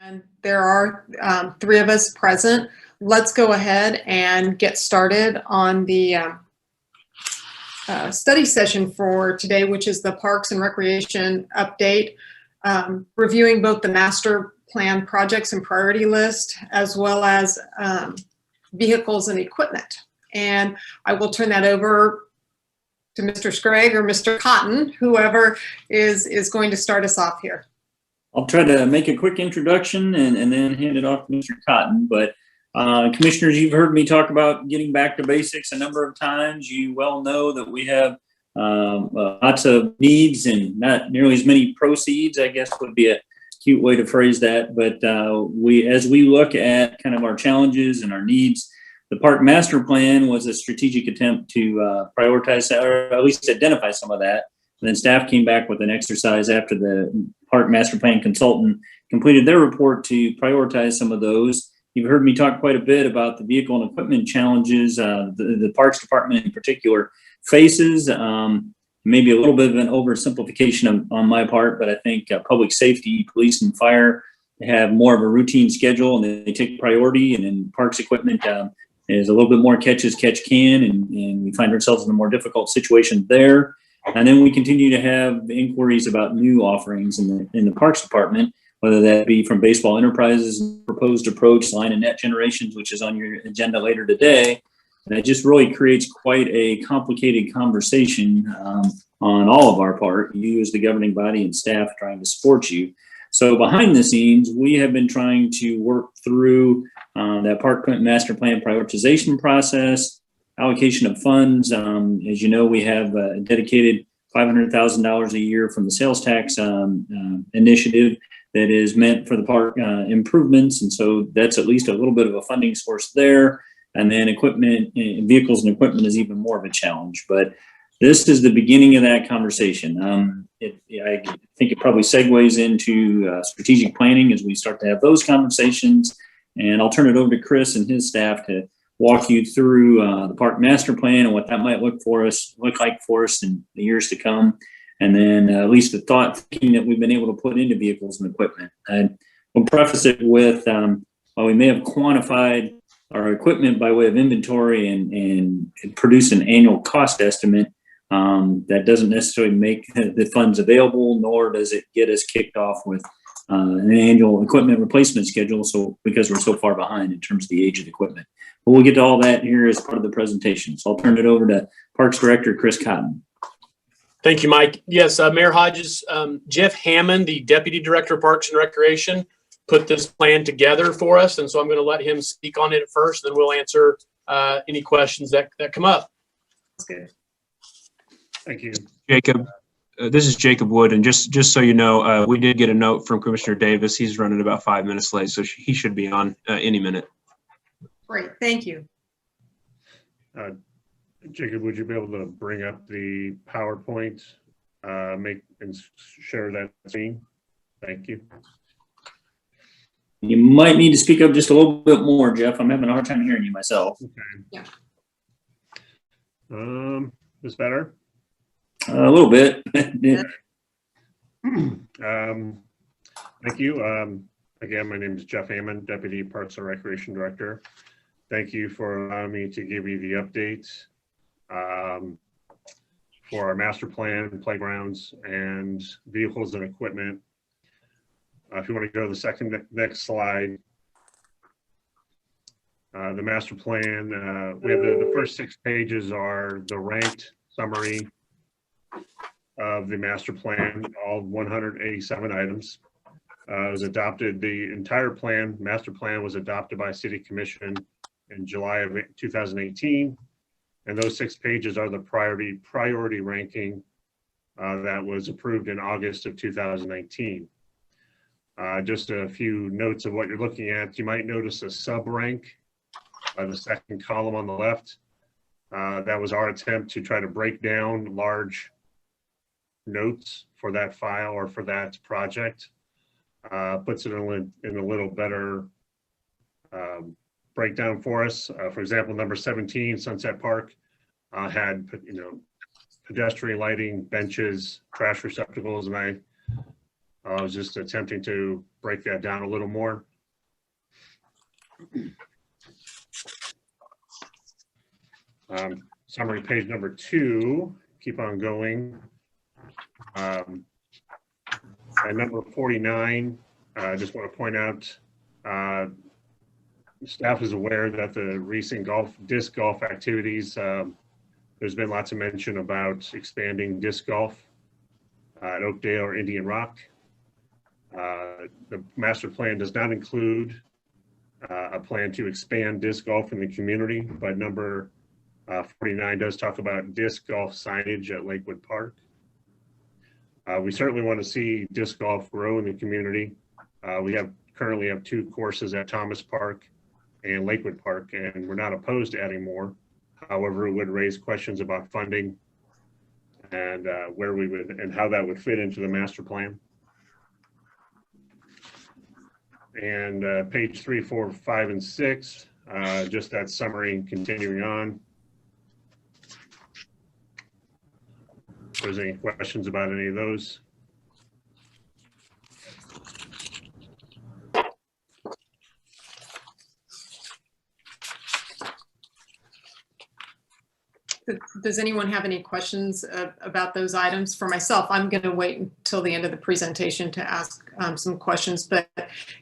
And there are three of us present. Let's go ahead and get started on the study session for today, which is the Parks and Recreation update, reviewing both the master plan projects and priority list, as well as vehicles and equipment. And I will turn that over to Mr. Scragg or Mr. Cotton, whoever is going to start us off here. I'll try to make a quick introduction and then hand it off to Mr. Cotton. But commissioners, you've heard me talk about getting back to basics a number of times. You well know that we have lots of needs and not nearly as many proceeds, I guess would be a cute way to phrase that. But as we look at kind of our challenges and our needs, the Park Master Plan was a strategic attempt to prioritize or at least identify some of that. And then staff came back with an exercise after the Park Master Plan consultant completed their report to prioritize some of those. You've heard me talk quite a bit about the vehicle and equipment challenges the Parks Department in particular faces. Maybe a little bit of an oversimplification on my part, but I think public safety, police and fire have more of a routine schedule and they take priority, and then parks equipment is a little bit more catch as catch can, and we find ourselves in a more difficult situation there. And then we continue to have inquiries about new offerings in the Parks Department, whether that be from Baseball Enterprises' proposed approach, Salina net generations, which is on your agenda later today. And it just really creates quite a complicated conversation on all of our part, you as the governing body and staff trying to support you. So behind the scenes, we have been trying to work through that Park Master Plan prioritization process, allocation of funds. As you know, we have a dedicated $500,000 a year from the sales tax initiative that is meant for the park improvements. And so that's at least a little bit of a funding source there. And then equipment, vehicles and equipment is even more of a challenge. But this is the beginning of that conversation. I think it probably segues into strategic planning as we start to have those conversations. And I'll turn it over to Chris and his staff to walk you through the Park Master Plan and what that might look like for us in the years to come. And then at least the thinking that we've been able to put into vehicles and equipment. And we'll preface it with, while we may have quantified our equipment by way of inventory and produce an annual cost estimate, that doesn't necessarily make the funds available, nor does it get us kicked off with an annual equipment replacement schedule. So because we're so far behind in terms of the age of the equipment. But we'll get to all that here as part of the presentation. So I'll turn it over to Parks Director Chris Cotton. Thank you, Mike. Yes, Mayor Hodges, Jeff Hammond, the Deputy Director of Parks and Recreation, put this plan together for us. And so I'm going to let him speak on it first, then we'll answer any questions that come up. That's good. Thank you. Jacob, this is Jacob Wood. And just so you know, we did get a note from Commissioner Davis. He's running about 5 minutes late, so he should be on any minute. Great, thank you. Jacob, would you be able to bring up the PowerPoint, and share that screen? Thank you. You might need to speak up just a little bit more, Jeff. I'm having a hard time hearing you myself. Okay. Yeah. Is better? A little bit. Yeah. Thank you. Again, my name is Jeff Hammond, Deputy Parks and Recreation Director. Thank you for allowing me to give you the updates for our master plan, playgrounds, and vehicles and equipment. If you want to go to the next slide, the master plan, we have the first 6 pages are the ranked summary of the master plan, all 187 items. It was adopted, the entire master plan was adopted by City Commission in July of 2018. And those 6 pages are the priority ranking that was approved in August of 2019. Just a few notes of what you're looking at. You might notice a sub rank by the second column on the left. That was our attempt to try to break down large notes for that file or for that project. Puts it in a little better breakdown for us. For example, number 17, Sunset Park, had pedestrian lighting, benches, trash receptacles, and I I was just attempting to break that down a little more. Summary page number 2, keep on going. At number 49, I just want to point out, staff is aware that the recent disc golf activities, there's been lots of mention about expanding disc golf at Oakdale or Indian Rock. The master plan does not include a plan to expand disc golf in the community, but number 49 does talk about disc golf signage at Lakewood Park. We certainly want to see disc golf grow in the community. We currently have 2 courses at Thomas Park and Lakewood Park, and we're not opposed to adding more. However, it would raise questions about funding and where we would and how that would fit into the master plan. And page 3, 4, 5, and 6, just that summary continuing on. If there's any questions about any of those. Does anyone have any questions about those items? For myself, I'm going to wait until the end of the presentation to ask some questions, but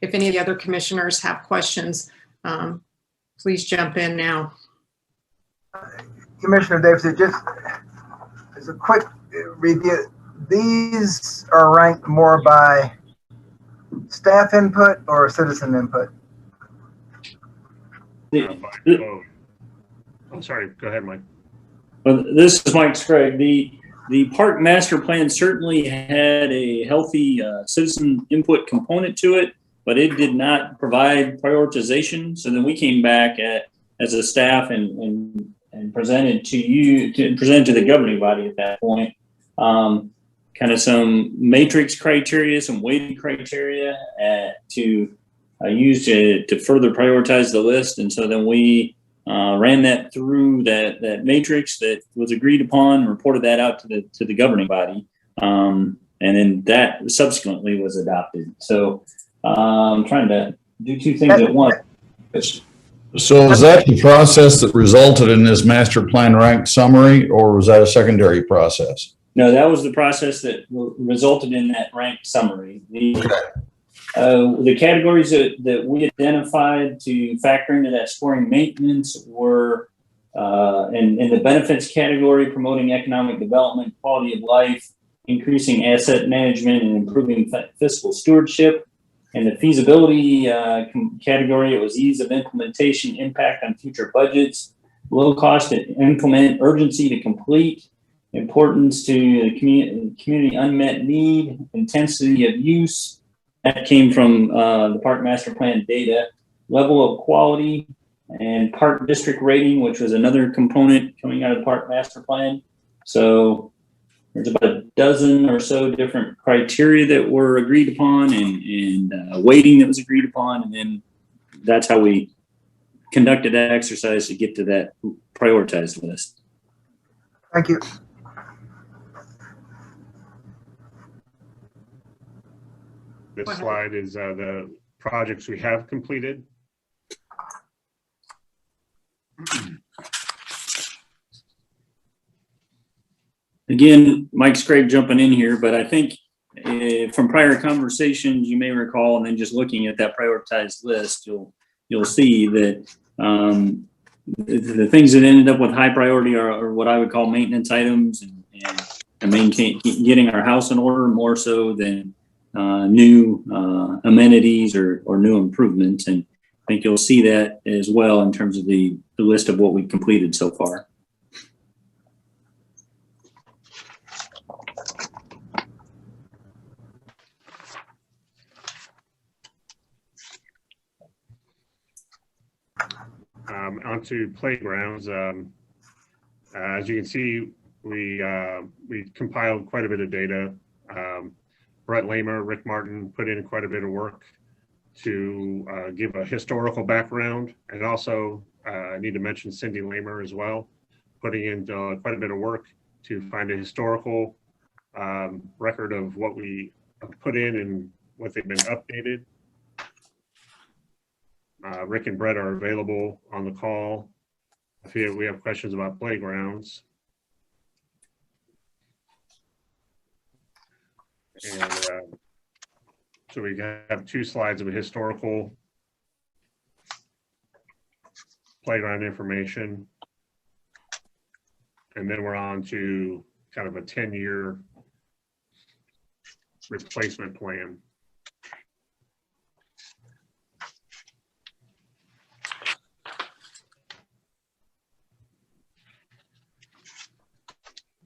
if any of the other commissioners have questions, please jump in now. Commissioner Davis, just as a quick review, these are ranked more by staff input or citizen input? I'm sorry, go ahead, Mike. Well, this is Mike Scragg. The park master plan certainly had a healthy citizen input component to it, but it did not provide prioritization. So then we came back as a staff and presented to the governing body at that point, kind of some matrix criteria, some weighting criteria to use to further prioritize the list. And so then we ran that through that matrix that was agreed upon, reported that out to the governing body, and then that subsequently was adopted. So I'm trying to do 2 things at once. So is that the process that resulted in this master plan ranked summary, or was that a secondary process? No, that was the process that resulted in that ranked summary. The categories that we identified to factor into that scoring maintenance were in the benefits category, promoting economic development, quality of life, increasing asset management, and improving fiscal stewardship. In the feasibility category, it was ease of implementation, impact on future budgets, low cost to implement, urgency to complete, importance to the community unmet need, intensity of use. That came from the park master plan data, level of quality, and park district rating, which was another component coming out of the park master plan. So there's about a dozen or so different criteria that were agreed upon and weighting that was agreed upon. And then that's how we conducted that exercise to get to that prioritized list. Thank you. This slide is the projects we have completed. Again, Mike Scragg jumping in here, but I think from prior conversations, you may recall, and then just looking at that prioritized list, you'll see that the things that ended up with high priority are what I would call maintenance items and getting our house in order more so than new amenities or new improvements. And I think you'll see that as well in terms of the list of what we've completed so far. Onto playgrounds. As you can see, we compiled quite a bit of data. Brett Lamer, Rick Martin put in quite a bit of work to give a historical background, and also I need to mention Cindy Lamer as well, putting in quite a bit of work to find a historical record of what we put in and what they've been updated. Rick and Brett are available on the call if we have questions about playgrounds. And so we have 2 slides of a historical playground information. And then we're on to kind of a 10-year replacement plan.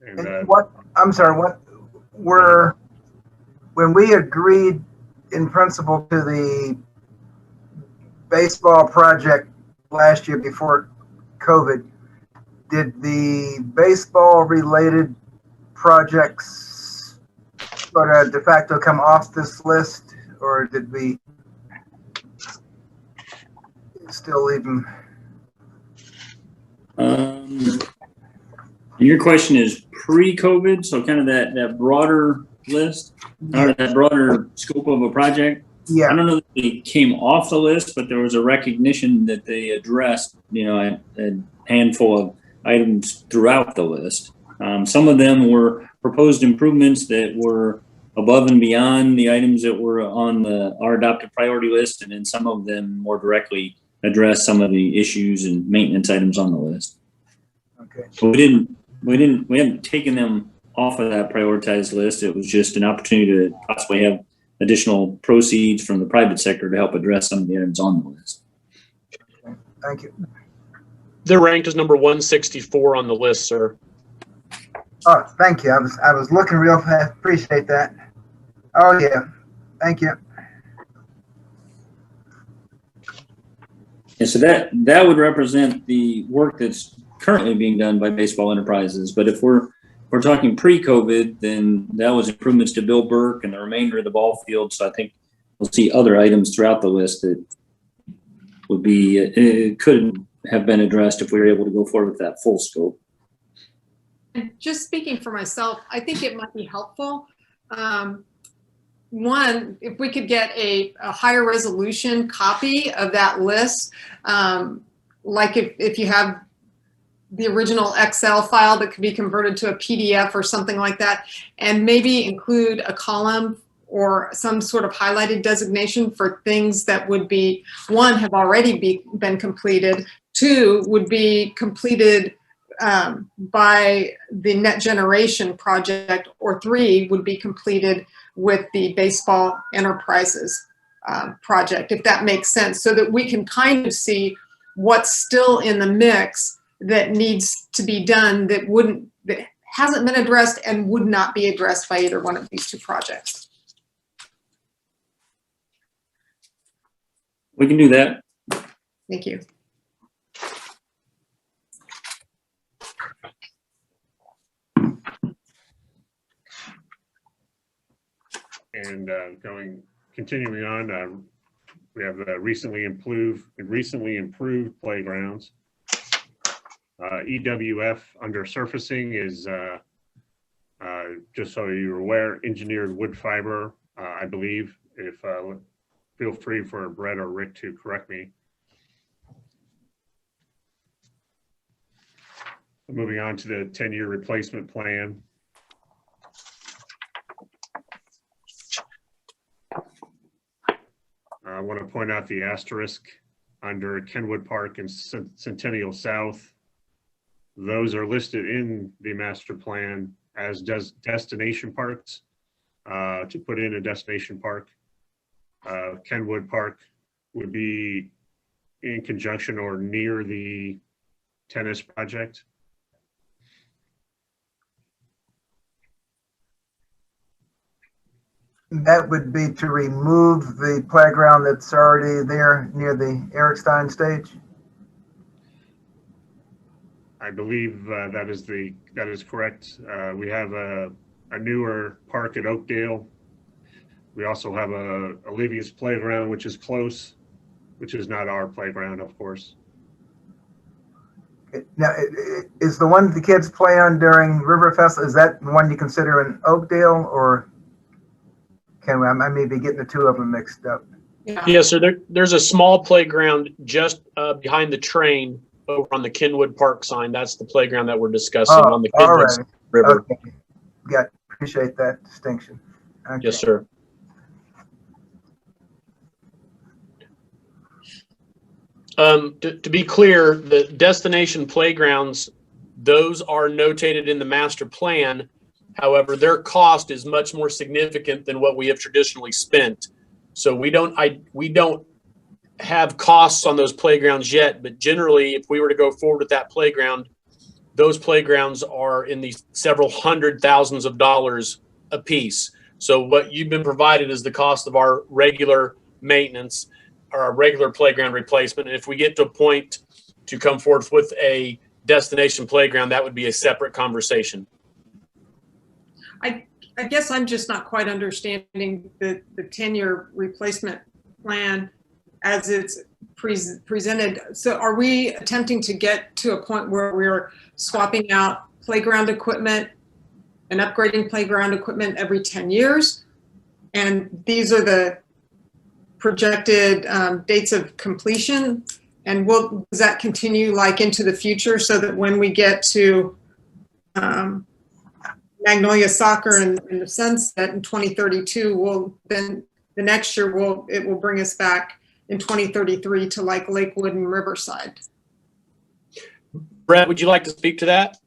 And what, I'm sorry, what were, when we agreed in principle to the baseball project last year before COVID, did the baseball related projects sort of de facto come off this list, or did we still leave them? Your question is pre-COVID, so kind of that broader list, or that broader scope of a project. Yeah. I don't know that they came off the list, but there was a recognition that they addressed, a handful of items throughout the list. Some of them were proposed improvements that were above and beyond the items that were on our adopted priority list, and then some of them more directly address some of the issues and maintenance items on the list. Okay. So we haven't taken them off of that prioritized list. It was just an opportunity to possibly have additional proceeds from the private sector to help address some of the items on the list. Thank you. They're ranked as number 164 on the list, sir. Oh, thank you. I was looking real fast. Appreciate that. Oh yeah. Thank you. And so that would represent the work that's currently being done by Baseball Enterprises. But if we're talking pre-COVID, then that was improvements to Bill Burke and the remainder of the ball field. So I think we'll see other items throughout the list that would be could have been addressed if we were able to go forward with that full scope. And just speaking for myself, I think it might be helpful. One, if we could get a higher resolution copy of that list, like if you have the original Excel file that could be converted to a PDF or something like that, and maybe include a column or some sort of highlighted designation for things that would be, 1, have already been completed, 2, would be completed by the Net Generation project, or 3 would be completed with the Baseball Enterprises project, if that makes sense, so that we can kind of see what's still in the mix that needs to be done that hasn't been addressed and would not be addressed by either one of these 2 projects. We can do that. Thank you. And continuing on, we have recently improved playgrounds. EWF under surfacing is, just so you're aware, engineered wood fiber, I believe. If feel free for Brett or Rick to correct me. Moving on to the 10-year replacement plan. I want to point out the asterisk under Kenwood Park and Centennial South. Those are listed in the master plan as destination parks, to put in a destination park. Kenwood Park would be in conjunction or near the tennis project. That would be to remove the playground that's already there near the Eric Stein stage. I believe that is correct. We have a newer park at Oakdale. We also have a Olivia's playground, which is close, which is not our playground, of course. Now, is the one the kids play on during River Festival, is that the one you consider in Oakdale or I may be getting the two of them mixed up. Yes, sir. There's a small playground just behind the train over on the Kenwood Park sign. That's the playground that we're discussing on the all Kenwood right. River. Okay. Appreciate that distinction. Okay. Yes, sir. To be clear, the destination playgrounds, those are notated in the master plan. However, their cost is much more significant than what we have traditionally spent. So we don't have costs on those playgrounds yet, but generally, if we were to go forward with that playground, those playgrounds are in the several hundred thousands of dollars a piece. So what you've been provided is the cost of our regular maintenance or our regular playground replacement. And if we get to a point to come forth with a destination playground, that would be a separate conversation. I guess I'm just not quite understanding the 10-year replacement plan as it's presented. So are we attempting to get to a point where we're swapping out playground equipment and upgrading playground equipment every 10 years? And these are the projected dates of completion? And does that continue like into the future so that when we get to Magnolia Soccer and the sunset in 2032, then the next year it will bring us back in 2033 to like Lakewood and Riverside. Brett, would you like to speak to that?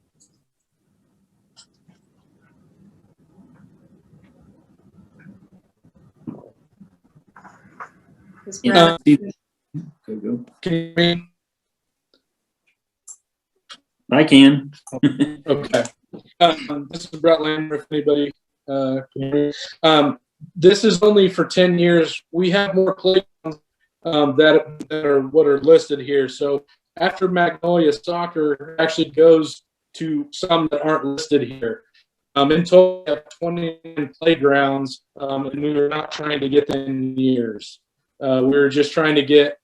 Go. Can you hear me? I can. Okay. This is Brett Lander, if anybody can hear me. This is only for 10 years. We have more playgrounds that are what are listed here. So after Magnolia Soccer actually goes to some that aren't listed here. In total, we have 29 playgrounds, and we were not trying to get them in years. We were just trying to get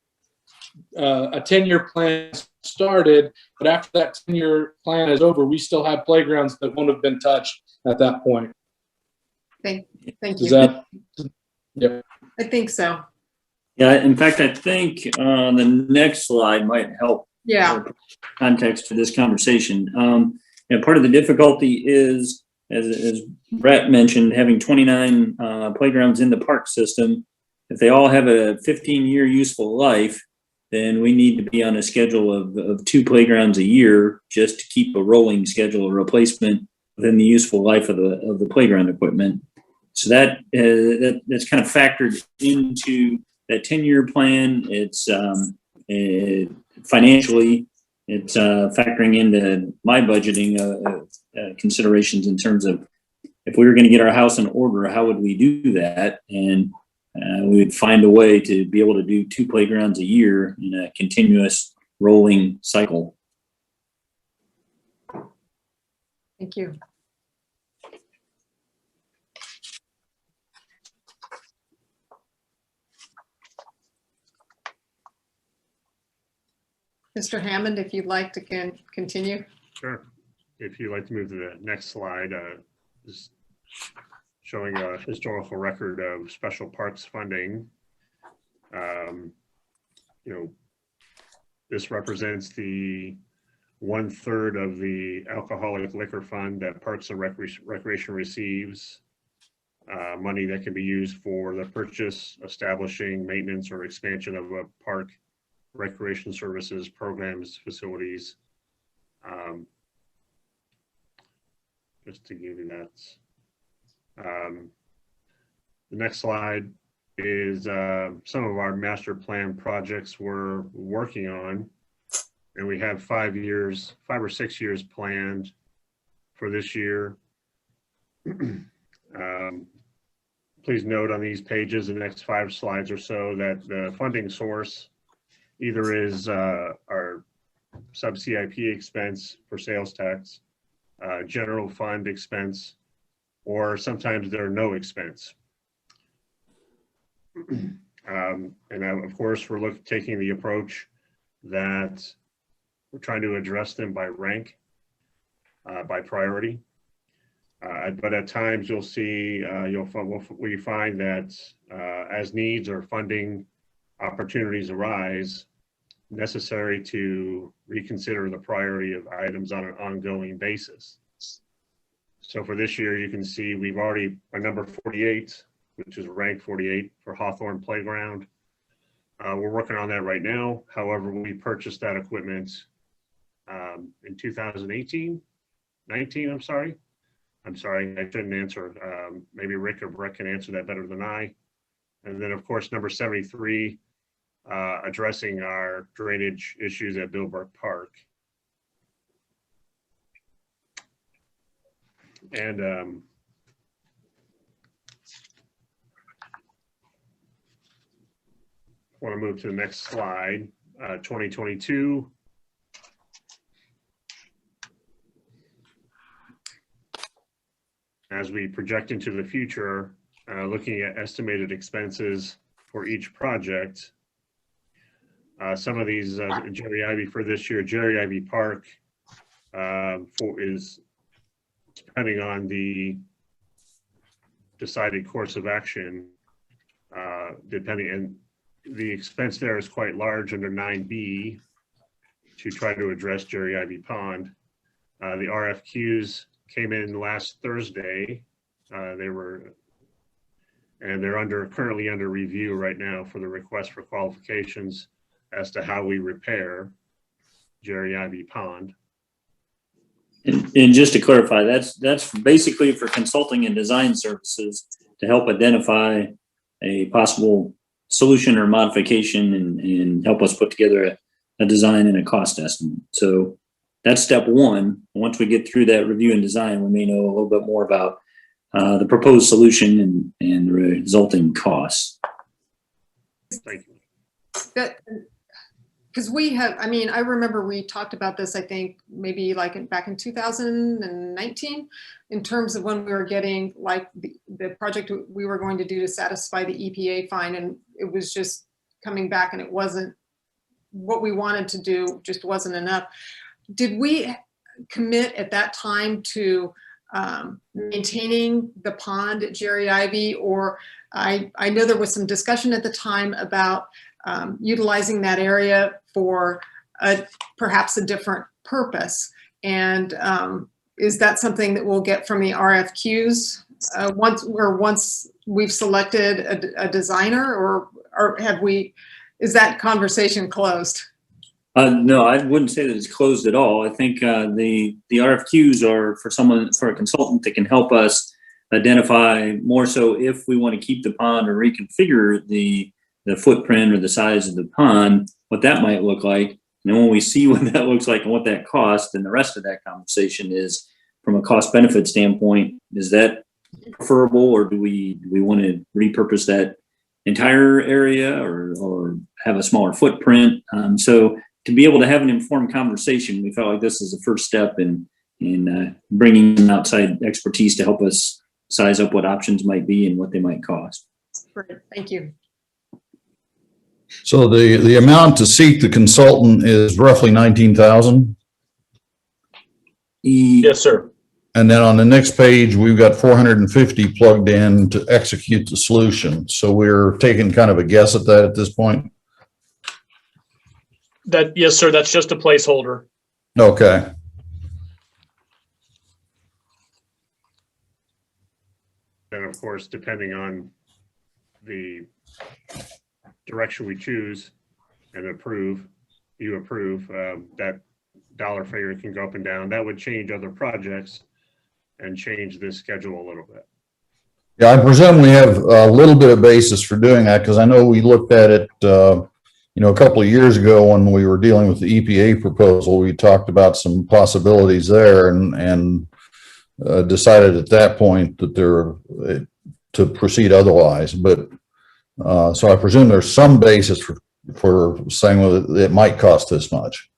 a 10-year plan started, but after that 10-year plan is over, we still have playgrounds that won't have been touched at that point. Thank Is you. that? Yeah. I think so. Yeah, in fact, I think the next slide might help context to this conversation. And part of the difficulty is, as Brett mentioned, having 29 playgrounds in the park system. If they all have a 15-year useful life, then we need to be on a schedule of 2 playgrounds a year just to keep a rolling schedule of replacement within the useful life of the playground equipment. So that's kind of factored into that 10-year plan. It's financially, it's factoring into my budgeting considerations in terms of if we were going to get our house in order, how would we do that? And we would find a way to be able to do 2 playgrounds a year in a continuous rolling cycle. Thank you. Mr. Hammond, if you'd like to continue. Sure. If you'd like to move to the next slide, is showing a historical record of special parks funding. This represents the 1/3 of the alcoholic liquor fund that Parks and Recreation receives. Money that can be used for the purchase, establishing, maintenance, or expansion of a park, recreation services, programs, facilities. Just to give you that. The next slide is some of our master plan projects we're working on, and we have 5 or 6 years planned for this year. Please note on these pages, the next 5 slides or so, that the funding source either is our sub-CIP expense for sales tax, general fund expense, or sometimes there are no expense. And of course, we're taking the approach that we're trying to address them by rank, by priority. But at times you'll see, we find that as needs or funding opportunities arise, necessary to reconsider the priority of items on an ongoing basis. So for this year, you can see we've already, our number 48, which is ranked 48 for Hawthorne Playground. We're working on that right now. However, we purchased that equipment in 2018, 19, I'm sorry, I shouldn't answer. Maybe Rick or Brett can answer that better than I. And then, of course, number 73, addressing our drainage issues at Billbrook Park. And want to move to the next slide, 2022. As we project into the future, looking at estimated expenses for each project. Some of these, Jerry Ivy for this year, Jerry Ivy Park is depending on the decided course of action, and the expense there is quite large under 9B to try to address Jerry Ivy Pond. The RFQs came in last Thursday. They're currently under review right now for the request for qualifications as to how we repair Jerry Ivy Pond. And just to clarify, that's basically for consulting and design services to help identify a possible solution or modification and help us put together a design and a cost estimate. So that's step one. Once we get through that review and design, we may know a little bit more about the proposed solution and the resulting costs. Thank you. Because we have, I mean, I remember we talked about this, I think, maybe like back in 2019, in terms of when we were getting like the project we were going to do to satisfy the EPA fine, and it was just coming back and it wasn't what we wanted to do, just wasn't enough. Did we commit at that time to maintaining the pond at Jerry Ivy? Or I know there was some discussion at the time about utilizing that area for perhaps a different purpose. And is that something that we'll get from the RFQs once we've selected a designer, or is that conversation closed? No, I wouldn't say that it's closed at all. I think the RFQs are for a consultant that can help us identify more so if we want to keep the pond or reconfigure the footprint or the size of the pond, what that might look like. And then when we see what that looks like and what that costs, then the rest of that conversation is from a cost benefit standpoint, is that preferable, or do we want to repurpose that entire area or have a smaller footprint? So to be able to have an informed conversation, we felt like this is the first step in bringing in outside expertise to help us size up what options might be and what they might cost. Great, thank you. So the amount to seek the consultant is roughly 19,000. Yes, sir. And then on the next page, we've got 450 plugged in to execute the solution. So we're taking kind of a guess at that at this point. Yes, sir. That's just a placeholder. Okay. And of course, depending on the direction we choose and you approve, that dollar figure can go up and down. That would change other projects and change this schedule a little bit. Yeah, I presume we have a little bit of basis for doing that, because I know we looked at it, a couple of years ago when we were dealing with the EPA proposal. We talked about some possibilities there and decided at that point that to proceed otherwise. But so I presume there's some basis for saying, well, it might cost this much.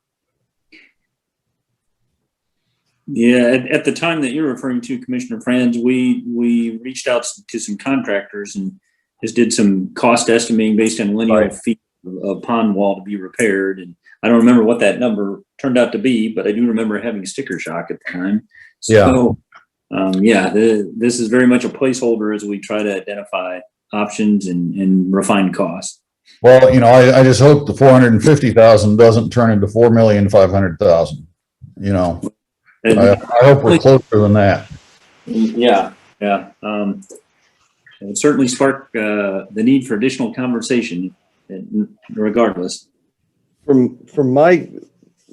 Yeah, at the time that you're referring to, Commissioner Franz, we reached out to some contractors and just did some cost estimating based on linear feet of pond wall to be repaired. And I don't remember what that number turned out to be, but I do remember having sticker shock at the time. So yeah, this is very much a placeholder as we try to identify options and refine costs. Well, I just hope the 450,000 doesn't turn into 4,500,000. And I hope we're closer than that. yeah. It would certainly spark the need for additional conversation, regardless. From my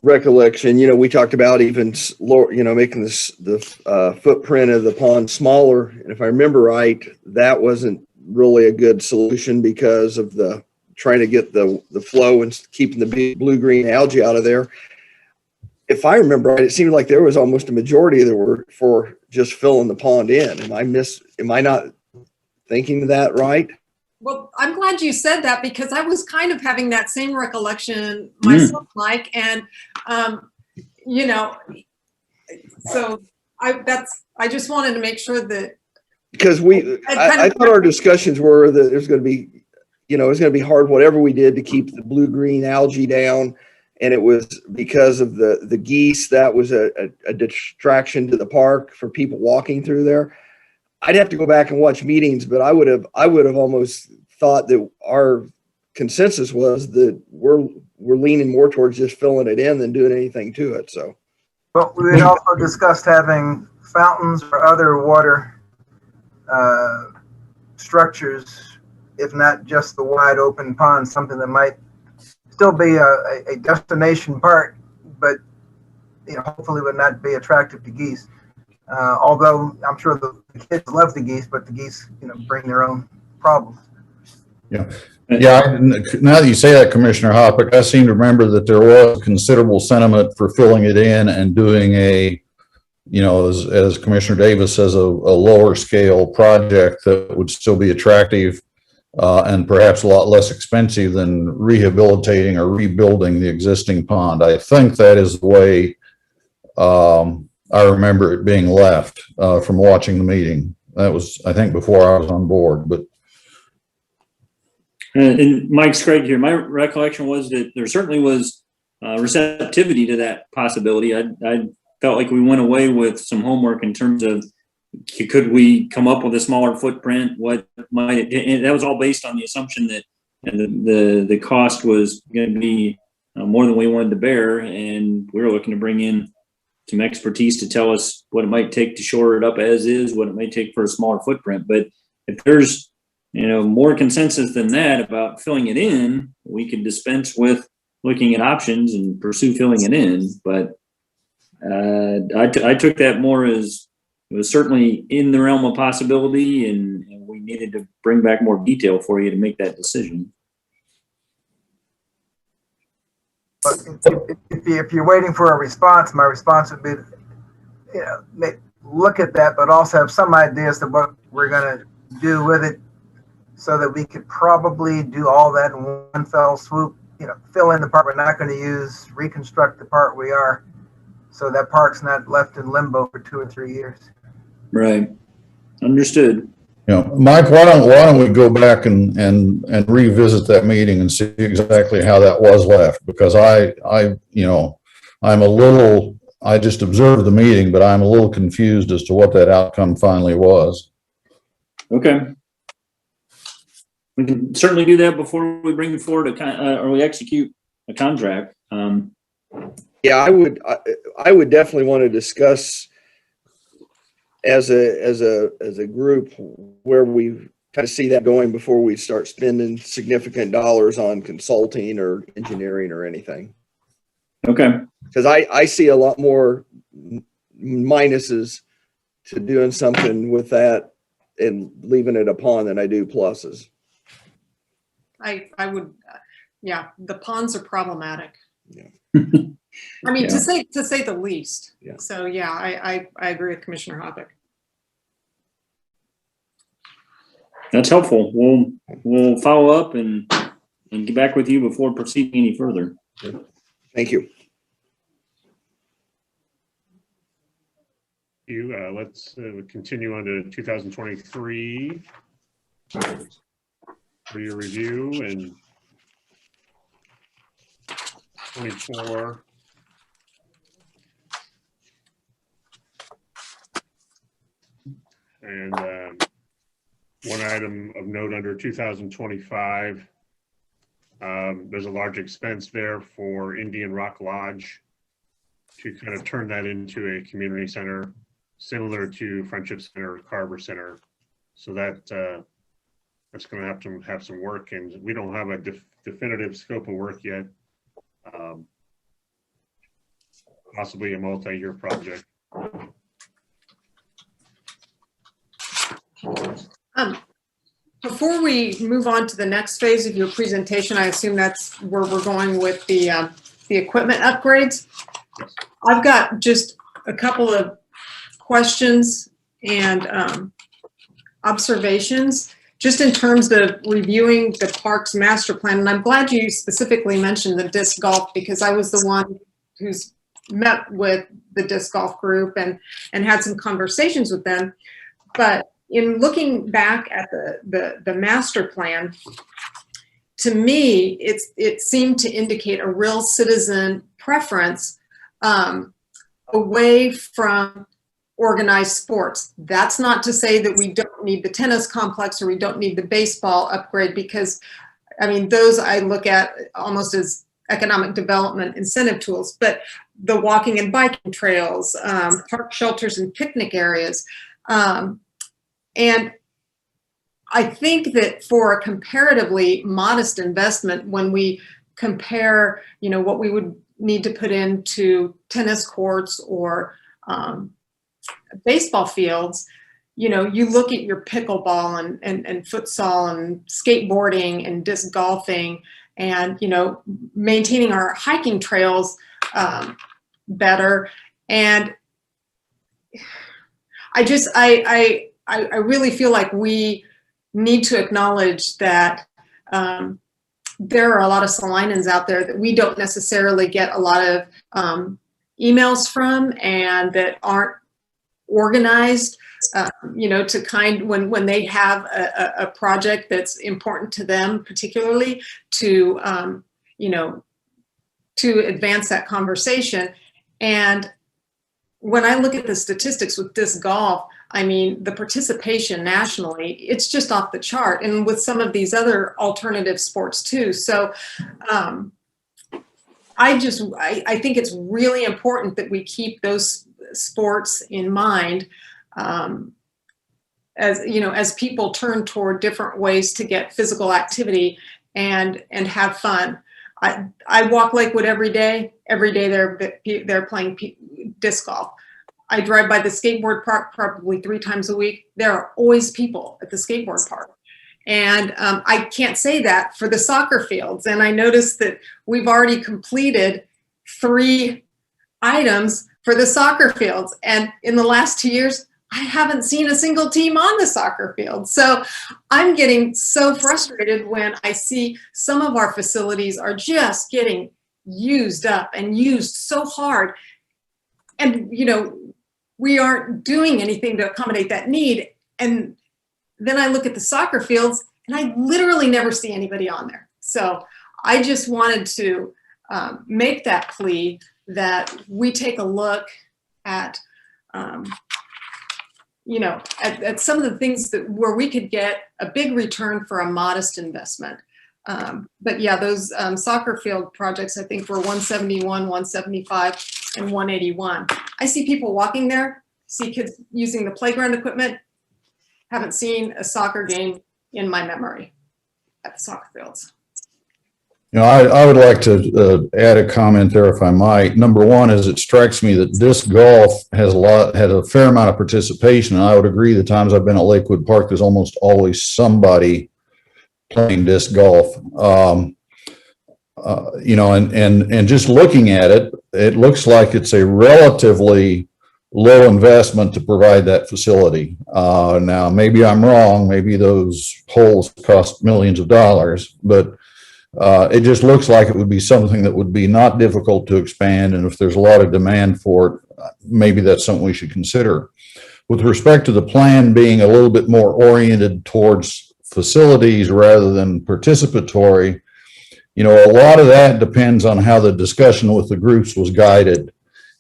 recollection, we talked about even making the footprint of the pond smaller. And if I remember right, that wasn't really a good solution because of the trying to get the flow and keeping the blue-green algae out of there. If I remember right, it seemed like there was almost a majority that were for just filling the pond in. Am I not thinking that right? Well, I'm glad you said that because I was kind of having that same recollection myself, Mike. And, so I just wanted to make sure that. Because I thought our discussions were that there's going to be, it's going to be hard, whatever we did to keep the blue-green algae down. And it was because of the geese, that was a distraction to the park for people walking through there. I'd have to go back and watch meetings, but I would have almost thought that our consensus was that we're leaning more towards just filling it in than doing anything to it. So, but we had also discussed having fountains or other water structures, if not just the wide open pond, something that might still be a destination park, but hopefully would not be attractive to geese. Although I'm sure the kids love the geese, but the geese, bring their own problems. Yeah. Now that you say that, Commissioner Hoppick, I seem to remember that there was considerable sentiment for filling it in and doing as Commissioner Davis says, a lower scale project that would still be attractive and perhaps a lot less expensive than rehabilitating or rebuilding the existing pond. I think that is the way I remember it being left from watching the meeting. That was, I think, before I was on board. But and Mike Scraig here. My recollection was that there certainly was receptivity to that possibility. I felt like we went away with some homework in terms of could we come up with a smaller footprint? What might it? And that was all based on the assumption that the cost was going to be more than we wanted to bear, and we were looking to bring in some expertise to tell us what it might take to shore it up as is, what it might take for a smaller footprint. But if there's more consensus than that about filling it in, we could dispense with looking at options and pursue filling it in. But I took that more as it was certainly in the realm of possibility, and we needed to bring back more detail for you to make that decision. But if you're waiting for a response, my response would be, look at that, but also have some ideas of what we're going to do with it, so that we could probably do all that in one fell swoop. Fill in the part we're not going to use, reconstruct the part we are, so that park's not left in limbo for 2 or 3 years. Right. Understood. Mike, why don't we go back and revisit that meeting and see exactly how that was left? Because I just observed the meeting, but I'm a little confused as to what that outcome finally was. Okay. We can certainly do that before we bring forward or we execute a contract. Yeah, I would definitely want to discuss as a group where we kind of see that going before we start spending significant dollars on consulting or engineering or anything. Okay. Because I see a lot more minuses to doing something with that and leaving it a pond than I do pluses. I would, yeah, the ponds are problematic. Yeah. I mean, Yeah. to say the least. Yeah. So yeah, I agree with Commissioner Hoppick. That's helpful. We'll follow up and get back with you before proceeding any further. Thank you. Let's continue on to 2023 for your review, and 24. One item of note under 2025, there's a large expense there for Indian Rock Lodge to kind of turn that into a community center similar to Friendship Center or Carver Center. So that's going to have some work, and we don't have a definitive scope of work yet. Possibly a multi-year project. Before we move on to the next phase of your presentation, I assume that's where we're going with the equipment upgrades. I've got just a couple of questions and observations just in terms of reviewing the parks master plan. And I'm glad you specifically mentioned the disc golf, because I was the one who's met with the disc golf group and had some conversations with them. But in looking back at the master plan, to me, it seemed to indicate a real citizen preference away from organized sports. That's not to say that we don't need the tennis complex or we don't need the baseball upgrade, because I mean, those I look at almost as economic development incentive tools, but the walking and biking trails, park shelters and picnic areas. And I think that for a comparatively modest investment, when we compare, you know, what we would need to put into tennis courts or baseball fields, you know, you look at your pickleball and futsal and skateboarding and disc golfing and, you know, maintaining our hiking trails better. And I really feel like we need to acknowledge that there are a lot of Salinans out there that we don't necessarily get a lot of emails from, and that aren't organized, you know, to when they have a project that's important to them, particularly to, you know, to advance that conversation. And when I look at the statistics with disc golf, I mean, the participation nationally, it's just off the chart, and with some of these other alternative sports too. So I think it's really important that we keep those sports in mind as, you know, as people turn toward different ways to get physical activity and have fun. I walk Lakewood every day. Every day they're playing disc golf. I drive by the skateboard park probably 3 times a week. There are always people at the skateboard park. And I can't say that for the soccer fields. And I noticed that we've already completed 3 items for the soccer fields. And in the last 2 years, I haven't seen a single team on the soccer field. So I'm getting so frustrated when I see some of our facilities are just getting used up and used so hard. And, you know, we aren't doing anything to accommodate that need. And then I look at the soccer fields and I literally never see anybody on there. So I just wanted to make that plea that we take a look at, you know, at some of the things that where we could get a big return for a modest investment. But yeah, those soccer field projects, I think were 171, 175, and 181. I see people walking there, see kids using the playground equipment. Haven't seen a soccer game in my memory at the soccer fields. You know, I would like to add a comment there, if I might. Number one is, it strikes me that disc golf has a fair amount of participation. And I would agree, the times I've been at Lakewood Park, there's almost always somebody playing disc golf. You know, and just looking at it, it looks like it's a relatively low investment to provide that facility. Now, maybe I'm wrong. Maybe those holes cost millions of dollars, but it just looks like it would be something that would be not difficult to expand. And if there's a lot of demand for it, maybe that's something we should consider. With respect to the plan being a little bit more oriented towards facilities rather than participatory, you know, a lot of that depends on how the discussion with the groups was guided.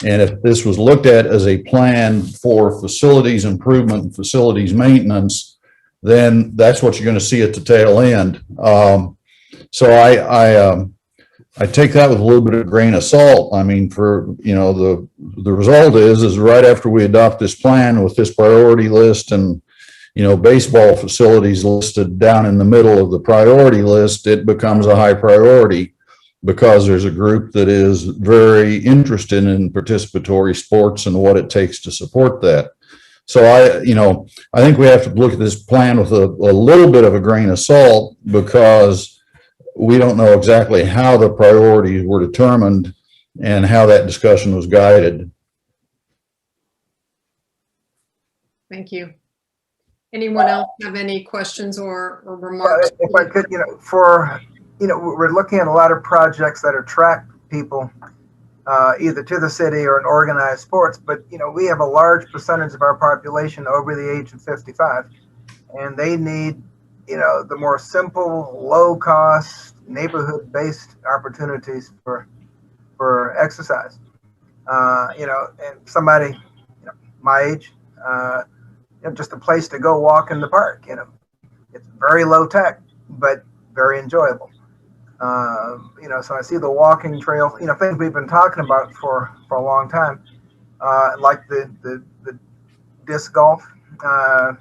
And if this was looked at as a plan for facilities improvement and facilities maintenance, then that's what you're going to see at the tail end. So I take that with a little bit of grain of salt. I mean, the result is right after we adopt this plan with this priority list and, baseball facilities listed down in the middle of the priority list, it becomes a high priority because there's a group that is very interested in participatory sports and what it takes to support that. So I think we have to look at this plan with a little bit of a grain of salt because we don't know exactly how the priorities were determined and how that discussion was guided. Thank you. Anyone else have any questions or remarks? If I could, we're looking at a lot of projects that attract people either to the city or in organized sports, but we have a large percentage of our population over the age of 55, and they need the more simple, low cost, neighborhood based opportunities for exercise. And somebody my age, just a place to go walk in the park. It's very low tech, but very enjoyable. So I see the walking trail, things we've been talking about for a long time, like the disc golf. I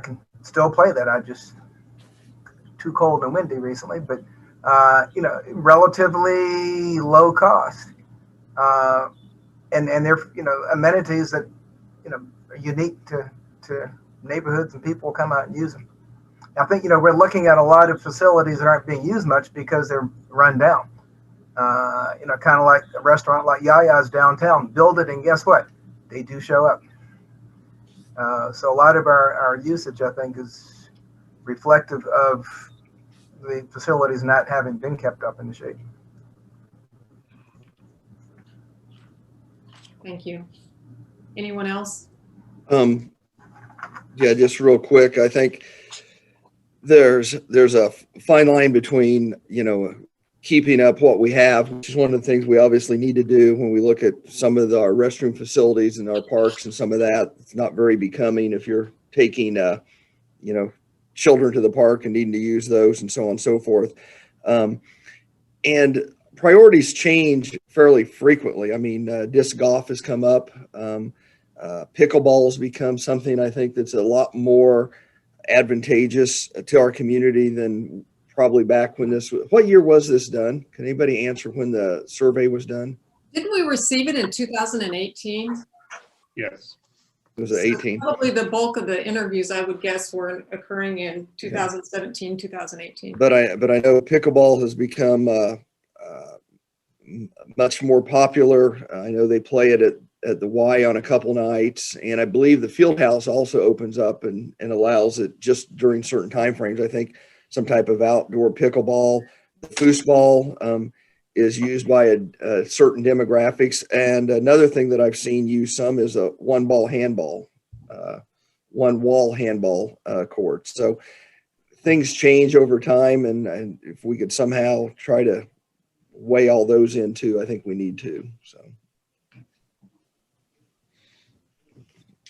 can still play that. I just too cold and windy recently, but relatively low cost. And they're amenities that are unique to neighborhoods, and people come out and use them. I think we're looking at a lot of facilities that aren't being used much because they're run down. Kind of like a restaurant like Yaya's downtown. Build it, and guess what? They do show up. So a lot of our usage, I think, is reflective of the facilities not having been kept up in the shade. Thank you. Anyone else? Yeah, just real quick. I think there's a fine line between, keeping up what we have, which is one of the things we obviously need to do when we look at some of our restroom facilities and our parks and some of that. It's not very becoming if you're taking, children to the park and needing to use those and so on and so forth. And priorities change fairly frequently. I mean, disc golf has come up. Pickleball has become something I think that's a lot more advantageous to our community than probably back when what year was this done? Can anybody answer when the survey was done? Didn't we receive it in 2018? Yes. It was 18. Probably the bulk of the interviews, I would guess, were occurring in 2017, 2018. But I know pickleball has become much more popular. I know they play it at the Y on a couple nights, and I believe the field house also opens up and allows it just during certain time frames. I think some type of outdoor pickleball. The foosball is used by a certain demographics. And another thing that I've seen used some is a one wall handball court. So things change over time, and if we could somehow try to weigh all those into, I think we need to. So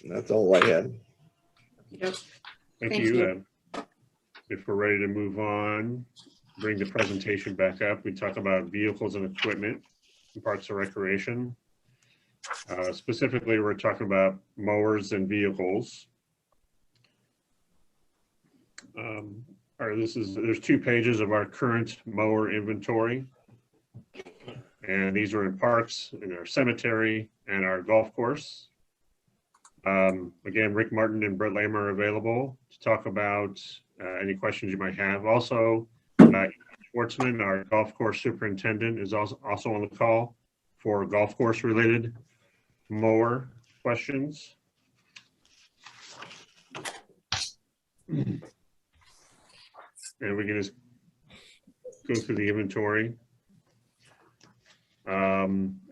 that's all I had. Yep. Thank you. If we're ready to move on, bring the presentation back up. We talk about vehicles and equipment in Parks and Recreation. Specifically, we're talking about mowers and vehicles. There's 2 pages of our current mower inventory. And these are in parks, in our cemetery, and our golf course. Again, Rick Martin and Brett Lamer are available to talk about any questions you might have. Also, Schwartzman, our golf course superintendent, is also on the call for golf course related mower questions. And we can just go through the inventory.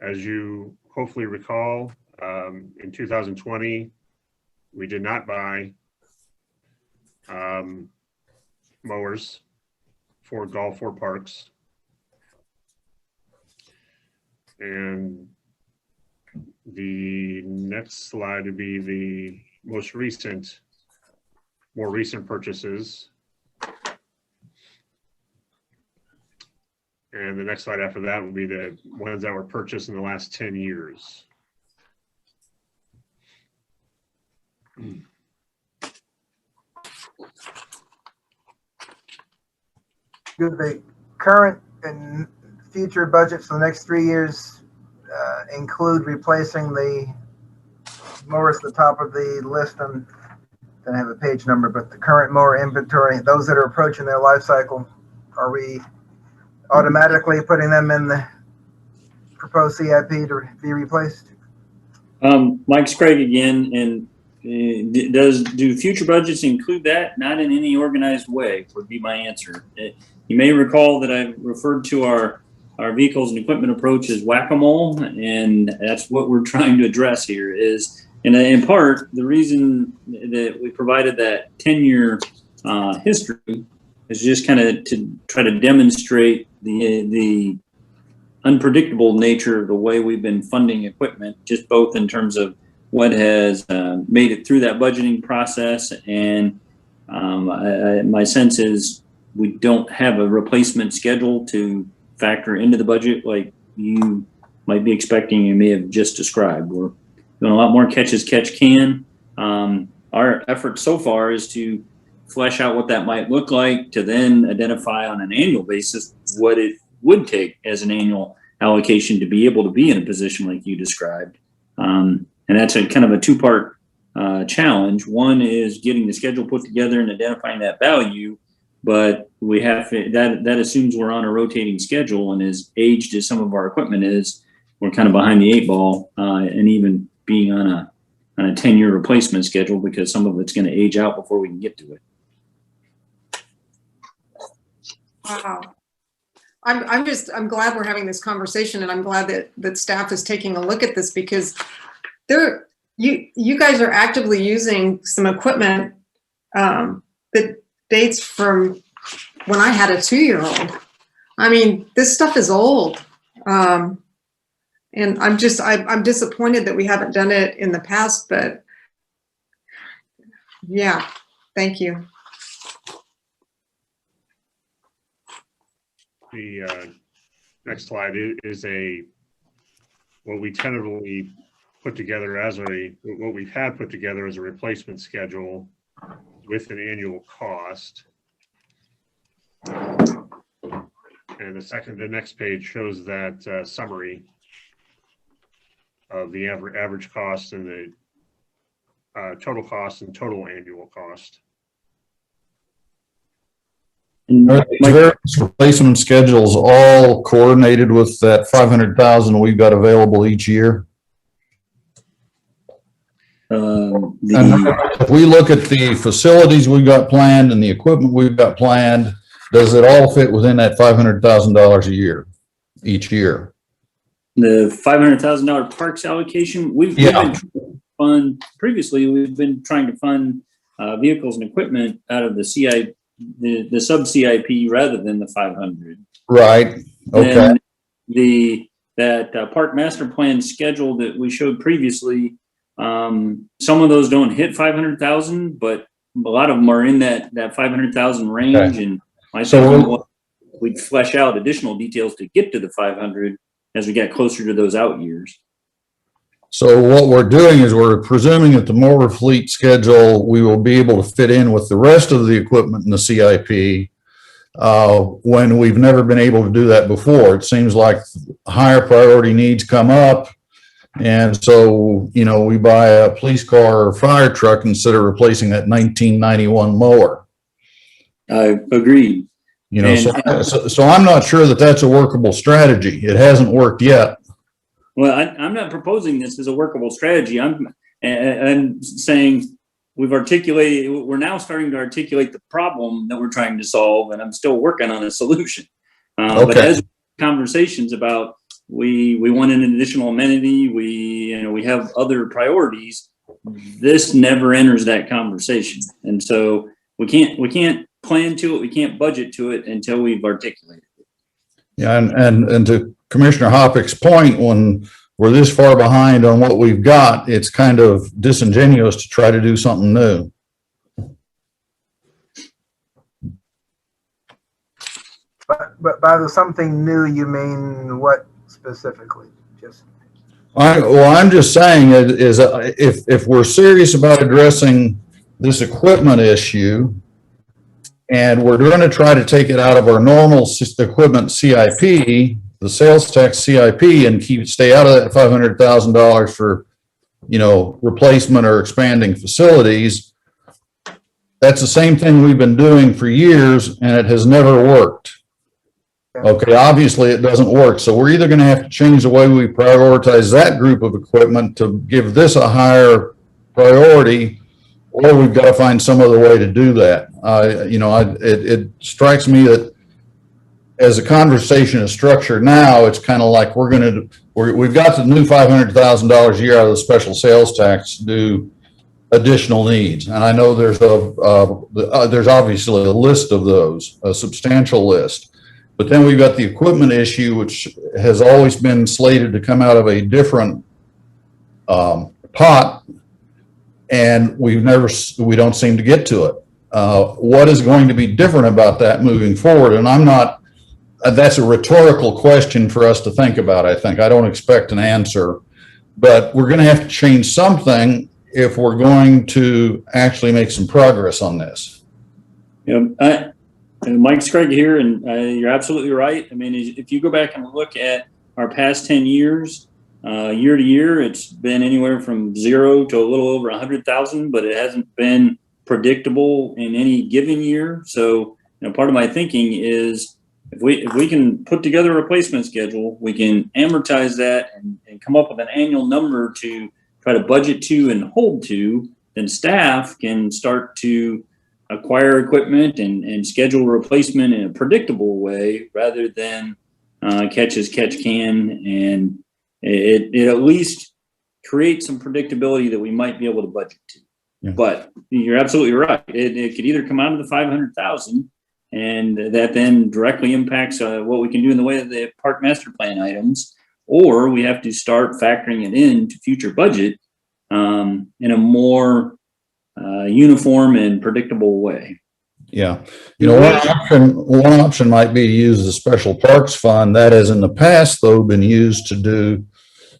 As you hopefully recall, in 2020, we did not buy mowers for golf or parks. And the next slide would be the more recent purchases. And the next slide after that will be the ones that were purchased in the last 10 years. Do the current and future budgets for the next 3 years include replacing the mowers at the top of the list? And don't have a page number, but the current mower inventory, those that are approaching their life cycle, are we automatically putting them in the proposed CIP to be replaced? Mike's Craig again, and do future budgets include that? Not in any organized way would be my answer. You may recall that I referred to our vehicles and equipment approach as whack-a-mole, and that's what we're trying to address here is, and in part, the reason that we provided that 10-year history is just kind of to try to demonstrate the unpredictable nature of the way we've been funding equipment, just both in terms of what has made it through that budgeting process, and my sense is we don't have a replacement schedule to factor into the budget like you might be expecting. You may have just described. We're doing a lot more catch as catch can. Our effort so far is to flesh out what that might look like, to then identify on an annual basis what it would take as an annual allocation to be able to be in a position like you described. And that's a kind of a two-part challenge. One is getting the schedule put together and identifying that value, but we have that assumes we're on a rotating schedule, and as aged as some of our equipment is, we're kind of behind the 8 ball, and even being on a 10-year replacement schedule, because some of it's going to age out before we can get to it. Wow. I'm glad we're having this conversation, and I'm glad that staff is taking a look at this, because you guys are actively using some equipment that dates from when I had a 2-year-old. I mean, this stuff is old. And I'm disappointed that we haven't done it in the past, but yeah, thank you. The next slide is what we tentatively put together what we've had put together as a replacement schedule with an annual cost. And the next page shows that summary of the average cost and the total cost and total annual cost. Are these replacement schedules all coordinated with that 500,000 we've got available each year? If we look at the facilities we've got planned and the equipment we've got planned, does it all fit within that $500,000 a year, each year? The $500,000 parks allocation, we've been trying to fund previously. We've been trying to fund vehicles and equipment out of the CIP, the sub CIP, rather than the 500. Right. Okay. And that park master plan schedule that we showed previously, some of those don't hit 500,000, but a lot of them are in that 500,000 range. Okay. And myself, we'd flesh out additional details to get to the 500 as we get closer to those out years. So what we're doing is we're presuming that the mower fleet schedule, we will be able to fit in with the rest of the equipment in the CIP when we've never been able to do that before. It seems like higher priority needs come up. And so, you know, we buy a police car or fire truck instead of replacing that 1991 mower. Agreed. You know, so I'm not sure that that's a workable strategy. It hasn't worked yet. Well, I'm not proposing this as a workable strategy. I'm saying we're now starting to articulate the problem that we're trying to solve, and I'm still working on a solution. But as conversations about we want an additional amenity, we have other priorities, this never enters that conversation. And so we can't plan to it, we can't budget to it until we've articulated it. Yeah, and to Commissioner Hoppick's point, when we're this far behind on what we've got, it's kind of disingenuous to try to do something new. But by the something new, you mean what specifically? Just I'm just saying is if we're serious about addressing this equipment issue, and we're going to try to take it out of our normal equipment CIP, the sales tax CIP, and stay out of that $500,000 for, replacement or expanding facilities. That's the same thing we've been doing for years, and it has never worked. Okay, obviously it doesn't work. So we're either going to have to change the way we prioritize that group of equipment to give this a higher priority, or we've got to find some other way to do that. It strikes me that as the conversation is structured now, it's kind of like we've got the new $500,000 a year out of the special sales tax to do additional needs. And I know there's obviously a list of those, a substantial list. But then we've got the equipment issue, which has always been slated to come out of a different pot, and we don't seem to get to it. What is going to be different about that moving forward? And that's a rhetorical question for us to think about, I think. I don't expect an answer, but we're going to have to change something if we're going to actually make some progress on this. Mike's Craig here, and you're absolutely right. I mean, if you go back and look at our past 10 years, year to year, it's been anywhere from 0 to a little over 100,000, but it hasn't been predictable in any given year. So, part of my thinking is if we can put together a replacement schedule, we can amortize that and come up with an annual number to try to budget to and hold to, then staff can start to acquire equipment and schedule replacement in a predictable way rather than catch as catch can. And it at least creates some predictability that we might be able to budget to. Yeah. But you're absolutely right. It could either come out of the 500,000, and that then directly impacts what we can do in the way of the park master plan items, or we have to start factoring it into future budget in a more uniform and predictable way. Yeah. One option might be to use the special parks fund that has in the past, though, been used to do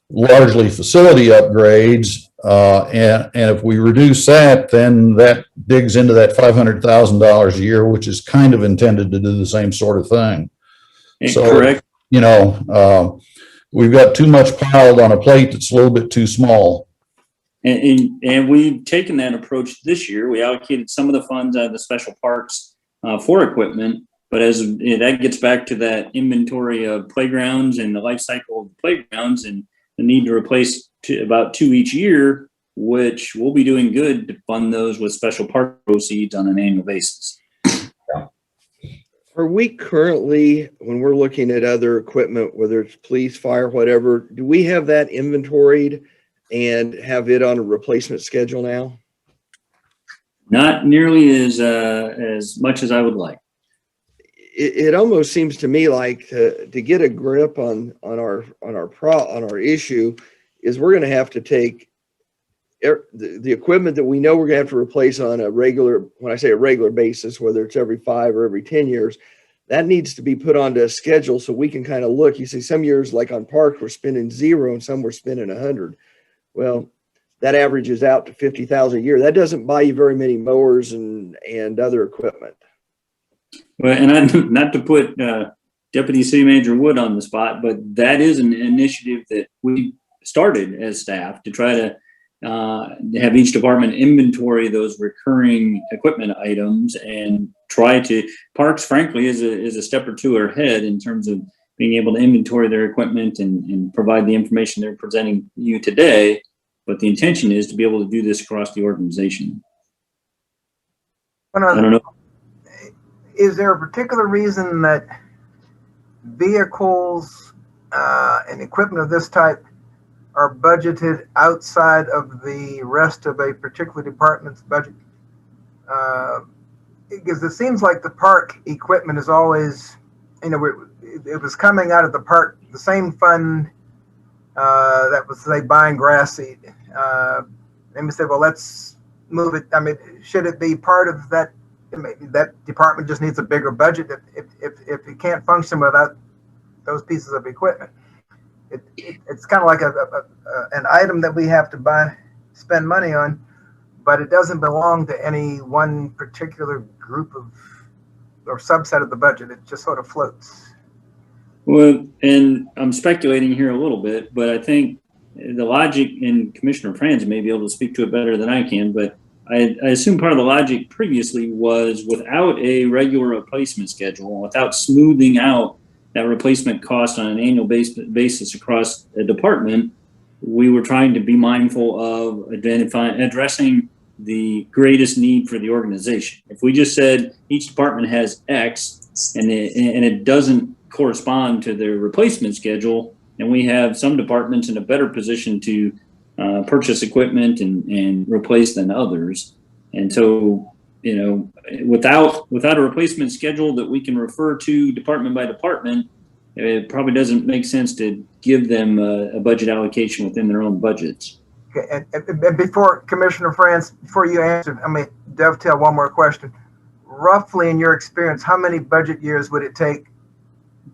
largely facility upgrades. And if we reduce that, then that digs into that $500,000 a year, which is kind of intended to do the same sort of thing. So, correct. We've got too much piled on a plate that's a little bit too small. And we've taken that approach this year. We allocated some of the funds out of the special parks for equipment, but as that gets back to that inventory of playgrounds and the life cycle of the playgrounds and the need to replace about 2 each year, which we'll be doing good to fund those with special park proceeds on an annual basis. Are we currently, when we're looking at other equipment, whether it's police, fire, whatever, do we have that inventoried and have it on a replacement schedule now? Not nearly as much as I would like. It almost seems to me like to get a grip on our issue is we're going to have to take the equipment that we know we're going to have to replace on a regular, when I say a regular basis, whether it's every 5 or every 10 years, that needs to be put onto a schedule so we can kind of look. You see, some years like on parks, we're spending 0 and some we're spending 100. Well, that averages out to 50,000 a year. That doesn't buy you very many mowers and other equipment. Well, and not to put Deputy City Manager Wood on the spot, but that is an initiative that we started as staff to try to have each department inventory those recurring equipment items and try to, parks frankly is a step or two ahead in terms of being able to inventory their equipment and provide the information they're presenting you today. But the intention is to be able to do this across the organization. I don't know. Is there a particular reason that vehicles and equipment of this type are budgeted outside of the rest of a particular department's budget? Because it seems like the park equipment is always, it was coming out of the park, the same fund that was, say, buying grass seed. And we said, well, let's move it. I mean, should it be part of that? Maybe that department just needs a bigger budget if it can't function without those pieces of equipment. It's kind of like an item that we have to spend money on, but it doesn't belong to any one particular group of or subset of the budget. It just sort of floats. Well, and I'm speculating here a little bit, but I think the logic, and Commissioner Franz may be able to speak to it better than I can, but I assume part of the logic previously was without a regular replacement schedule, without smoothing out that replacement cost on an annual basis across a department, we were trying to be mindful of addressing the greatest need for the organization. If we just said each department has X and it doesn't correspond to their replacement schedule, and we have some departments in a better position to purchase equipment and replace than others. And so, you know, without a replacement schedule that we can refer to department by department, it probably doesn't make sense to give them a budget allocation within their own budgets. Okay, and before Commissioner Franz, before you answer, I mean, dovetail one more question. Roughly, in your experience, how many budget years would it take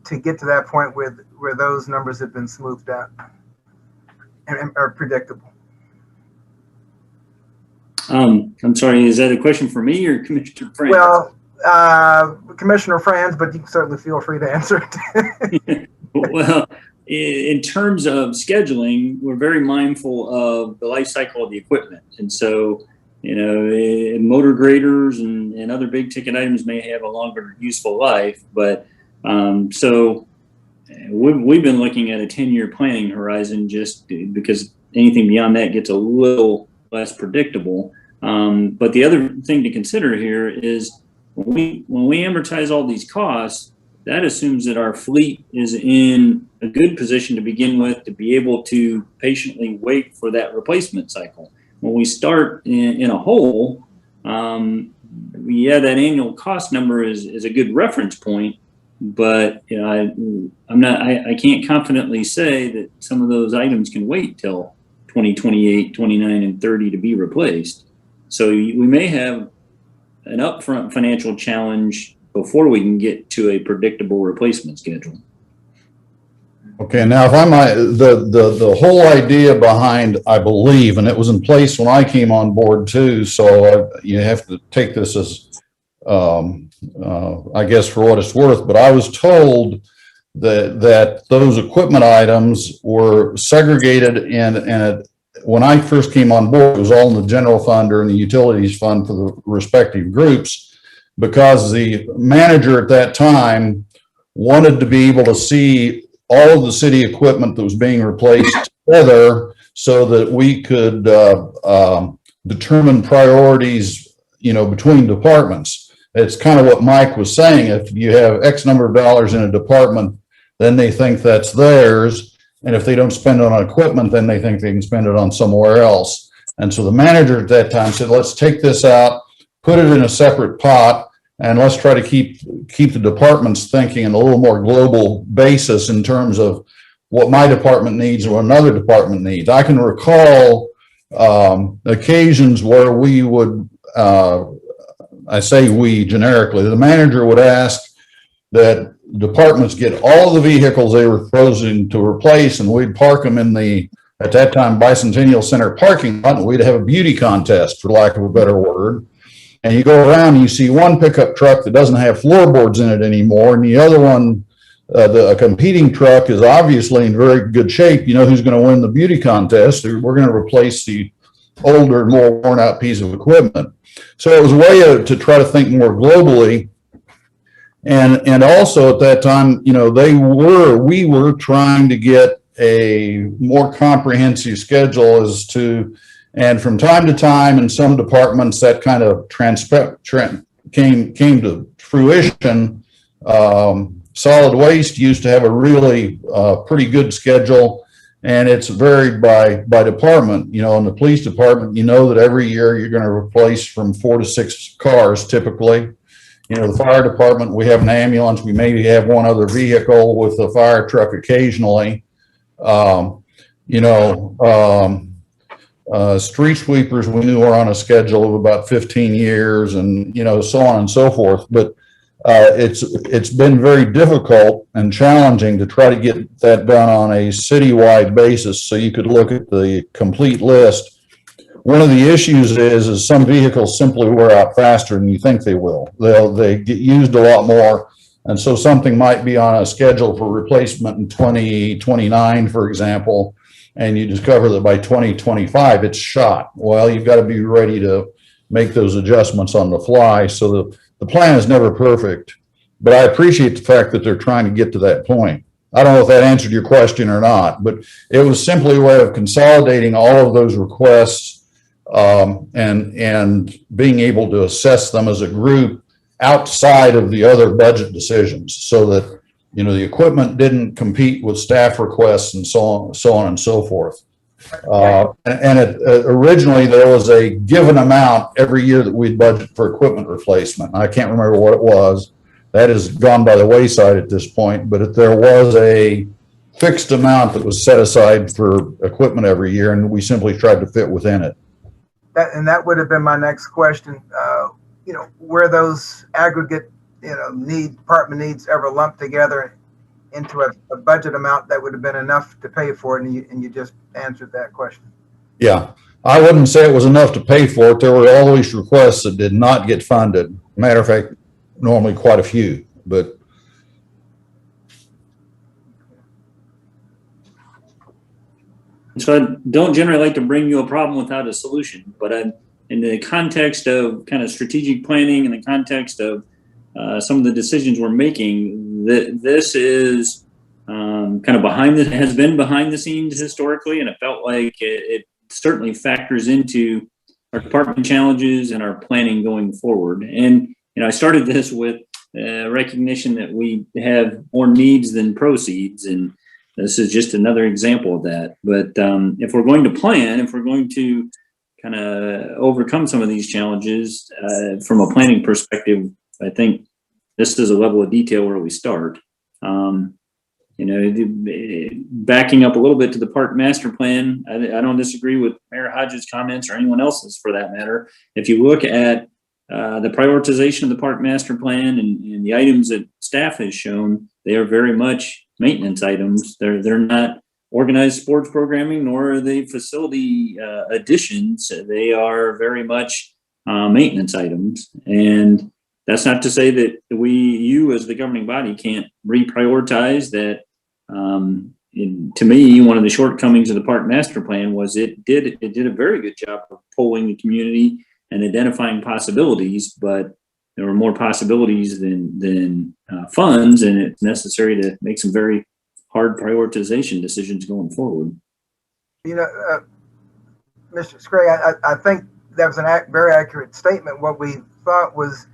to get to that point where those numbers have been smoothed out and are predictable? I'm sorry, is that a question for me or Commissioner Franz? Well, Commissioner Franz, but you can certainly feel free to answer it. Well, in terms of scheduling, we're very mindful of the life cycle of the equipment. And so, you know, motor graders and other big ticket items may have a longer useful life, but so we've been looking at a 10-year planning horizon just because anything beyond that gets a little less predictable. But the other thing to consider here is when we amortize all these costs, that assumes that our fleet is in a good position to begin with to be able to patiently wait for that replacement cycle. When we start in a hole, yeah, that annual cost number is a good reference point, but you know, I can't confidently say that some of those items can wait till 2028, 29, and 30 to be replaced. So we may have an upfront financial challenge before we can get to a predictable replacement schedule. Okay, now if I might, the whole idea behind, I believe, and it was in place when I came on board too, so you have to take this as, I guess, for what it's worth, but I was told that those equipment items were segregated and when I first came on board, it was all in the general fund or in the utilities fund for the respective groups, because the manager at that time wanted to be able to see all of the city equipment that was being replaced together so that we could determine priorities, you know, between departments. It's kind of what Mike was saying. If you have X number of dollars in a department, then they think that's theirs. And if they don't spend it on equipment, then they think they can spend it on somewhere else. And so the manager at that time said, let's take this out, put it in a separate pot, and let's try to keep the departments thinking in a little more global basis in terms of what my department needs or what another department needs. I can recall occasions where we would, I say we generically, the manager would ask that departments get all the vehicles they were proposing to replace, and we'd park them in the, at that time, Bicentennial Center parking lot, and we'd have a beauty contest, for lack of a better word. And you go around and you see one pickup truck that doesn't have floorboards in it anymore, and the other one, a competing truck, is obviously in very good shape. You know who's going to win the beauty contest? We're going to replace the older, more worn out piece of equipment. So it was a way to try to think more globally. And also at that time, you know, we were trying to get a more comprehensive schedule as to, and from time to time in some departments that kind of came to fruition. Solid waste used to have a really pretty good schedule, and it's varied by department. You know, in the police department, you know that every year you're going to replace from 4 to 6 cars typically. You know, the fire department, we have an ambulance. We maybe have one other vehicle with a fire truck occasionally. you know, street sweepers we knew were on a schedule of about 15 years and, you know, so on and so forth. But it's been very difficult and challenging to try to get that done on a citywide basis so you could look at the complete list. One of the issues is some vehicles simply wear out faster than you think they will. They get used a lot more. And so something might be on a schedule for replacement in 2029, for example, and you discover that by 2025 it's shot. Well, you've got to be ready to make those adjustments on the fly. So the plan is never perfect, but I appreciate the fact that they're trying to get to that point. I don't know if that answered your question or not, but it was simply a way of consolidating all of those requests and being able to assess them as a group outside of the other budget decisions, so that, you know, the equipment didn't compete with staff requests and so on and so forth. Originally there was a given amount every year that we'd budget for equipment replacement. I can't remember what it was. That has gone by the wayside at this point, but there was a fixed amount that was set aside for equipment every year, and we simply tried to fit within it. That would have been my next question. You know, were those aggregate, you know, department needs ever lumped together into a budget amount that would have been enough to pay for it, and you just answered that question. Yeah, I wouldn't say it was enough to pay for it. There were always requests that did not get funded. Matter of fact, normally quite a few, but. So I don't generally like to bring you a problem without a solution, but in the context of kind of strategic planning, in the context of some of the decisions we're making, this is kind of has been behind the scenes historically, and it felt like it certainly factors into our department challenges and our planning going forward. And, you know, I started this with recognition that we have more needs than proceeds, and this is just another example of that. But if we're going to plan, if we're going to kind of overcome some of these challenges from a planning perspective, I think this is a level of detail where we start. You know, backing up a little bit to the park master plan, I don't disagree with Mayor Hodges' comments or anyone else's for that matter. If you look at the prioritization of the park master plan and the items that staff has shown, they are very much maintenance items. They're not organized sports programming, nor are they facility additions. They are very much maintenance items. And that's not to say that you as the governing body can't reprioritize that. To me, one of the shortcomings of the park master plan was it did a very good job of polling the community and identifying possibilities, but there were more possibilities than funds, and it's necessary to make some very hard prioritization decisions going forward. You know, Mr. Scraig, I think that was a very accurate statement. What we thought was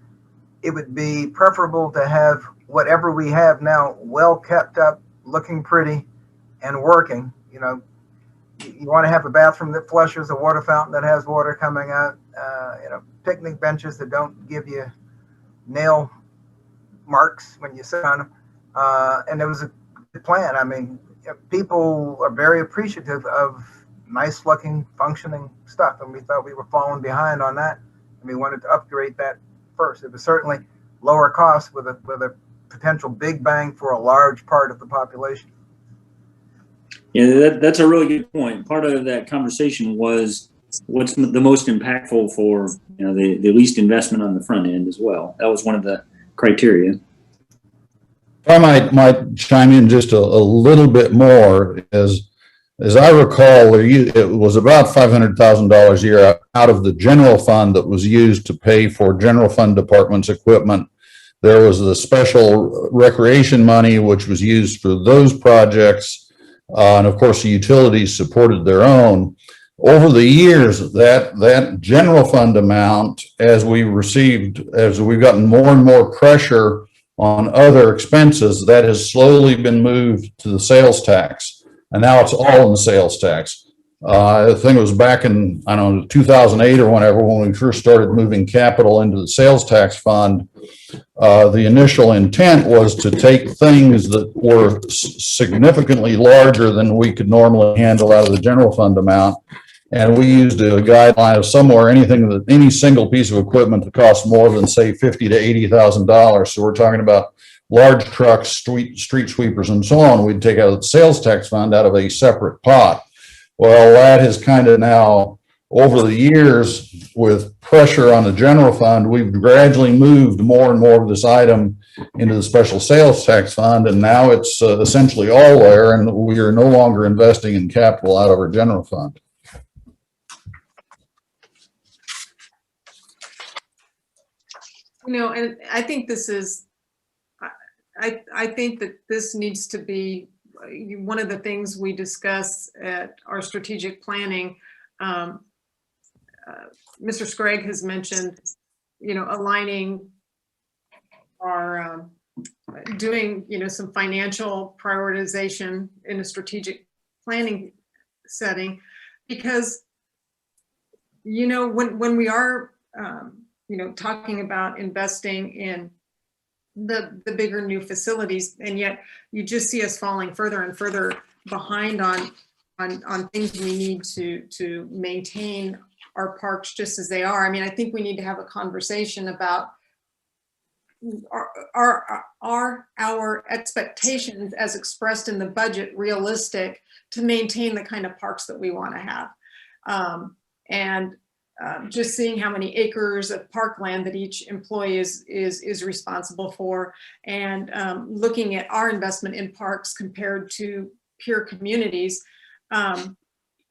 it would be preferable to have whatever we have now well kept up, looking pretty, and working. You know, you want to have a bathroom that flushes, a water fountain that has water coming out, you know, picnic benches that don't give you nail marks when you sit on them. And it was a good plan. I mean, people are very appreciative of nice looking, functioning stuff. And we thought we were falling behind on that. And we wanted to upgrade that first. It was certainly lower cost with a potential big bang for a large part of the population. Yeah, that's a really good point. Part of that conversation was what's the most impactful for, you know, the least investment on the front end as well. That was one of the criteria. If I might chime in just a little bit more, as I recall, it was about $500,000 a year out of the general fund that was used to pay for general fund departments' equipment. There was the special recreation money, which was used for those projects. And of course, the utilities supported their own. Over the years, that general fund amount, as we've gotten more and more pressure on other expenses, that has slowly been moved to the sales tax. And now it's all in the sales tax. I think it was back in, I don't know, 2008 or whenever, when we first started moving capital into the sales tax fund. The initial intent was to take things that were significantly larger than we could normally handle out of the general fund amount. And we used a guideline of somewhere anything that any single piece of equipment that costs more than, say, $50,000 to $80,000. So we're talking about large trucks, street sweepers, and so on. We'd take out the sales tax fund out of a separate pot. Well, that has kind of now, over the years, with pressure on the general fund, we've gradually moved more and more of this item into the special sales tax fund, and now it's essentially all there, and we are no longer investing in capital out of our general fund. You know, and I think this is, I think that this needs to be one of the things we discuss at our strategic planning. Mr. Scragg has mentioned, you know, aligning our, doing, you know, some financial prioritization in a strategic planning setting, because, you know, when we are, you know, talking about investing in the bigger new facilities, and yet you just see us falling further and further behind on things we need to maintain our parks just as they are. I mean, I think we need to have a conversation about are our expectations as expressed in the budget realistic to maintain the kind of parks that we want to have. Just seeing how many acres of parkland that each employee is responsible for, and looking at our investment in parks compared to peer communities,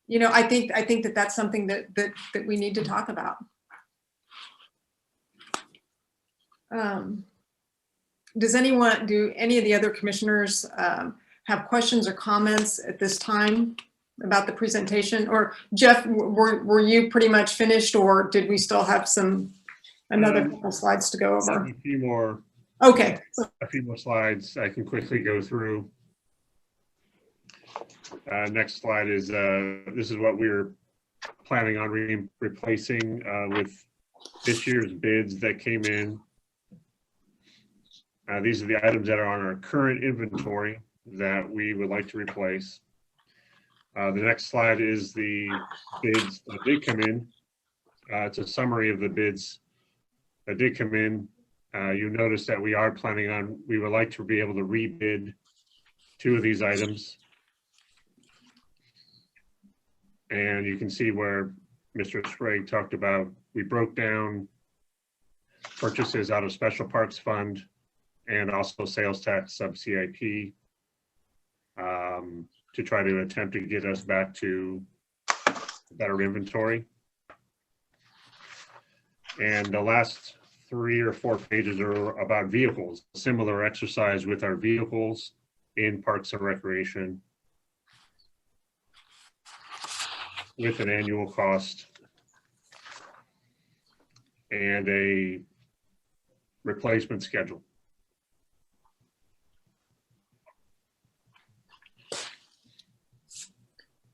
you know, I think that that's something that we need to talk about. Do any of the other commissioners have questions or comments at this time about the presentation? Or Jeff, were you pretty much finished, or did we still have another couple slides to go over? A few more. Okay. A few more slides I can quickly go through. Next slide is, this is what we're planning on replacing with this year's bids that came in. These are the items that are on our current inventory that we would like to replace. The next slide is the bids that did come in. It's a summary of the bids that did come in. You notice that we are planning on, we would like to be able to rebid 2 of these items. And you can see where Mr. Sprague talked about, we broke down purchases out of Special Parks Fund and also sales tax sub CIP to try to attempt to get us back to better inventory. And the last 3 or 4 pages are about vehicles, similar exercise with our vehicles in Parks and Recreation, with an annual cost and a replacement schedule.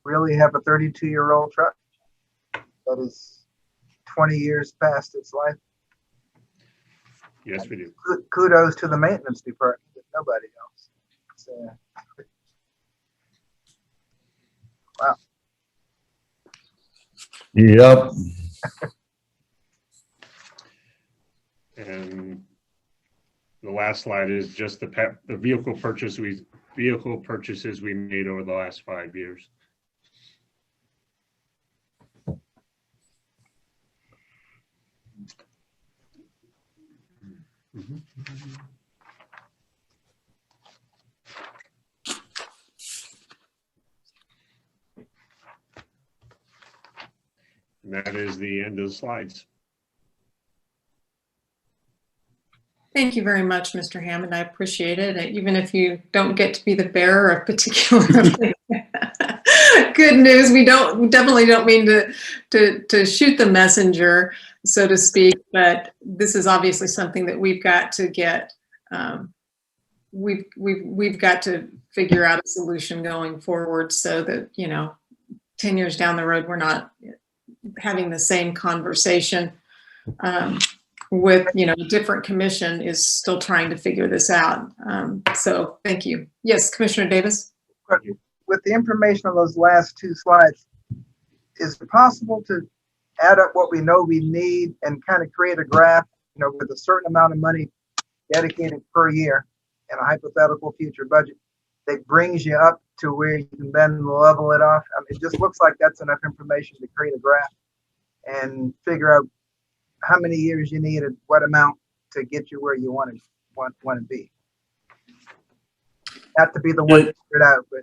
Really have a 32-year-old truck that is 20 years past its life? Yes, we do. Kudos to the maintenance department, but nobody else. So, wow. Yep. And the last slide is just the vehicle purchases we made over the last 5 years. And that is the end of the slides. Thank you very much, Mr. Hammond. I appreciate it. Even if you don't get to be the bearer of particular good news, we definitely don't mean to shoot the messenger, so to speak. But this is obviously something that we've got to get. We've got to figure out a solution going forward, so that, you know, 10 years down the road, we're not having the same conversation with, you know, a different commission is still trying to figure this out. So thank you. Yes, Commissioner Davis. With the information on those last two slides, is it possible to add up what we know we need and kind of create a graph, you know, with a certain amount of money dedicated per year in a hypothetical future budget that brings you up to where you can then level it off? I mean, it just looks like that's enough information to create a graph and figure out how many years you need and what amount to get you where you want to be. Not to be the one to figure it out, but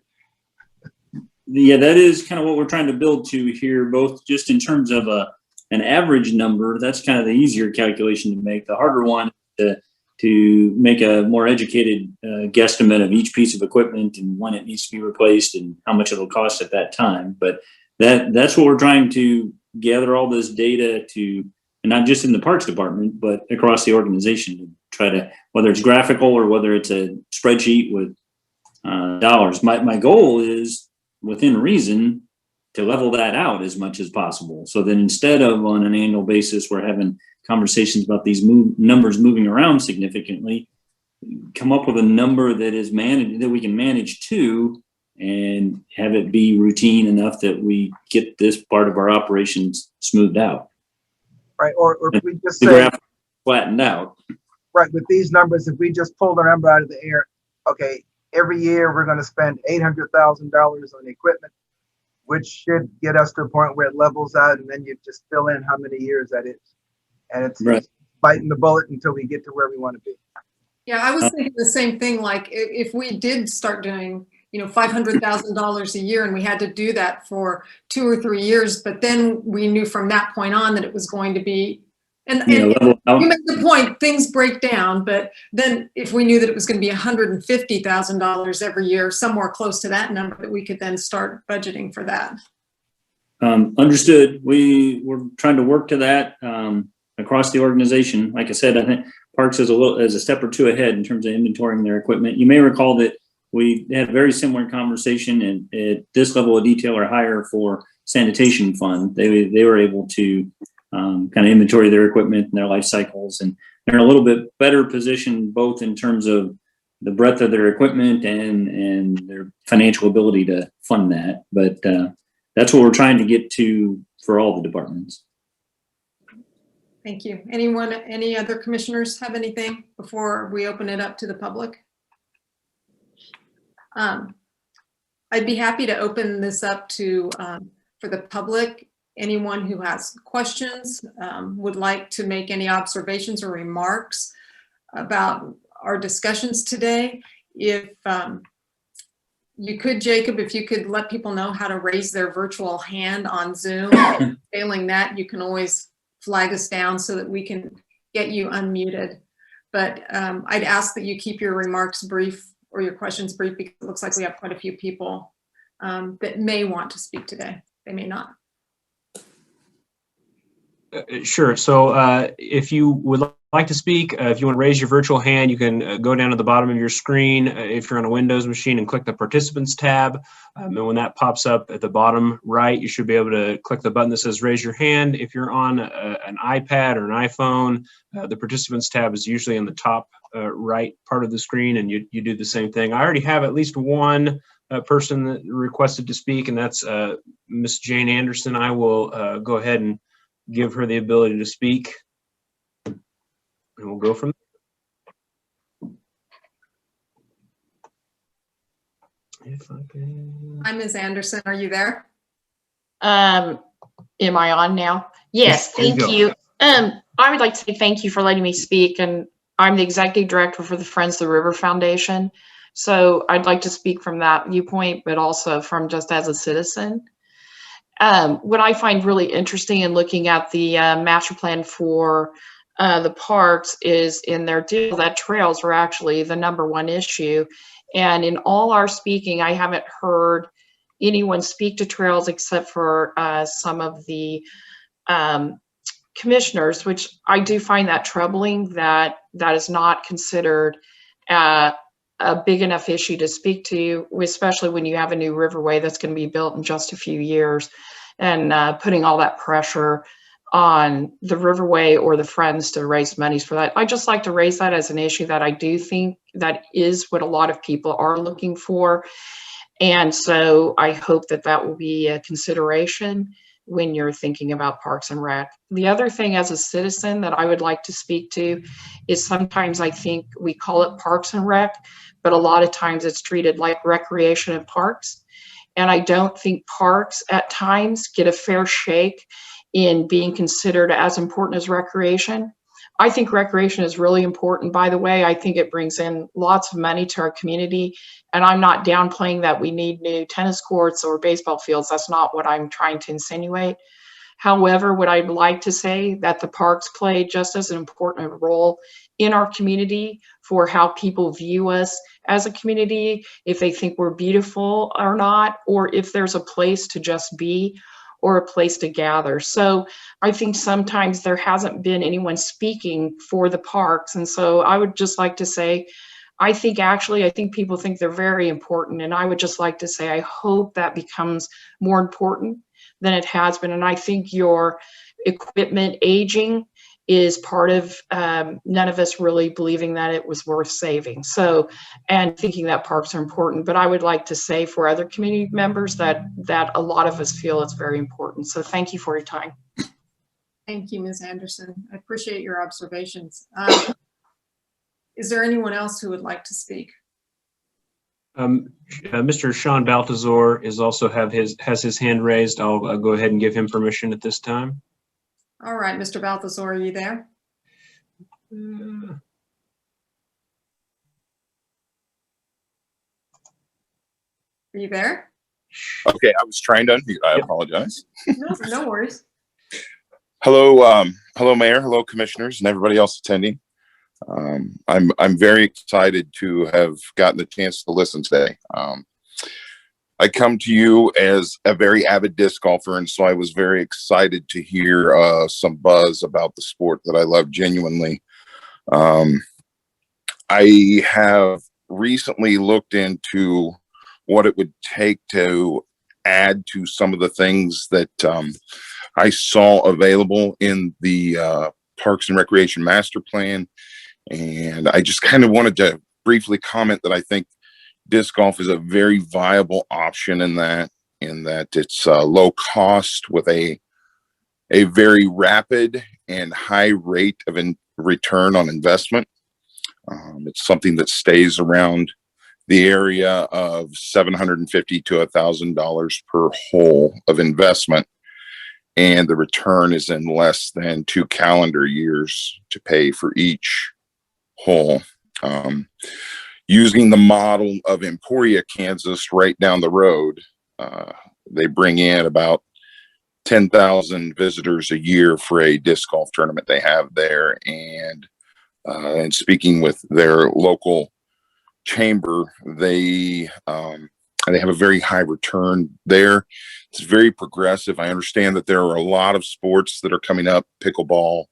yeah, that is kind of what we're trying to build to here, both just in terms of an average number. That's kind of the easier calculation to make. The harder one to make a more educated guesstimate of each piece of equipment and when it needs to be replaced and how much it'll cost at that time. But that's what we're trying to gather all this data to, and not just in the Parks Department, but across the organization, to try to, whether it's graphical or whether it's a spreadsheet with dollars. My goal is, within reason, to level that out as much as possible. So that instead of on an annual basis, we're having conversations about these numbers moving around significantly, come up with a number that is managed, that we can manage to, and have it be routine enough that we get this part of our operations smoothed out. right, or if we just The say, graph flattened out. right, with these numbers, if we just pull the number out of the air, okay, every year we're going to spend $800,000 on equipment, which should get us to a point where it levels out, and then you just fill in how many years that is. And it's Right. biting the bullet until we get to where we want to be. Yeah, I was thinking the same thing. Like if we did start doing, you know, $500,000 a year and we had to do that for 2 or 3 years, but then we knew from that point on that it was going to be, and Level out. you make the point, things break down, but then if we knew that it was going to be $150,000 every year, somewhere close to that number, that we could then start budgeting for that. Understood. We're trying to work to that across the organization. Like I said, I think Parks is a step or two ahead in terms of inventorying their equipment. You may recall that we had a very similar conversation, and at this level of detail or higher for sanitation fund, they were able to kind of inventory their equipment and their life cycles, and they're in a little bit better position both in terms of the breadth of their equipment and their financial ability to fund that. But that's what we're trying to get to for all the departments. Thank you. Any other commissioners have anything before we open it up to the public? I'd be happy to open this up to for the public. Anyone who has questions, would like to make any observations or remarks about our discussions today. If you could, Jacob, if you could let people know how to raise their virtual hand on Zoom. Failing that, you can always flag us down so that we can get you unmuted. But I'd ask that you keep your remarks brief or your questions brief, because it looks like we have quite a few people that may want to speak today. They may not. Sure. So if you would like to speak, if you want to raise your virtual hand, you can go down to the bottom of your screen if you're on a Windows machine and click the Participants tab. And when that pops up at the bottom right, you should be able to click the button that says Raise Your Hand. If you're on an iPad or an iPhone, the Participants tab is usually in the top right part of the screen, and you do the same thing. I already have at least one person that requested to speak, and that's Miss Jane Anderson. I will go ahead and give her the ability to speak, and we'll go from there. If I can. Hi, Ms. Anderson, are you there? Am I on now? Yes, There you thank you. I would like to say thank you for letting me speak, and I'm the executive director for the Friends of the River Foundation. So I'd like to speak from that viewpoint, but also from just as a citizen. What I find really interesting in looking at the master plan for the parks is in their deal that trails were actually the #1 issue. And in all our speaking, I haven't heard anyone speak to trails except for some of the commissioners, which I do find that troubling, that that is not considered a big enough issue to speak to, especially when you have a new riverway that's going to be built in just a few years, and putting all that pressure on the riverway or the Friends to raise monies for that. I just like to raise that as an issue that I do think that is what a lot of people are looking for. And so I hope that that will be a consideration when you're thinking about Parks and Rec. The other thing as a citizen that I would like to speak to is sometimes I think we call it Parks and Rec, but a lot of times it's treated like recreation and parks. And I don't think parks at times get a fair shake in being considered as important as recreation. I think recreation is really important, by the way. I think it brings in lots of money to our community. And I'm not downplaying that we need new tennis courts or baseball fields. That's not what I'm trying to insinuate. However, what I'd like to say that the parks play just as an important role in our community for how people view us as a community, if they think we're beautiful or not, or if there's a place to just be or a place to gather. So I think sometimes there hasn't been anyone speaking for the parks. And so I would just like to say, I think people think they're very important. And I would just like to say, I hope that becomes more important than it has been. And I think your equipment aging is part of none of us really believing that it was worth saving. So, and thinking that parks are important. But I would like to say for other community members that a lot of us feel it's very important. So thank you for your time. Thank you, Ms. Anderson. I appreciate your observations. Is there anyone else who would like to speak? Mr. Sean Baltazar has his hand raised. I'll go ahead and give him permission at this time. All right, Mr. Balthazar, are you there? Are you there? Okay, I was trying to unmute. I apologize. No worries. Hello, hello, Mayor. Hello, commissioners, and everybody else attending. I'm very excited to have gotten the chance to listen today. I come to you as a very avid disc golfer, and so I was very excited to hear some buzz about the sport that I love genuinely. I have recently looked into what it would take to add to some of the things that I saw available in the Parks and Recreation Master Plan, and I just kind of wanted to briefly comment that I think disc golf is a very viable option in that it's low cost with a very rapid and high rate of return on investment. It's something that stays around the area of $750 to $1,000 per hole of investment, and the return is in less than 2 calendar years to pay for each hole. Using the model of Emporia, Kansas, right down the road, they bring in about 10,000 visitors a year for a disc golf tournament they have there. And speaking with their local chamber, they have a very high return there. It's very progressive. I understand that there are a lot of sports that are coming up, pickleball.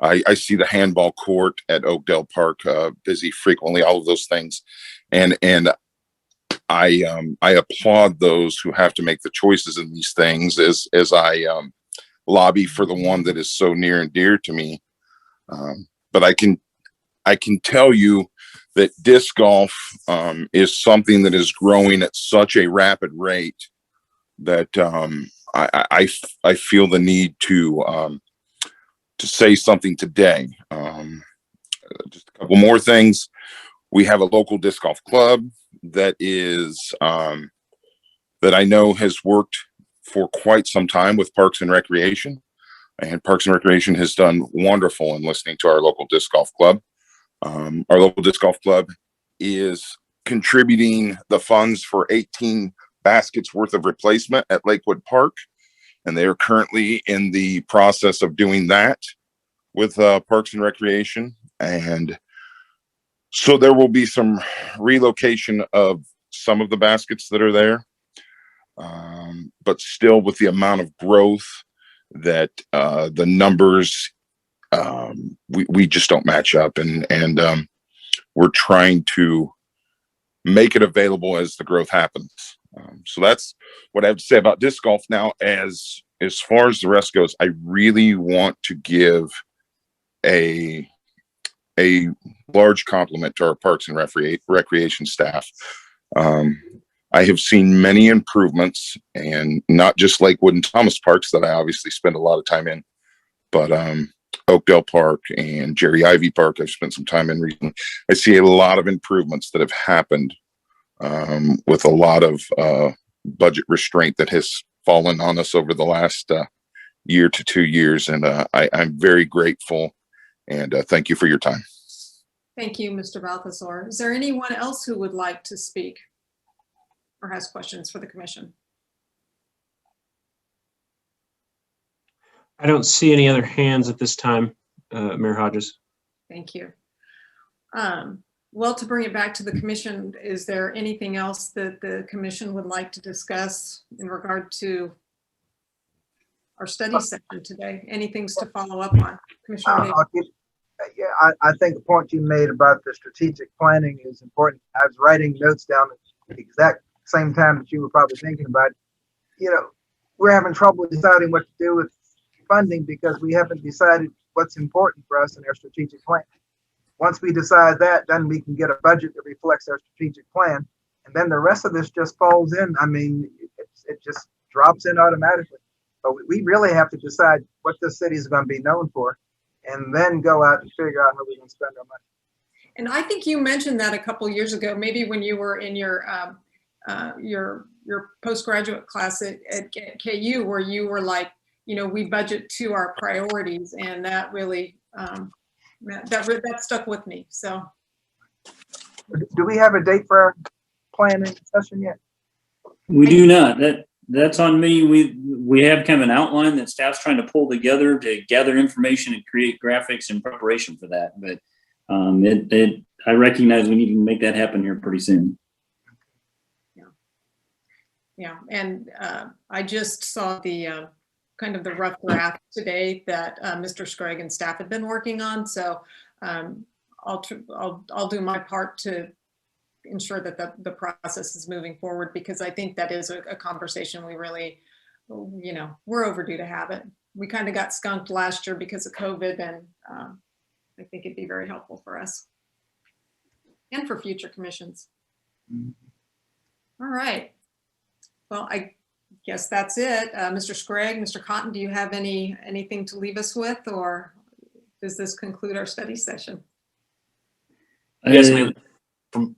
I see the handball court at Oakdale Park busy frequently, all of those things. And I applaud those who have to make the choices in these things as I lobby for the one that is so near and dear to me. But I can tell you that disc golf is something that is growing at such a rapid rate that I feel the need to say something today. Just a couple more things. We have a local disc golf club that is that I know has worked for quite some time with Parks and Recreation, and Parks and Recreation has done wonderful in listening to our local disc golf club. Our local disc golf club is contributing the funds for 18 baskets worth of replacement at Lakewood Park, and they are currently in the process of doing that with Parks and Recreation. And so there will be some relocation of some of the baskets that are there, but still with the amount of growth that the numbers, we just don't match up. And we're trying to make it available as the growth happens. So that's what I have to say about disc golf. Now, as far as the rest goes, I really want to give a large compliment to our Parks and Recreation staff. I have seen many improvements, and not just Lakewood and Thomas Parks that I obviously spend a lot of time in, but Oakdale Park and Jerry Ivy Park I've spent some time in recently. I see a lot of improvements that have happened with a lot of budget restraint that has fallen on us over the last year to 2 years, and I'm very grateful, and thank you for your time. Thank you, Mr. Balthasar. Is there anyone else who would like to speak or has questions for the commission? I don't see any other hands at this time, Mayor Hodges. Thank you. Well, to bring it back to the commission, is there anything else that the commission would like to discuss in regard to our study session today? Any things to follow up on? Commissioner Davis? Yeah, I think the point you made about the strategic planning is important. I was writing notes down at the exact same time that you were probably thinking about it. You know, we're having trouble deciding what to do with funding because we haven't decided what's important for us in our strategic plan. Once we decide that, then we can get a budget that reflects our strategic plan. And then the rest of this just falls in. I mean, it just drops in automatically. But we really have to decide what this city is going to be known for, and then go out and figure out how we're going to spend our money. And I think you mentioned that a couple years ago, maybe when you were in your postgraduate class at KU, where you were like, you know, we budget to our priorities, and that really that stuck with me. So, do we have a date for our planning session yet? We do not. That's on me. We have kind of an outline that staff's trying to pull together to gather information and create graphics in preparation for that. But I recognize we need to make that happen here pretty soon. Yeah, and I just saw the kind of the rough draft today that Mr. Scragg and staff have been working on. So I'll do my part to ensure that the process is moving forward, because I think that is a conversation we really, you know, we're overdue to have it. We kind of got skunked last year because of COVID, and I think it'd be very helpful for us and for future commissions. All right. Well, I guess that's it. Mr. Scragg, Mr. Cotton, do you have anything to leave us with, or does this conclude our study session? Yes, ma'am.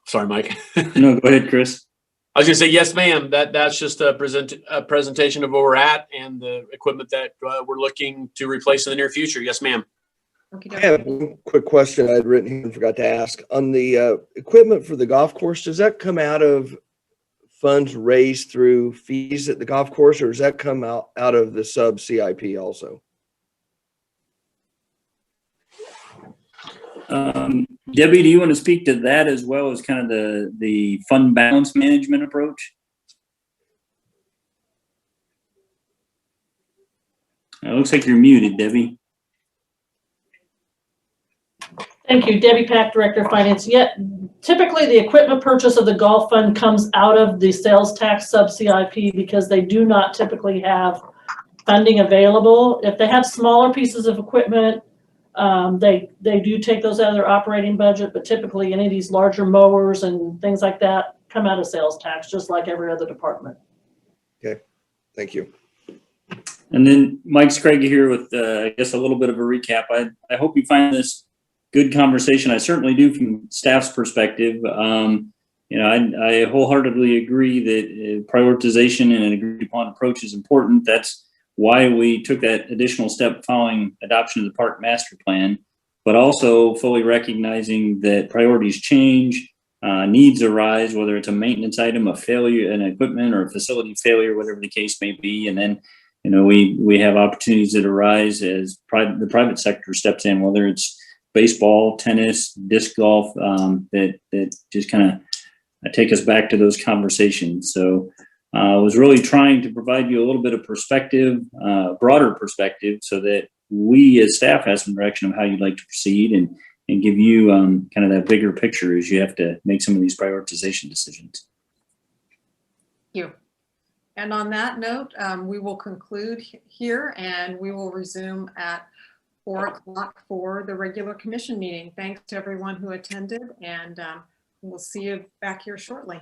Sorry, Mike. No, go ahead, Chris. I was going to say, yes, ma'am. That's just a presentation of where we're at and the equipment that we're looking to replace in the near future. Yes, ma'am. I have one quick question I had written here and forgot to ask. On the equipment for the golf course, does that come out of funds raised through fees at the golf course, or does that come out of the sub CIP also? Debbie, do you want to speak to that as well as kind of the fund balance management approach? It looks like you're muted, Debbie. Thank you, Debbie Pack, Director of Finance. Yet, typically the equipment purchase of the golf fund comes out of the sales tax sub CIP because they do not typically have funding available. If they have smaller pieces of equipment, they do take those out of their operating budget, but typically any of these larger mowers and things like that come out of sales tax, just like every other department. Okay, thank you. And then Mike Scragg here with, I guess, a little bit of a recap. I hope you find this good conversation. I certainly do from staff's perspective. You know, I wholeheartedly agree that prioritization and an agreed upon approach is important. That's why we took that additional step following adoption of the park master plan, but also fully recognizing that priorities change, needs arise, whether it's a maintenance item, a failure, an equipment or a facility failure, whatever the case may be. And then, you know, we have opportunities that arise as the private sector steps in, whether it's baseball, tennis, disc golf, that just kind of take us back to those conversations. So I was really trying to provide you a little bit of perspective, broader perspective, so that we as staff have some direction of how you'd like to proceed, and and give you kind of that bigger picture as you have to make some of these prioritization decisions. Thank you. And on that note, we will conclude here and we will resume at 4 o'clock for the regular commission meeting. Thanks to everyone who attended, and we'll see you back here shortly.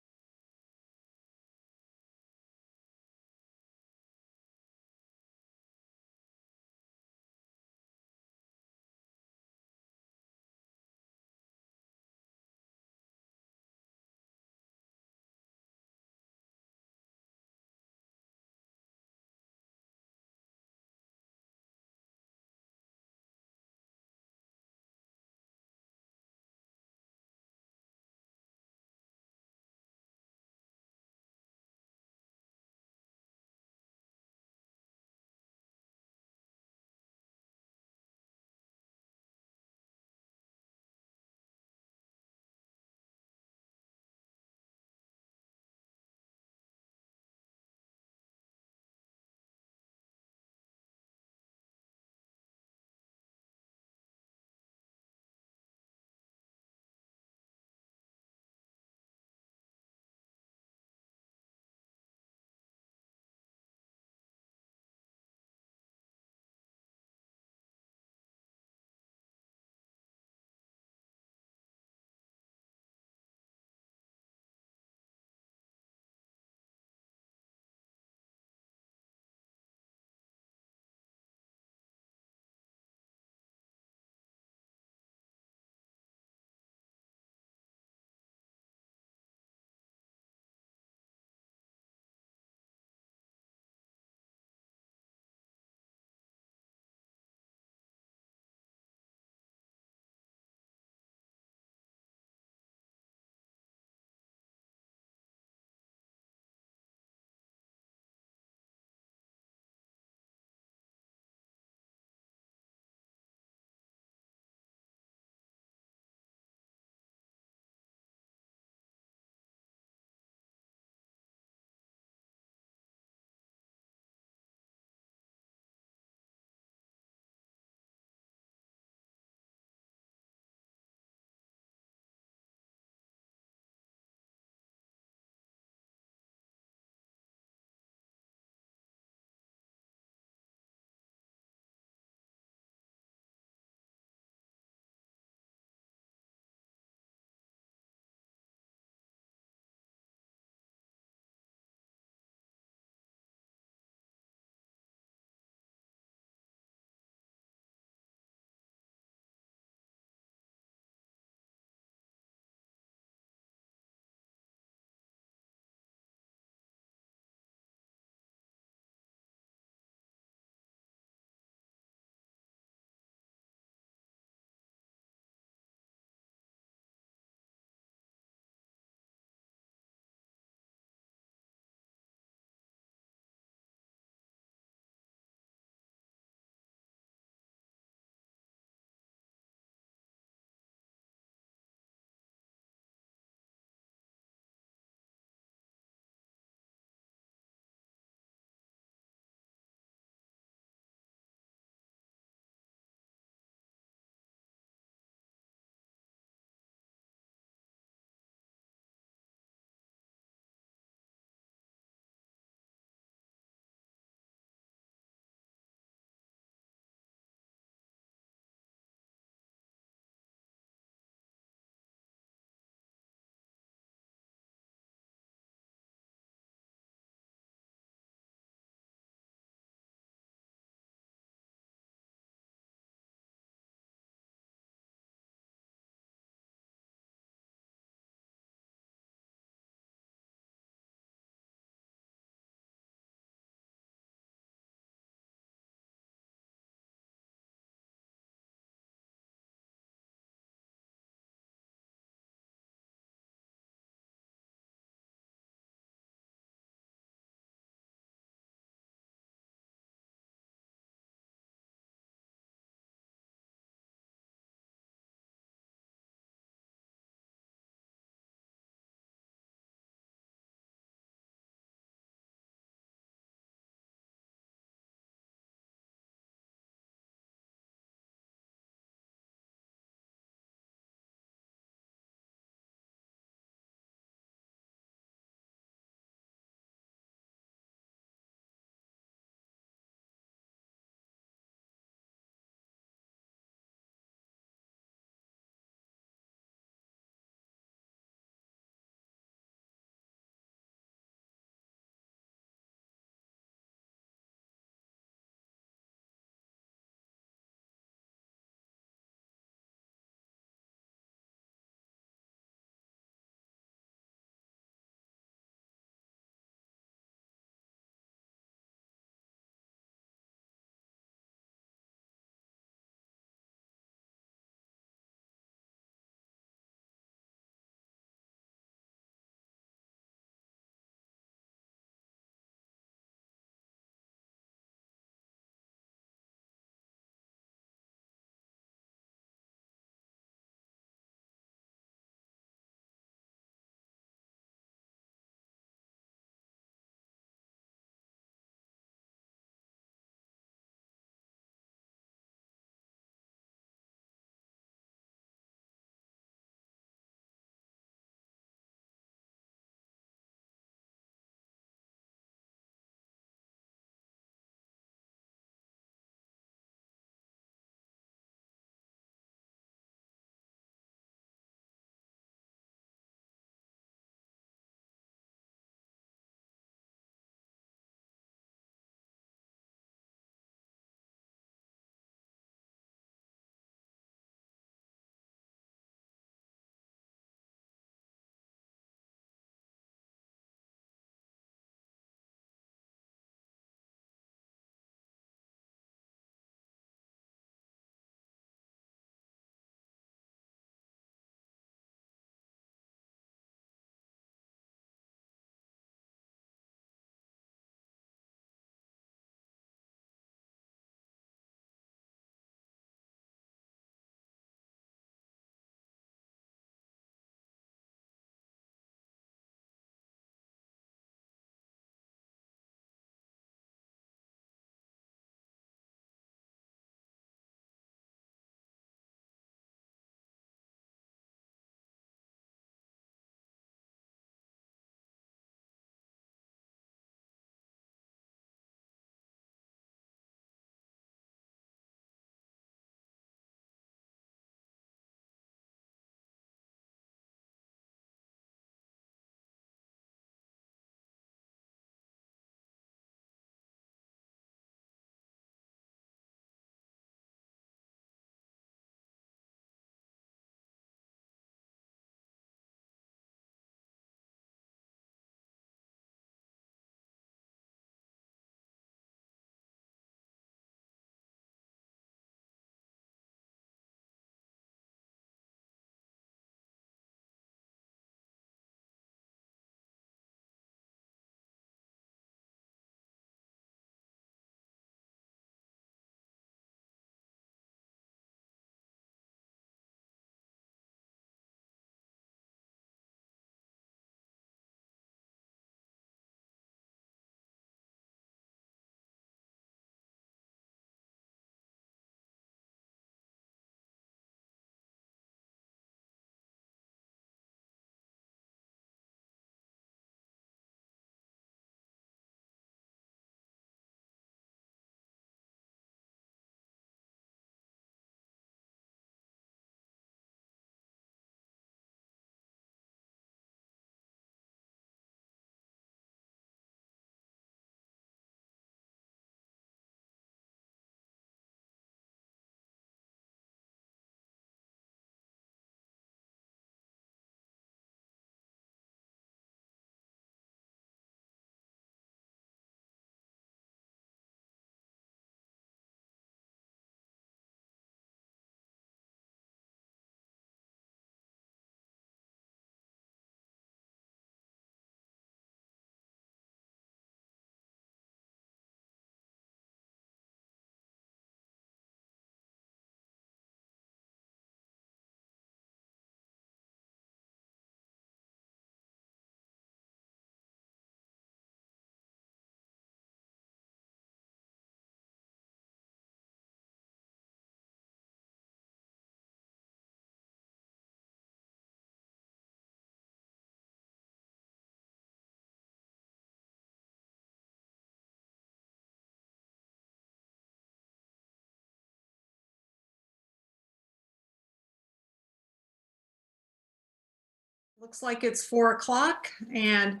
Looks like it's 4 o'clock and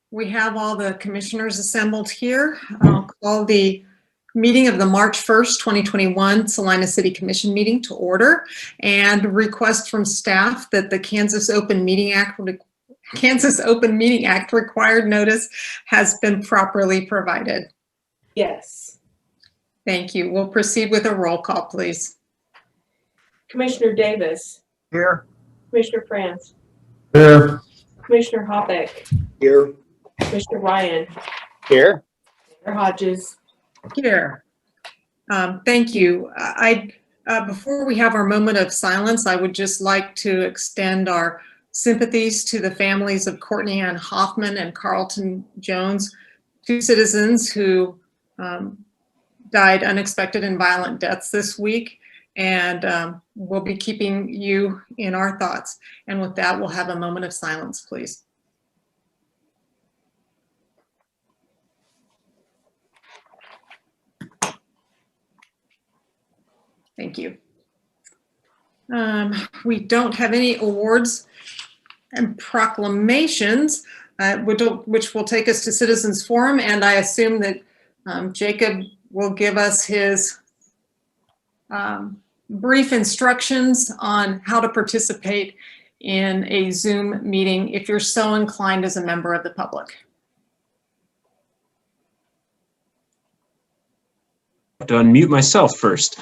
we have all the commissioners assembled here. I'll call the meeting of the March 1st, 2021 Salina City Commission meeting to order and request from staff that the Kansas Open Meeting Act required notice has been properly provided. Yes. Thank you. We'll proceed with a roll call, please. Commissioner Davis, Here. Commissioner France, Here. Commissioner Hoppeck, Here. Commissioner Ryan, Here. Mayor Hodges. Here. Thank you. Before we have our moment of silence, I would just like to extend our sympathies to the families of Courtney Ann Hoffman and Carlton Jones, two citizens who died unexpected and violent deaths this week. And we'll be keeping you in our thoughts. And with that, we'll have a moment of silence, please. Thank you. We don't have any awards and proclamations, which will take us to Citizens Forum. And I assume that Jacob will give us his brief instructions on how to participate in a Zoom meeting if you're so inclined as a member of the public. To unmute myself first.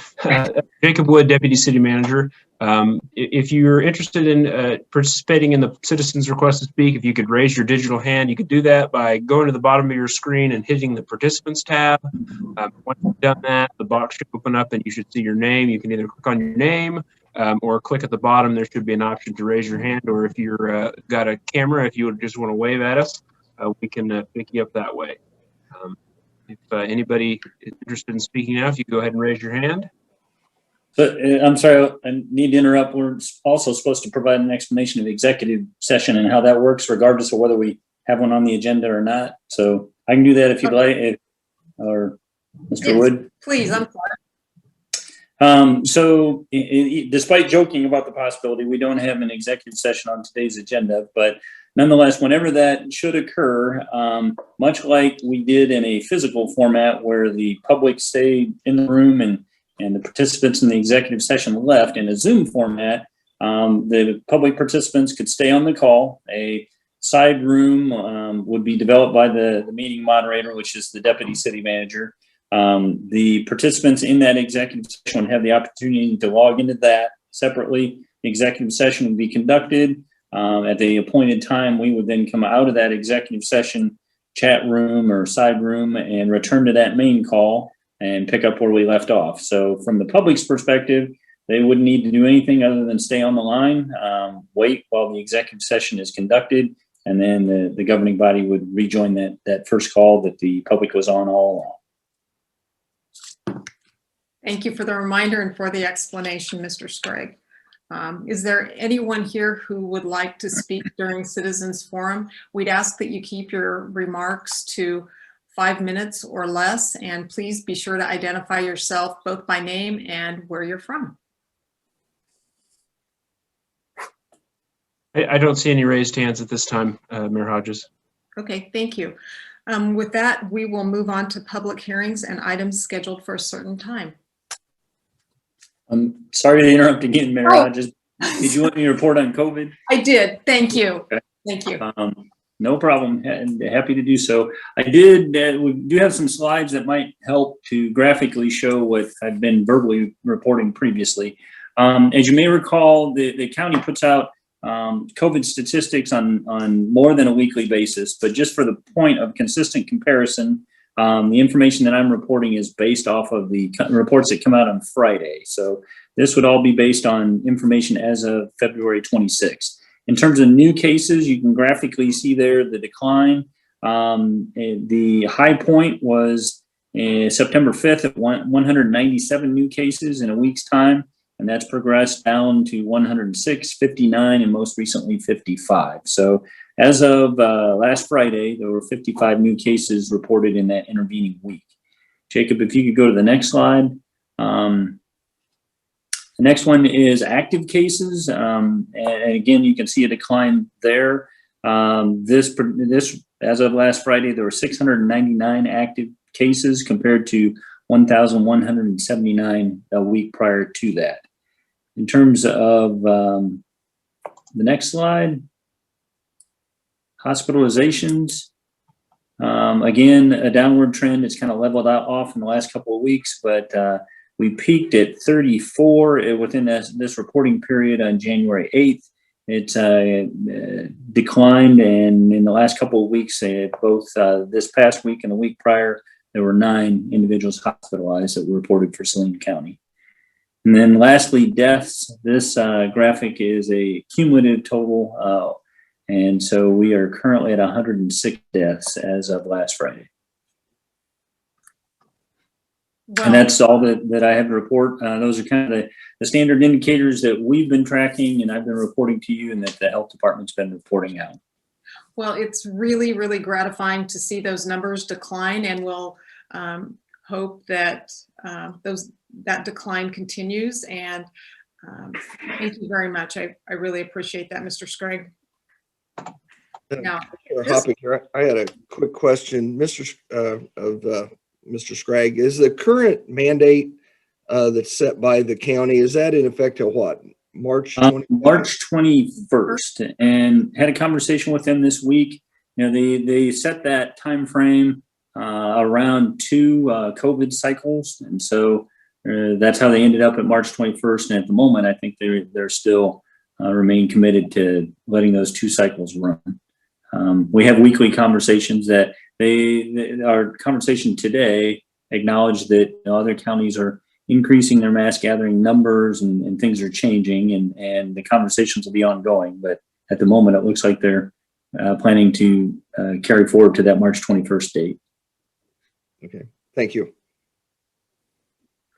Jacob Wood, Deputy City Manager. If you're interested in participating in the citizens request to speak, if you could raise your digital hand, you could do that by going to the bottom of your screen and hitting the participants tab. Once you've done that, the box should open up and you should see your name. You can either click on your name or click at the bottom. There should be an option to raise your hand, or if you're got a camera, if you would just want to wave at us, we can pick you up that way. If anybody is interested in speaking now, if you go ahead and raise your hand. So, I'm sorry, I need to interrupt. We're also supposed to provide an explanation of the executive session and how that works, regardless of whether we have one on the agenda or not. So I can do that if you'd like, or Mr. Yes, Wood. please, I'm sorry. So despite joking about the possibility, we don't have an executive session on today's agenda, but nonetheless, whenever that should occur, much like we did in a physical format where the public stayed in the room and the participants in the executive session left, in a Zoom format, the public participants could stay on the call. A side room would be developed by the meeting moderator, which is the Deputy City Manager. The participants in that executive session would have the opportunity to log into that separately. The executive session would be conducted. At the appointed time, we would then come out of that executive session chat room or side room and return to that main call and pick up where we left off. So from the public's perspective, they wouldn't need to do anything other than stay on the line, wait while the executive session is conducted, and then the governing body would rejoin that first call that the public was on all along. Thank you for the reminder and for the explanation, Mr. Sprague. Is there anyone here who would like to speak during Citizens Forum? We'd ask that you keep your remarks to 5 minutes or less, and please be sure to identify yourself both by name and where you're from. I don't see any raised hands at this time, Mayor Hodges. Okay, thank you. With that, we will move on to public hearings and items scheduled for a certain time. I'm sorry to interrupt again, Mayor Hodges. Did you want me to report on COVID? I did. Thank you. Okay. Thank you. No problem. And happy to do so. I did. We do have some slides that might help to graphically show what I've been verbally reporting previously. As you may recall, the county puts out COVID statistics on more than a weekly basis, but just for the point of consistent comparison, the information that I'm reporting is based off of the reports that come out on Friday. So this would all be based on information as of February 26th. In terms of new cases, you can graphically see there the decline. The high point was September 5th at 197 new cases in a week's time, and that's progressed down to 106, 59, and most recently 55. So as of last Friday, there were 55 new cases reported in that intervening week. Jacob, if you could go to the next slide. The next one is active cases. And again, you can see a decline there. This, as of last Friday, there were 699 active cases compared to 1,179 a week prior to that. In terms of the next slide, hospitalizations. Again, a downward trend. It's kind of leveled out off in the last couple of weeks, but we peaked at 34 within this reporting period on January 8th. It's declined, and in the last couple of weeks, both this past week and the week prior, there were 9 individuals hospitalized that were reported for Salina County. And then lastly, deaths. This graphic is a cumulative total, and so we are currently at 106 deaths as of last Friday. Well, And that's all that I have to report. Those are kind of the standard indicators that we've been tracking and I've been reporting to you and that the health department's been reporting out. well, it's really, really gratifying to see those numbers decline, and we'll hope that that decline continues. And thank you very much. I really appreciate that, Mr. Scragg. Now, I had a quick question, Mr. Scragg. Is the current mandate that's set by the county, is that in effect till what? March 21st, and had a conversation with them this week. You know, they set that time frame around 2 COVID cycles, and so that's how they ended up at March 21st. And at the moment, I think they're still remain committed to letting those 2 cycles run. We have weekly conversations that our conversation today acknowledged that other counties are increasing their mass gathering numbers and things are changing, and the conversations will be ongoing. But at the moment, it looks like they're planning to carry forward to that March 21st date. Okay, thank you.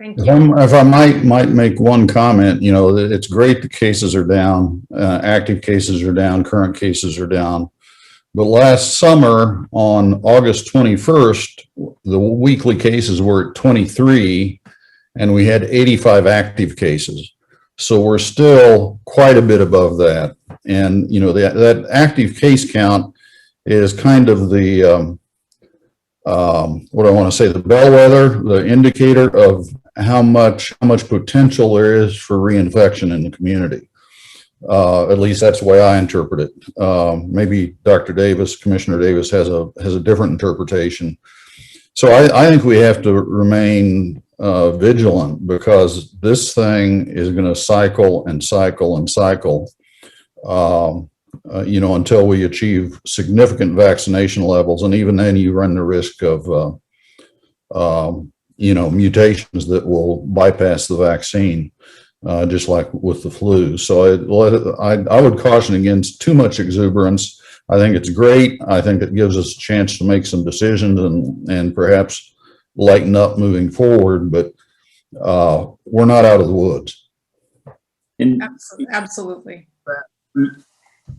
thank you. If I might make one comment, you know, it's great the cases are down, active cases are down, current cases are down. But last summer on August 21st, the weekly cases were at 23 and we had 85 active cases. So we're still quite a bit above that. And, you know, that active case count is kind of the, what I want to say, the bellwether, the indicator of how much potential there is for reinfection in the community. At least that's the way I interpret it. Maybe Dr. Davis, Commissioner Davis has a different interpretation. So I think we have to remain vigilant, because this thing is going to cycle and cycle and cycle, you know, until we achieve significant vaccination levels. And even then you run the risk of, you know, mutations that will bypass the vaccine. Just like with the flu. So I would caution against too much exuberance. I think it's great. I think it gives us a chance to make some decisions and perhaps lighten up moving forward, but we're not out of the woods. And Absolutely.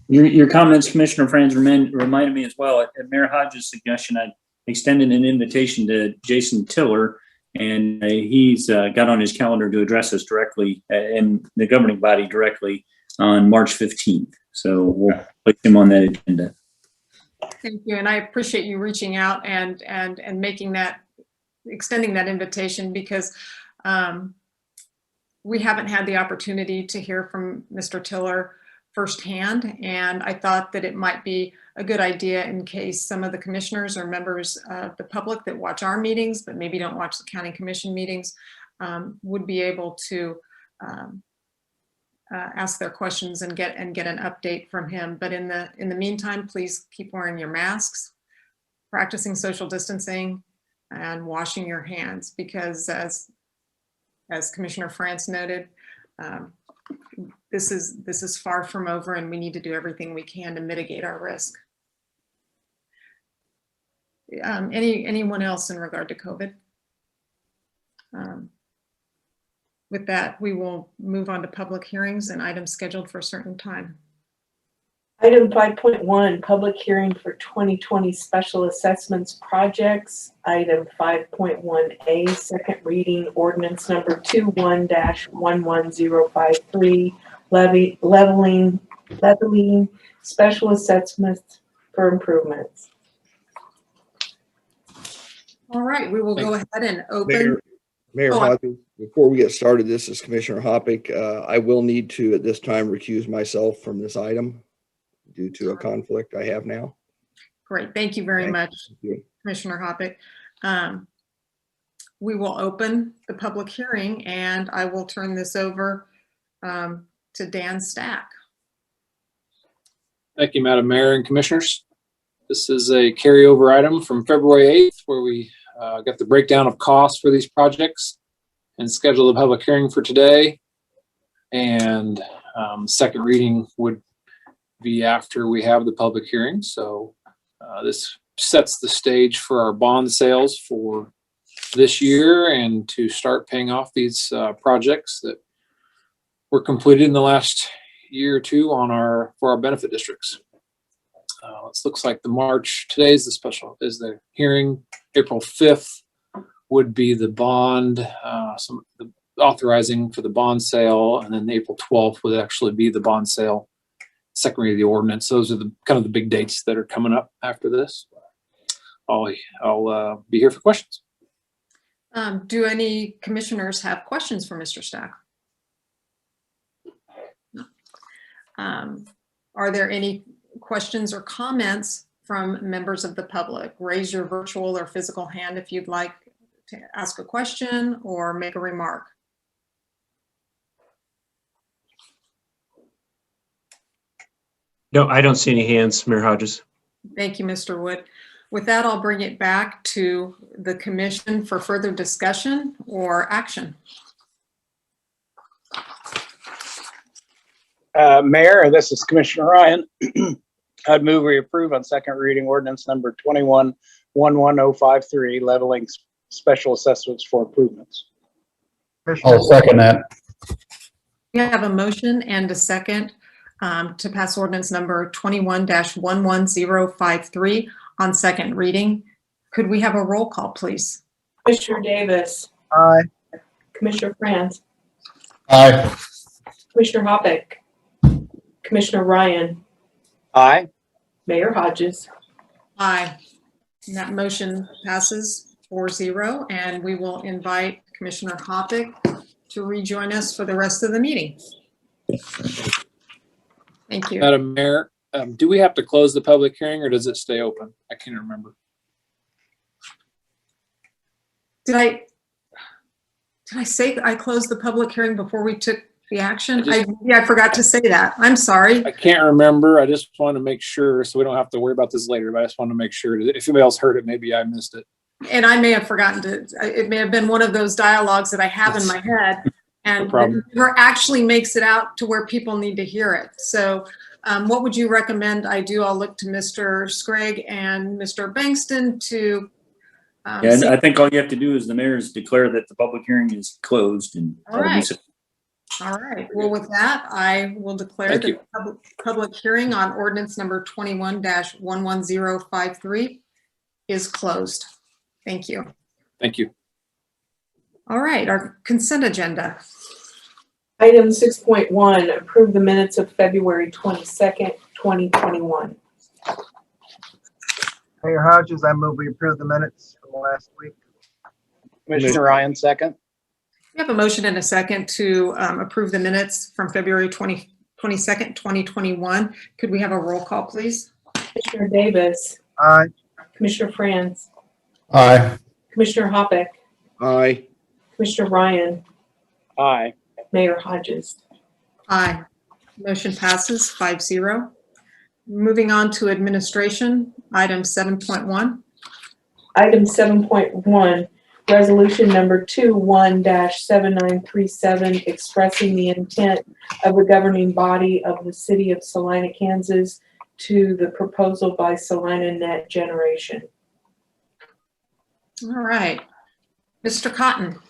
your comments, Commissioner Franz, reminded me as well. At Mayor Hodges' suggestion, I extended an invitation to Jason Tiller, and he's got on his calendar to address us directly in the governing body directly on March 15th. So we'll place him on that agenda. Thank you. And I appreciate you reaching out and making that, extending that invitation, because we haven't had the opportunity to hear from Mr. Tiller firsthand. And I thought that it might be a good idea in case some of the commissioners or members of the public that watch our meetings, but maybe don't watch the county commission meetings, would be able to ask their questions and get an update from him. But in the meantime, please keep wearing your masks, practicing social distancing, and washing your hands, because as Commissioner Franz noted, this is far from over, and we need to do everything we can to mitigate our risk. Anyone else in regard to COVID? With that, we will move on to public hearings and items scheduled for a certain time. Item 5.1, public hearing for 2020 special assessments projects. Item 5.1A, second reading ordinance number 21-11053, leveling special assessments for improvements. All right, we will go ahead and open. Mayor Oh, Hodges, before we get started, this is Commissioner Hoppick. I will need to, at this time, recuse myself from this item due to a conflict I have now. Great, thank you very much, Commissioner Hoppick. We will open the public hearing and I will turn this over to Dan Stack. Thank you, Madam Mayor and Commissioners. This is a carryover item from February 8th where we got the breakdown of costs for these projects and scheduled a public hearing for today. And second reading would be after we have the public hearing. So this sets the stage for our bond sales for this year and to start paying off these projects that were completed in the last year or two for our benefit districts. It looks like today's the hearing. April 5th would be the bond, the authorizing for the bond sale, and then April 12th would actually be the bond sale, second reading of the ordinance. Those are the kind of the big dates that are coming up after this. I'll be here for questions. Do any commissioners have questions for Mr. Stack? No. Are there any questions or comments from members of the public? Raise your virtual or physical hand if you'd like to ask a question or make a remark. No, I don't see any hands, Mayor Hodges. Thank you, Mr. Wood. With that, I'll bring it back to the commission for further discussion or action. Mayor, this is Commissioner Ryan. I'd move we approve on second reading ordinance number 21-11053, leveling special assessments for improvements. I'll second that. We have a motion and a second to pass ordinance number 21-11053 on second reading. Could we have a roll call, please? Commissioner Davis. Aye. Commissioner Franz. Aye. Commissioner Hoppick. Commissioner Ryan. Aye. Mayor Hodges. Aye. And that motion passes 4-0, and we will invite Commissioner Hoppick to rejoin us for the rest of the meeting. Thank you. Madam Mayor, do we have to close the public hearing or does it stay open? I can't remember. Did I say I closed the public hearing before we took the action? I forgot to say that. I'm sorry. I can't remember. I just want to make sure so we don't have to worry about this later, but I just want to make sure that if anybody else heard it, maybe I missed it. And I may have forgotten to, it may have been one of those dialogues that I have in my head and never actually makes it out to where people need to hear it. So what would you recommend I do? I'll look to Mr. Scragg and Mr. Bankston to Yeah, and I think all you have to do is the mayor's declare that the public hearing is closed and. All right. All right. Well, with that, I will declare the public hearing on ordinance number 21-11053 is closed. Thank you. Thank you. All right, our consent agenda. Item 6.1, approve the minutes of February 22nd, 2021. Mayor Hodges, I move we approve the minutes from last week. Commissioner Ryan, second. We have a motion and a second to approve the minutes from February 22nd, 2021. Could we have a roll call, please? Commissioner Davis. Aye. Commissioner Franz. Aye. Commissioner Hoppick. Aye. Commissioner Ryan. Aye. Mayor Hodges. Aye. Motion passes 5-0. Moving on to administration, item 7.1. Item 7.1, resolution number 21-7937, expressing the intent of the governing body of the city of Salina, Kansas to the proposal by Salina Net Generation. All right. Mr. Cotton.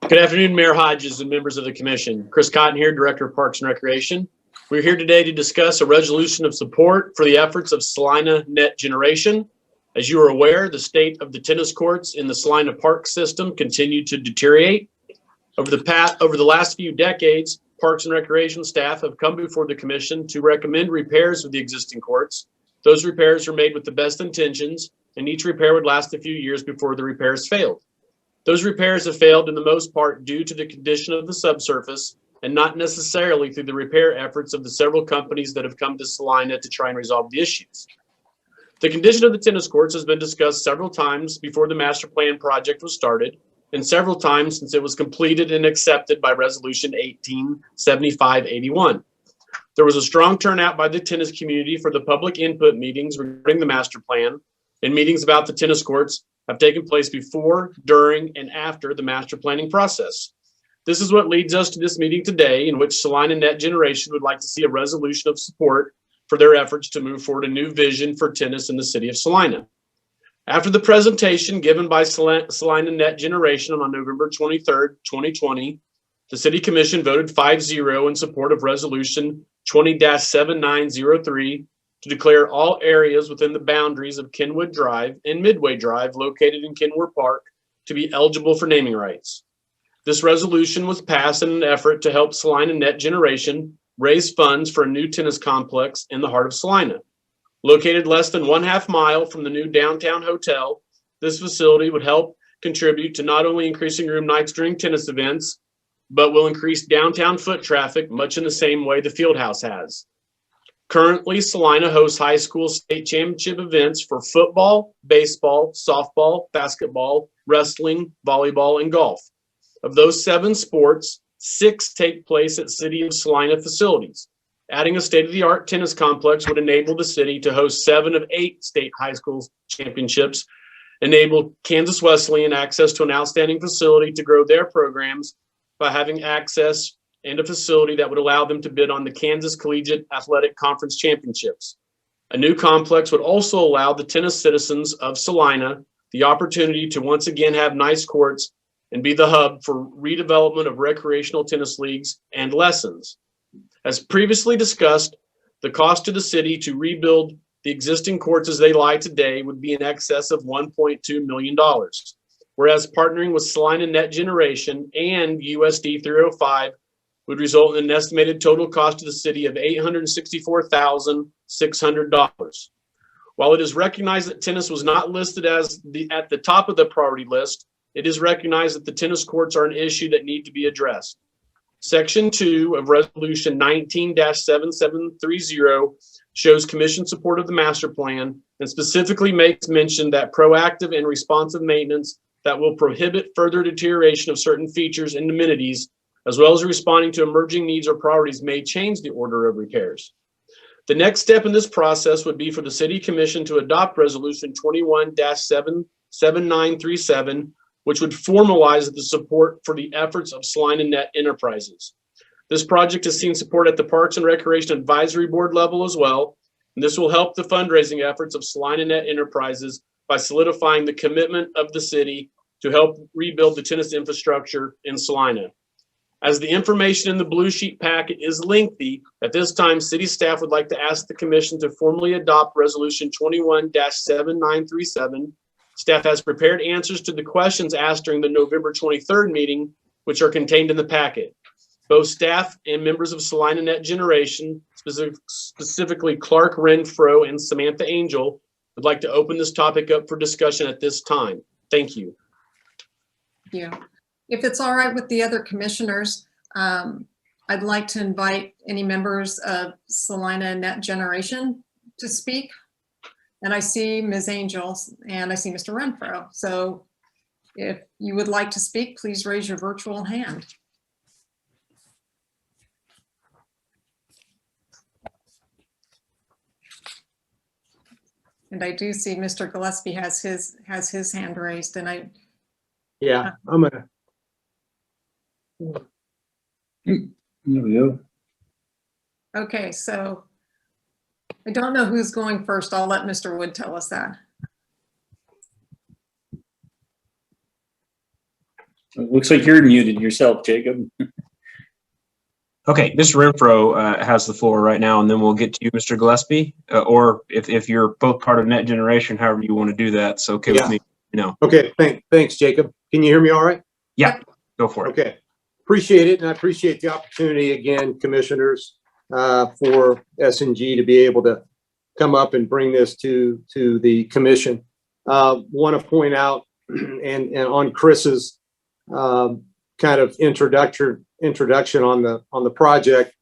Good afternoon, Mayor Hodges and members of the commission. Chris Cotton here, Director of Parks and Recreation. We're here today to discuss a resolution of support for the efforts of Salina Net Generation. As you are aware, the state of the tennis courts in the Salina Park system continue to deteriorate. Over the last few decades, Parks and Recreation staff have come before the commission to recommend repairs of the existing courts. Those repairs are made with the best intentions, and each repair would last a few years before the repairs failed. Those repairs have failed in the most part due to the condition of the subsurface and not necessarily through the repair efforts of the several companies that have come to Salina to try and resolve the issues. The condition of the tennis courts has been discussed several times before the master plan project was started, and several times since it was completed and accepted by Resolution 1875-81. There was a strong turnout by the tennis community for the public input meetings regarding the master plan, and meetings about the tennis courts have taken place before, during, and after the master planning process. This is what leads us to this meeting today, in which Salina Net Generation would like to see a resolution of support for their efforts to move forward a new vision for tennis in the city of Salina. After the presentation given by Salina Net Generation on November 23rd, 2020, the City Commission voted 5-0 in support of Resolution 20-7903 to declare all areas within the boundaries of Kenwood Drive and Midway Drive located in Kenwood Park to be eligible for naming rights. This resolution was passed in an effort to help Salina Net Generation raise funds for a new tennis complex in the heart of Salina. Located less than 1/2 mile from the new downtown hotel, this facility would help contribute to not only increasing room nights during tennis events, but will increase downtown foot traffic much in the same way the field house has. Currently, Salina hosts high school state championship events for football, baseball, softball, basketball, wrestling, volleyball, and golf. Of those 7 sports, 6 take place at City of Salina facilities. Adding a state-of-the-art tennis complex would enable the city to host 7 of 8 state high school championships, enable Kansas Wesleyan access to an outstanding facility to grow their programs by having access and a facility that would allow them to bid on the Kansas Collegiate Athletic Conference Championships. A new complex would also allow the tennis citizens of Salina the opportunity to once again have nice courts and be the hub for redevelopment of recreational tennis leagues and lessons. As previously discussed, the cost to the city to rebuild the existing courts as they lie today would be in excess of $1.2 million, whereas partnering with Salina Net Generation and USD 305 would result in an estimated total cost to the city of $864,600. While it is recognized that tennis was not listed as at the top of the priority list, it is recognized that the tennis courts are an issue that need to be addressed. Section 2 of Resolution 19-7730 shows commission support of the master plan and specifically makes mention that proactive and responsive maintenance that will prohibit further deterioration of certain features and amenities, as well as responding to emerging needs or priorities, may change the order of repairs. The next step in this process would be for the City Commission to adopt Resolution 21-7937, which would formalize the support for the efforts of Salina Net Enterprises. This project has seen support at the Parks and Recreation Advisory Board level as well, and this will help the fundraising efforts of Salina Net Enterprises by solidifying the commitment of the city to help rebuild the tennis infrastructure in Salina. As the information in the blue sheet packet is lengthy, at this time, city staff would like to ask the commission to formally adopt Resolution 21-7937. Staff has prepared answers to the questions asked during the November 23rd meeting, which are contained in the packet. Both staff and members of Salina Net Generation, specifically Clark Renfro and Samantha Angel, would like to open this topic up for discussion at this time. Thank you. Yeah. If it's all right with the other commissioners, I'd like to invite any members of Salina Net Generation to speak. And I see Ms. Angel and I see Mr. Renfro. So if you would like to speak, please raise your virtual hand. And I do see Mr. Gillespie has his hand raised, and yeah, I'm gonna. There we go. Okay, so I don't know who's going first. I'll let Mr. Wood tell us that. It looks like you're muted yourself, Jacob. Okay, Mr. Renfro has the floor right now, and then we'll get to you, Mr. Gillespie, or if you're both part of Net Generation, however you want to do that, it's okay with me. Okay, thanks, Jacob. Can you hear me all right? Yeah, go for it. Okay, appreciate it, and I appreciate the opportunity again, commissioners, for S&G to be able to come up and bring this to the commission. Want to point out, and on Chris's kind of introduction on the project,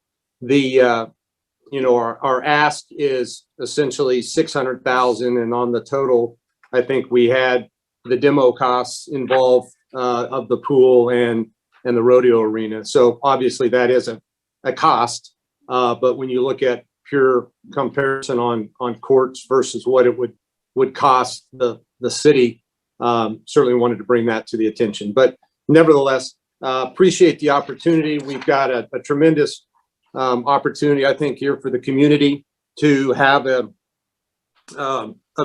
our ask is essentially 600,000, and on the total, I think we had the demo costs involved of the pool and the rodeo arena. So obviously that is a cost, but when you look at pure comparison on courts versus what it would cost the city, certainly wanted to bring that to the attention. But nevertheless, appreciate the opportunity. We've got a tremendous opportunity, I think, here for the community to have a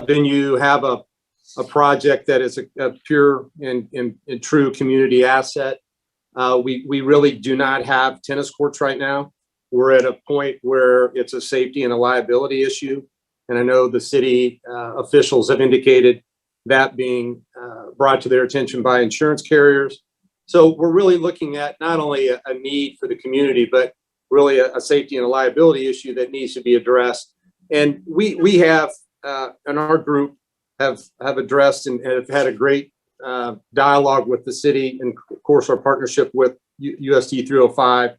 venue, have a project that is a pure and true community asset. We really do not have tennis courts right now. We're at a point where it's a safety and a liability issue. And I know the city officials have indicated that being brought to their attention by insurance carriers. So we're really looking at not only a need for the community, but really a safety and a liability issue that needs to be addressed. And we have, in our group, have addressed and have had a great dialogue with the city, and of course our partnership with USD 305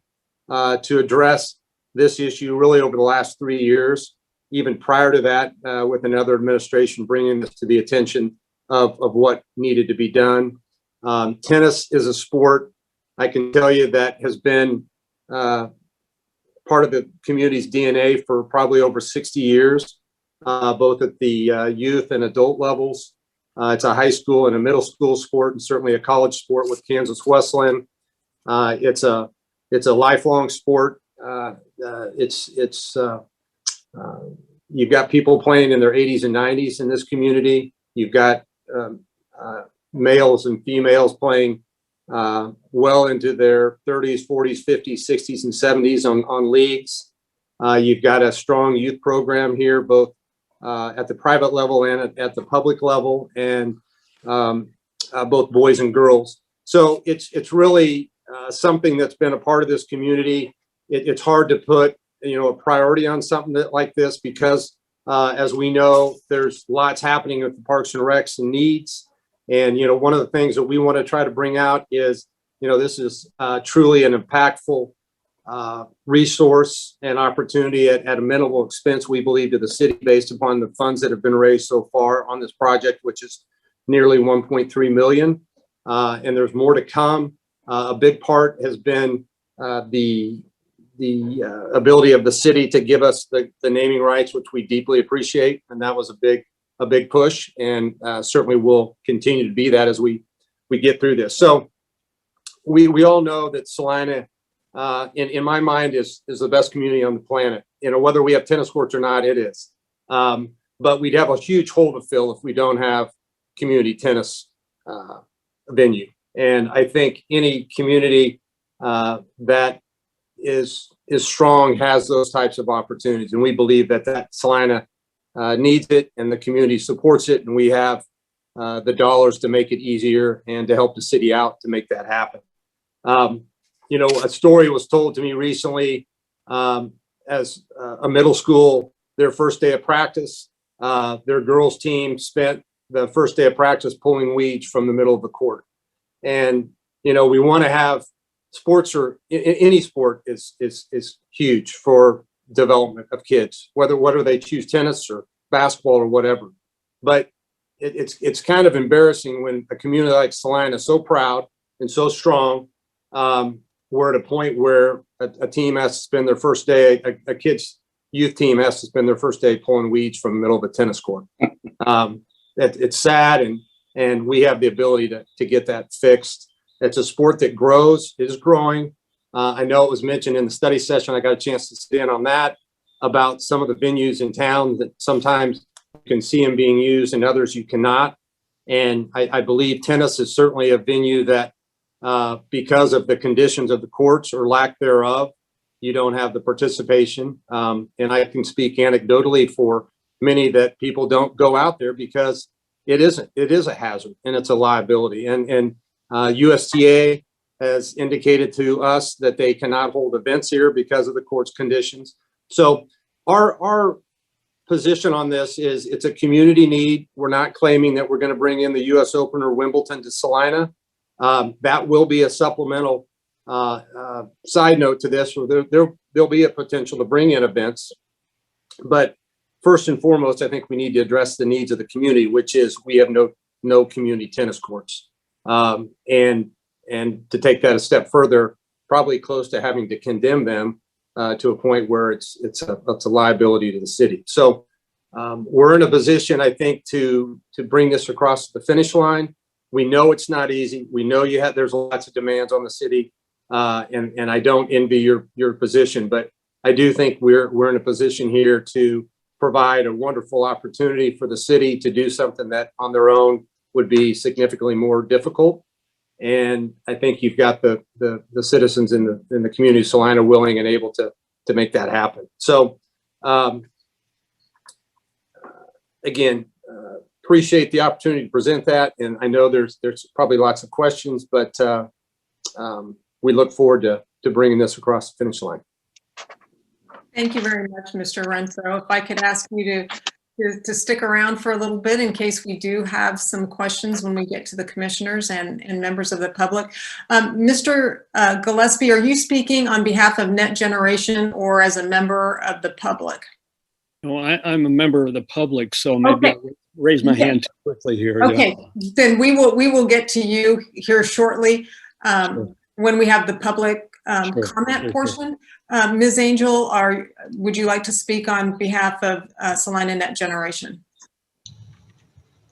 to address this issue really over the last 3 years, even prior to that with another administration bringing this to the attention of what needed to be done. Tennis is a sport, I can tell you, that has been part of the community's DNA for probably over 60 years, both at the youth and adult levels. It's a high school and a middle school sport, and certainly a college sport with Kansas Wesleyan. It's a lifelong sport. You've got people playing in their 80s and 90s in this community. You've got males and females playing well into their 30s, 40s, 50s, 60s, and 70s on leagues. You've got a strong youth program here, both at the private level and at the public level, and both boys and girls. So it's really something that's been a part of this community. It's hard to put a priority on something like this because, as we know, there's lots happening with the Parks and Recs and needs. And one of the things that we want to try to bring out is, this is truly an impactful resource and opportunity at a minimal expense, we believe, to the city, based upon the funds that have been raised so far on this project, which is nearly 1.3 million. And there's more to come. A big part has been the ability of the city to give us the naming rights, which we deeply appreciate, and that was a big push, and certainly will continue to be that as we get through this. So we all know that Salina, in my mind, is the best community on the planet. Whether we have tennis courts or not, it is. But we'd have a huge hole to fill if we don't have community tennis venue. And I think any community that is strong has those types of opportunities, and we believe that Salina needs it, and the community supports it, and we have the dollars to make it easier and to help the city out to make that happen. A story was told to me recently as a middle school, their first day of practice, their girls team spent the first day of practice pulling weeds from the middle of the court. And, we want to have sports, or any sport is huge for development of kids, whether they choose tennis or basketball or whatever. But it's kind of embarrassing when a community like Salina is so proud and so strong. We're at a point where a team has to spend their first day, a kid's youth team has to spend their first day pulling weeds from the middle of a tennis court. It's sad, and we have the ability to get that fixed. It's a sport that grows, is growing. I know it was mentioned in the study session. I got a chance to sit in on that, about some of the venues in town that sometimes you can see them being used and others you cannot. And I believe tennis is certainly a venue that, because of the conditions of the courts or lack thereof, you don't have the participation. And I can speak anecdotally for many that people don't go out there because it is a hazard and it's a liability. And USTA has indicated to us that they cannot hold events here because of the court's conditions. So our position on this is it's a community need. We're not claiming that we're going to bring in the US Open or Wimbledon to Salina. That will be a supplemental side note to this, where there'll be a potential to bring in events. But first and foremost, I think we need to address the needs of the community, which is we have no community tennis courts. And to take that a step further, probably close to having to condemn them to a point where it's a liability to the city. So we're in a position, I think, to bring this across the finish line. We know it's not easy. We know there's lots of demands on the city, and I don't envy your position, but I do think we're in a position here to provide a wonderful opportunity for the city to do something that on their own would be significantly more difficult. And I think you've got the citizens in the community of Salina willing and able to make that happen. So again, appreciate the opportunity to present that. And I know there's probably lots of questions, but we look forward to bringing this across the finish line. Thank you very much, Mr. Renfro. If I could ask you to stick around for a little bit in case we do have some questions when we get to the commissioners and members of the public. Mr. Gillespie, are you speaking on behalf of Net Generation or as a member of the public? No, I'm a member of the public, so maybe I'll raise my hand too quickly here. Okay, yeah. Then we will get to you here shortly when we have the public comment portion. Ms. Angel, would you like to speak on behalf of Salina Net Generation?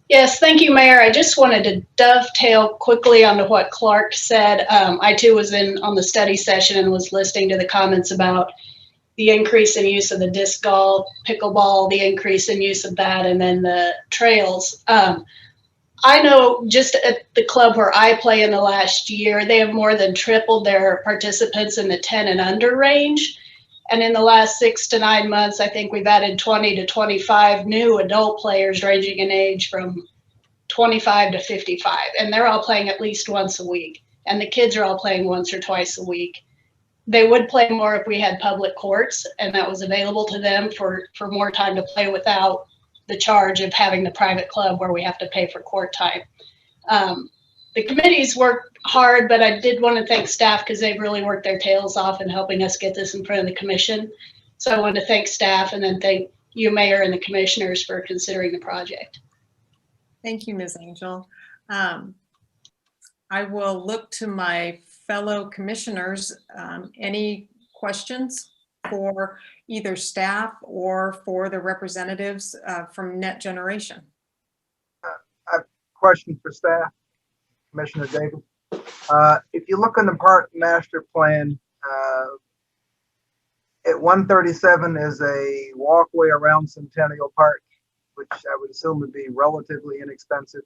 Yes, thank you, Mayor. I just wanted to dovetail quickly onto what Clark said. I too was on the study session and was listening to the comments about the increase in use of the disc golf, pickleball, the increase in use of that, and then the trails. I know just at the club where I play in the last year, they have more than tripled their participants in the 10 and under range. And in the last 6 to 9 months, I think we've added 20 to 25 new adult players ranging in age from 25 to 55. And they're all playing at least once a week. And the kids are all playing once or twice a week. They would play more if we had public courts and that was available to them for more time to play without the charge of having the private club where we have to pay for court time. The committees worked hard, but I did want to thank staff because they've really worked their tails off in helping us get this in front of the commission. So I want to thank staff and then thank you, Mayor, and the commissioners for considering the project. Thank you, Ms. Angel. I will look to my fellow commissioners. Any questions for either staff or for the representatives from Net Generation? I have a question for staff, Commissioner Davis. If you look in the park master plan, at 137 is a walkway around Centennial Park, which I would assume would be relatively inexpensive.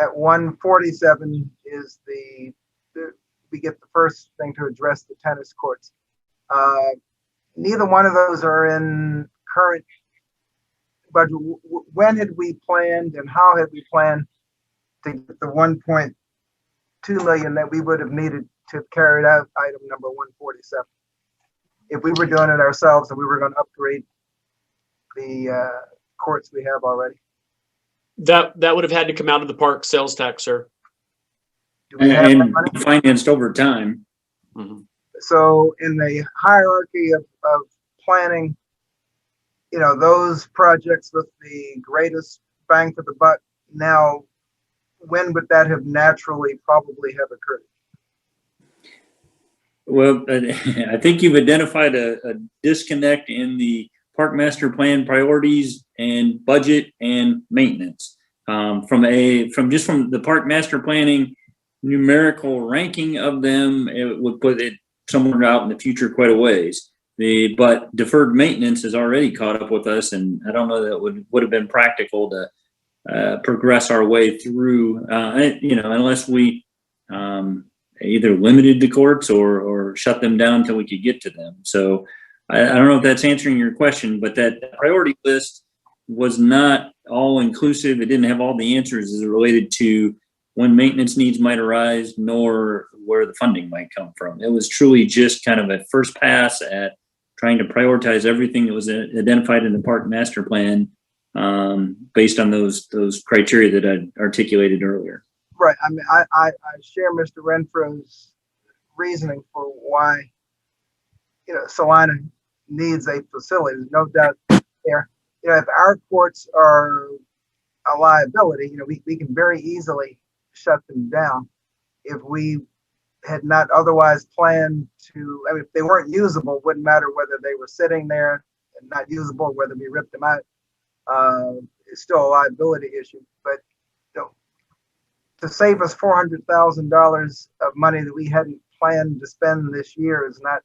At 147 is we get the first thing to address the tennis courts. Neither one of those are in current budget. When had we planned and how had we planned to get the 1.2 million that we would have needed to carry out item number 147? If we were doing it ourselves and we were going to upgrade the courts we have already. That would have had to come out of the park sales tax, sir. And financed over time. Mm-hmm. So in the hierarchy of planning, those projects with the greatest bang for the buck, now, when would that have naturally probably have occurred? Well, I think you've identified a disconnect in the park master plan priorities and budget and maintenance. From the park master planning numerical ranking of them, it would put it somewhere out in the future quite a ways. But deferred maintenance has already caught up with us, and I don't know that it would have been practical to progress our way through, unless we either limited the courts or shut them down until we could get to them. So I don't know if that's answering your question, but that priority list was not all inclusive. It didn't have all the answers as it related to when maintenance needs might arise, nor where the funding might come from. It was truly just kind of a first pass at trying to prioritize everything that was identified in the park master plan based on those criteria that I articulated earlier. Right. I mean, I share Mr. Renfro's reasoning for why, Salina needs a facility. There's no doubt there. If our courts are a liability, we can very easily shut them down if we had not otherwise planned to. I mean, if they weren't usable, it wouldn't matter whether they were sitting there and not usable, whether we ripped them out. It's still a liability issue. But to save us $400,000 of money that we hadn't planned to spend this year is not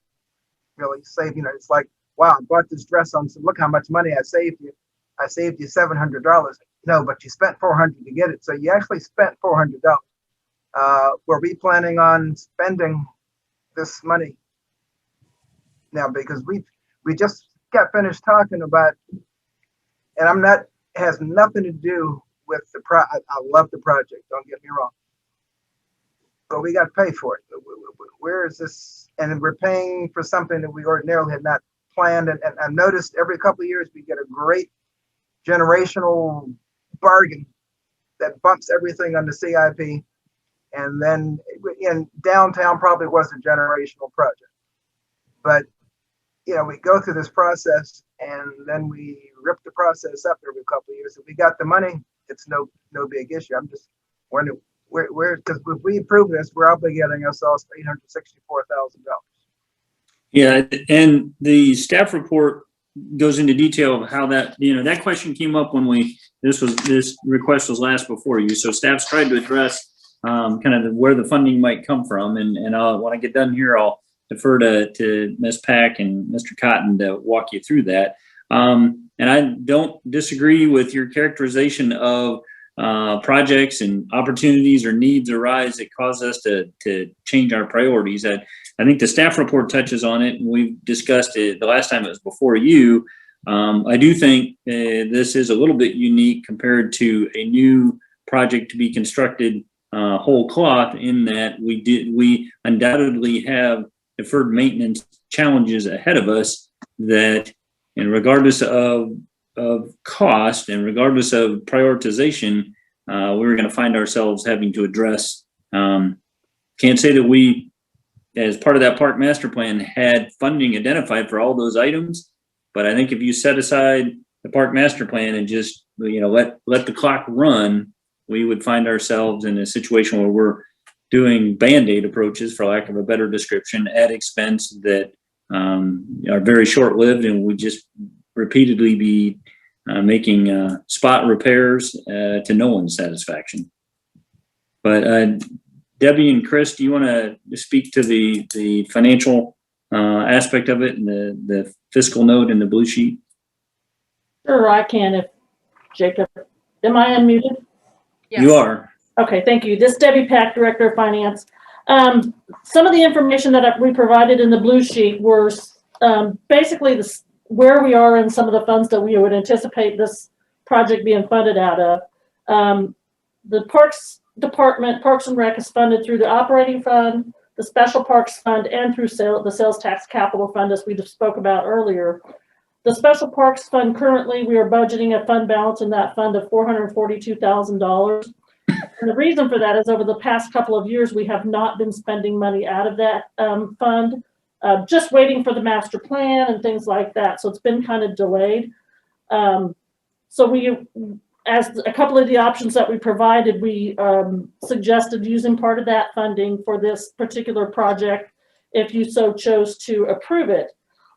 really safe. It's like, wow, I bought this dress on, so look how much money I saved you. I saved you $700. No, but you spent $400 to get it. So you actually spent $400. Were we planning on spending this money now? Because we just got finished talking about, and has nothing to do with the I love the project, don't get me wrong, but we got to pay for it. Where is this? And we're paying for something that we ordinarily had not planned. And I've noticed every couple of years we get a great generational bargain that bumps everything on the CIP. And then in downtown probably was a generational project. But, we go through this process and then we rip the process up every couple of years. If we got the money, it's no big issue. I'm just wondering where, because if we approve this, we're obligating ourselves $864,000. Yeah, and the staff report goes into detail of how that, that question came up when this request was last before you. So staff's tried to address kind of where the funding might come from. And when I get done here, I'll defer to Ms. Pack and Mr. Cotton to walk you through that. And I don't disagree with your characterization of projects and opportunities or needs arise that cause us to change our priorities. I think the staff report touches on it, and we've discussed it the last time it was before you. I do think this is a little bit unique compared to a new project to be constructed whole cloth, in that we undoubtedly have deferred maintenance challenges ahead of us that, and regardless of cost and regardless of prioritization, we're going to find ourselves having to address. Can't say that we, as part of that park master plan, had funding identified for all those items, but I think if you set aside the park master plan and just let the clock run, we would find ourselves in a situation where we're doing Band-Aid approaches, for lack of a better description, at expense that are very short-lived, and we just repeatedly be making spot repairs to no one's satisfaction. But Debbie and Chris, do you want to speak to the financial aspect of it and the fiscal note in the blue sheet? Sure, I can. If Jacob, am I unmuted? Yes. You are. Okay, thank you. This is Debbie Pack, Director of Finance. Some of the information that we provided in the blue sheet were basically where we are in some of the funds that we would anticipate this project being funded out of. The Parks Department, Parks and Rec, is funded through the operating fund, the Special Parks Fund, and through the Sales Tax Capital Fund, as we just spoke about earlier. The Special Parks Fund, currently we are budgeting a fund balance in that fund of $442,000. And the reason for that is over the past couple of years, we have not been spending money out of that fund, just waiting for the master plan and things like that. So it's been kind of delayed. So we, as a couple of the options that we provided, we suggested using part of that funding for this particular project, if you so chose to approve it.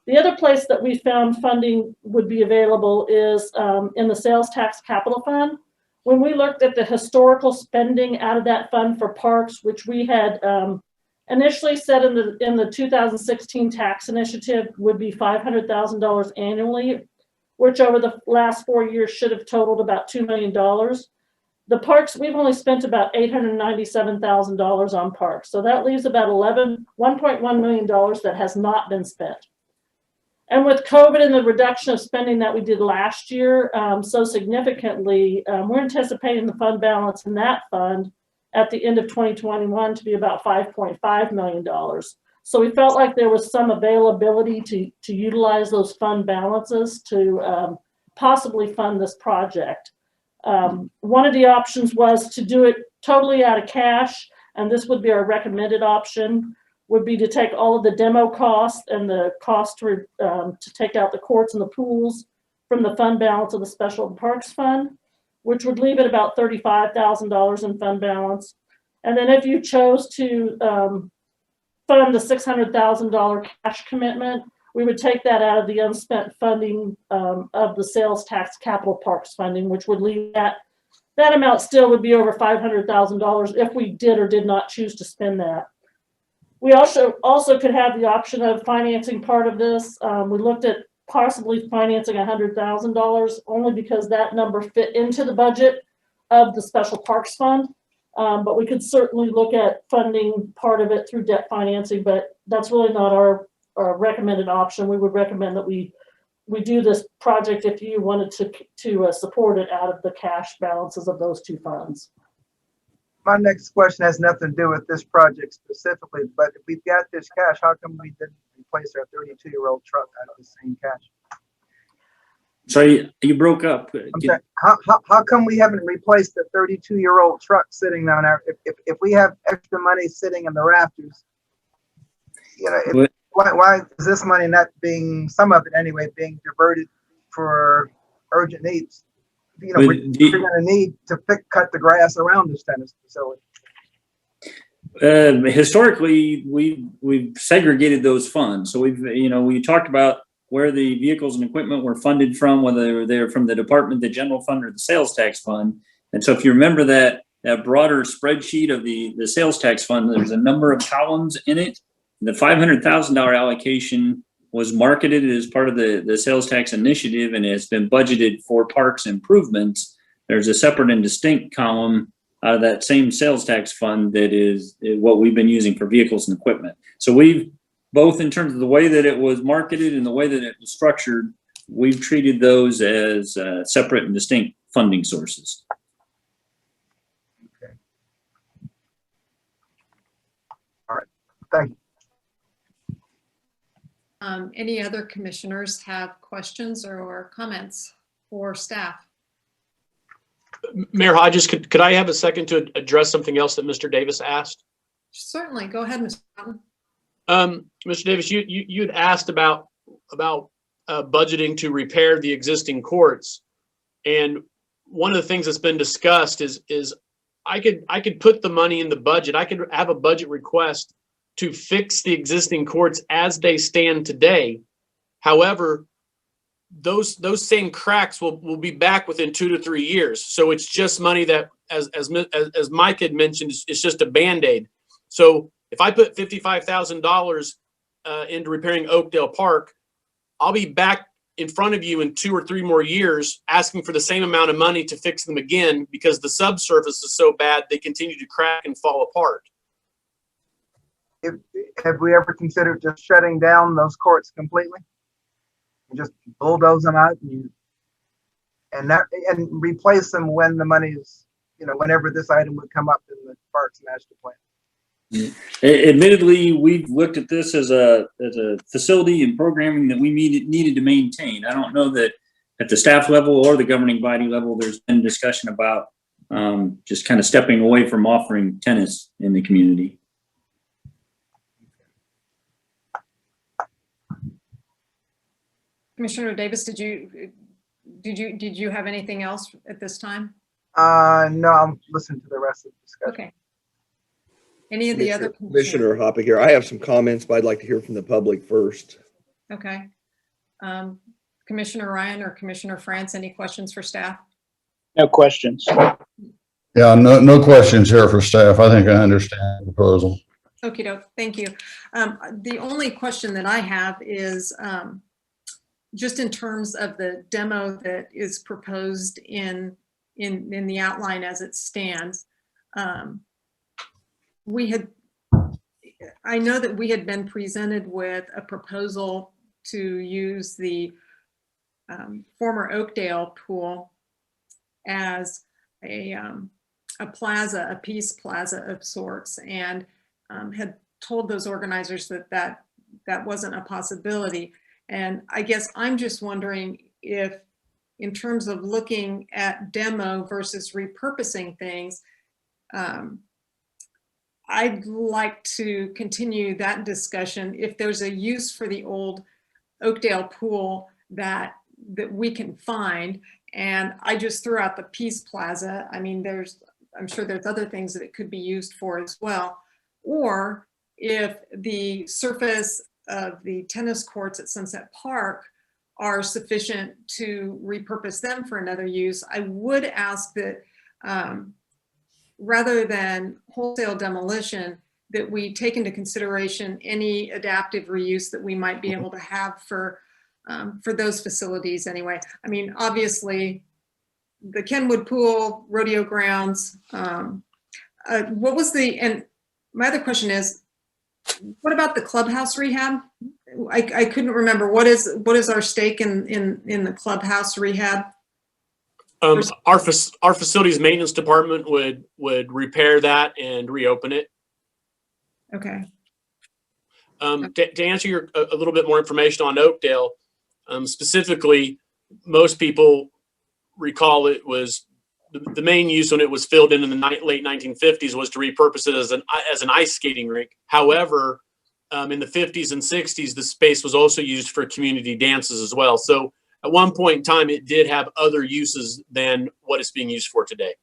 The other place that we found funding would be available is in the Sales Tax Capital Fund. When we looked at the historical spending out of that fund for parks, which we had initially said in the 2016 tax initiative would be $500,000 annually, which over the last 4 years should have totaled about $2 million. The parks, we've only spent about $897,000 on parks. So that leaves about $1.1 million that has not been spent. And with COVID and the reduction of spending that we did last year so significantly, we're anticipating the fund balance in that fund at the end of 2021 to be about $5.5 million. So we felt like there was some availability to utilize those fund balances to possibly fund this project. One of the options was to do it totally out of cash, and this would be our recommended option, would be to take all of the demo costs and the cost to take out the courts and the pools from the fund balance of the Special Parks Fund, which would leave it about $35,000 in fund balance. And then if you chose to fund the $600,000 cash commitment, we would take that out of the unspent funding of the sales tax capital parks funding, which would leave that amount still would be over $500,000 if we did or did not choose to spend that. We also could have the option of financing part of this. We looked at possibly financing $100,000 only because that number fit into the budget of the Special Parks Fund. But we could certainly look at funding part of it through debt financing, but that's really not our recommended option. We would recommend that we do this project if you wanted to support it out of the cash balances of those two funds. My next question has nothing to do with this project specifically, but if we've got this cash, how come we didn't replace our 32-year-old truck out of the same cash? Sorry, you broke up. Okay. How come we haven't replaced the 32-year-old truck sitting down there? If we have extra money sitting in the rafters, you know, why is this money not being, some of it anyway, being diverted for urgent needs? You know, we're going to need to cut the grass around this tennis facility. Historically, we've segregated those funds. So we talked about where the vehicles and equipment were funded from, whether they're from the department, the general fund, or the sales tax fund. And so if you remember that broader spreadsheet of the sales tax fund, there's a number of columns in it. The $500,000 allocation was marketed as part of the sales tax initiative and has been budgeted for parks improvements. There's a separate and distinct column out of that same sales tax fund that is what we've been using for vehicles and equipment. So we've, both in terms of the way that it was marketed and the way that it was structured, we've treated those as separate and distinct funding sources. Okay. All right, thank you. Any other commissioners have questions or comments for staff? Mayor Hodges, could I have a second to address something else that Mr. Davis asked? Certainly, go ahead, Mr. Cotton. Mr. Davis, you had asked about budgeting to repair the existing courts, and one of the things that's been discussed is I could put the money in the budget. I could have a budget request to fix the existing courts as they stand today. However, those same cracks will be back within 2 to 3 years. So it's just money that, as Mike had mentioned, it's just a Band-Aid. So if I put $55,000 into repairing Oakdale Park, I'll be back in front of you in 2 or 3 more years asking for the same amount of money to fix them again because the subsurface is so bad they continue to crack and fall apart. Have we ever considered just shutting down those courts completely? And just bulldoze them out and replace them when the money is, whenever this item would come up in the Parks Master Plan? Admittedly, we've looked at this as a facility and programming that we needed to maintain. I don't know that at the staff level or the governing body level, there's been discussion about just kind of stepping away from offering tennis in the community. Commissioner Davis, did you have anything else at this time? No, I'm listening to the rest of the discussion. Okay. Any of the other Commissioner Hoppe here. I have some comments, but I'd like to hear from the public first. Okay. Commissioner Ryan or Commissioner France, any questions for staff? No questions. Yeah, no questions here for staff. I think I understand the proposal. Okie doke, thank you. The only question that I have is just in terms of the demo that is proposed in in the outline as it stands. I know that we had been presented with a proposal to use the former Oakdale pool as a plaza, a peace plaza of sorts, and had told those organizers that wasn't a possibility. And I guess I'm just wondering if, in terms of looking at demo versus repurposing things, I'd like to continue that discussion. If there's a use for the old Oakdale pool that we can find, and I just threw out the Peace Plaza. I mean, I'm sure there's other things that it could be used for as well. Or if the surface of the tennis courts at Sunset Park are sufficient to repurpose them for another use, I would ask that rather than wholesale demolition, that we take into consideration any adaptive reuse that we might be able to have for those facilities anyway. I mean, obviously, the Kenwood Pool, rodeo grounds, and my other question is, what about the clubhouse rehab? I couldn't remember. What is our stake in the clubhouse rehab? Our facilities maintenance department would repair that and reopen it. Okay. To answer a little bit more information on Oakdale, specifically, most people recall it was the main use when it was filled in the late 1950s was to repurpose it as an ice skating rink. However, in the 50s and 60s, the space was also used for community dances as well. So at one point in time, it did have other uses than what it's being used for today.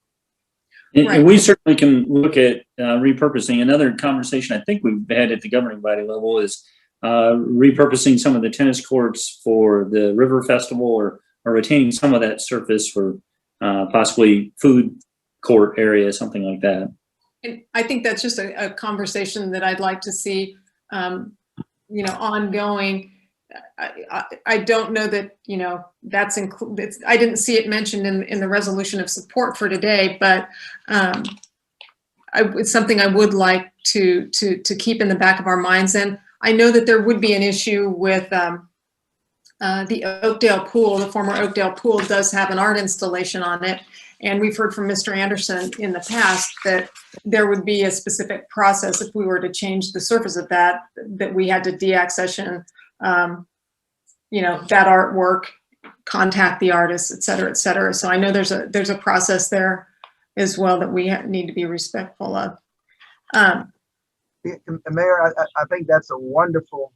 And we certainly can look at repurposing. Another conversation I think we've had at the governing body level is repurposing some of the tennis courts for the River Festival, or retaining some of that surface for possibly food court area, something like that. And I think that's just a conversation that I'd like to see, ongoing. I don't know that, that's included. I didn't see it mentioned in the resolution of support for today, but it's something I would like to keep in the back of our minds. And I know that there would be an issue with the Oakdale pool. The former Oakdale pool does have an art installation on it. And we've heard from Mr. Anderson in the past that there would be a specific process if we were to change the surface of that we had to deaccession, that artwork, contact the artist, et cetera, et cetera. So I know there's a process there as well that we need to be respectful of. Mayor, I think that's a wonderful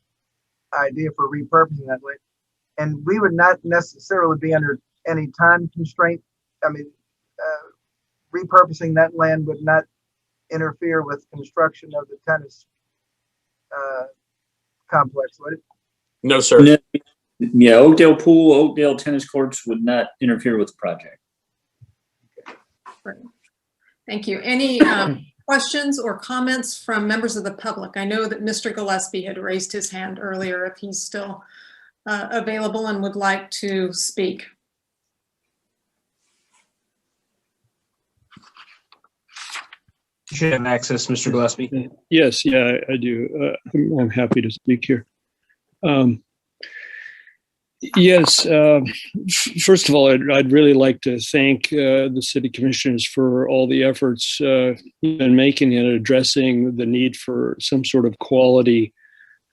idea for repurposing that way. And we would not necessarily be under any time constraint. I mean, repurposing that land would not interfere with construction of the tennis complex, would it? No, sir. No, yeah, Oakdale pool, Oakdale tennis courts would not interfere with the project. Great. Thank you. Any questions or comments from members of the public? I know that Mr. Gillespie had raised his hand earlier, if he's still available and would like to speak. You should have access, Mr. Gillespie. Yes, yeah, I do. I'm happy to speak here. Yes, first of all, I'd really like to thank the city commissioners for all the efforts you've been making in addressing the need for some sort of quality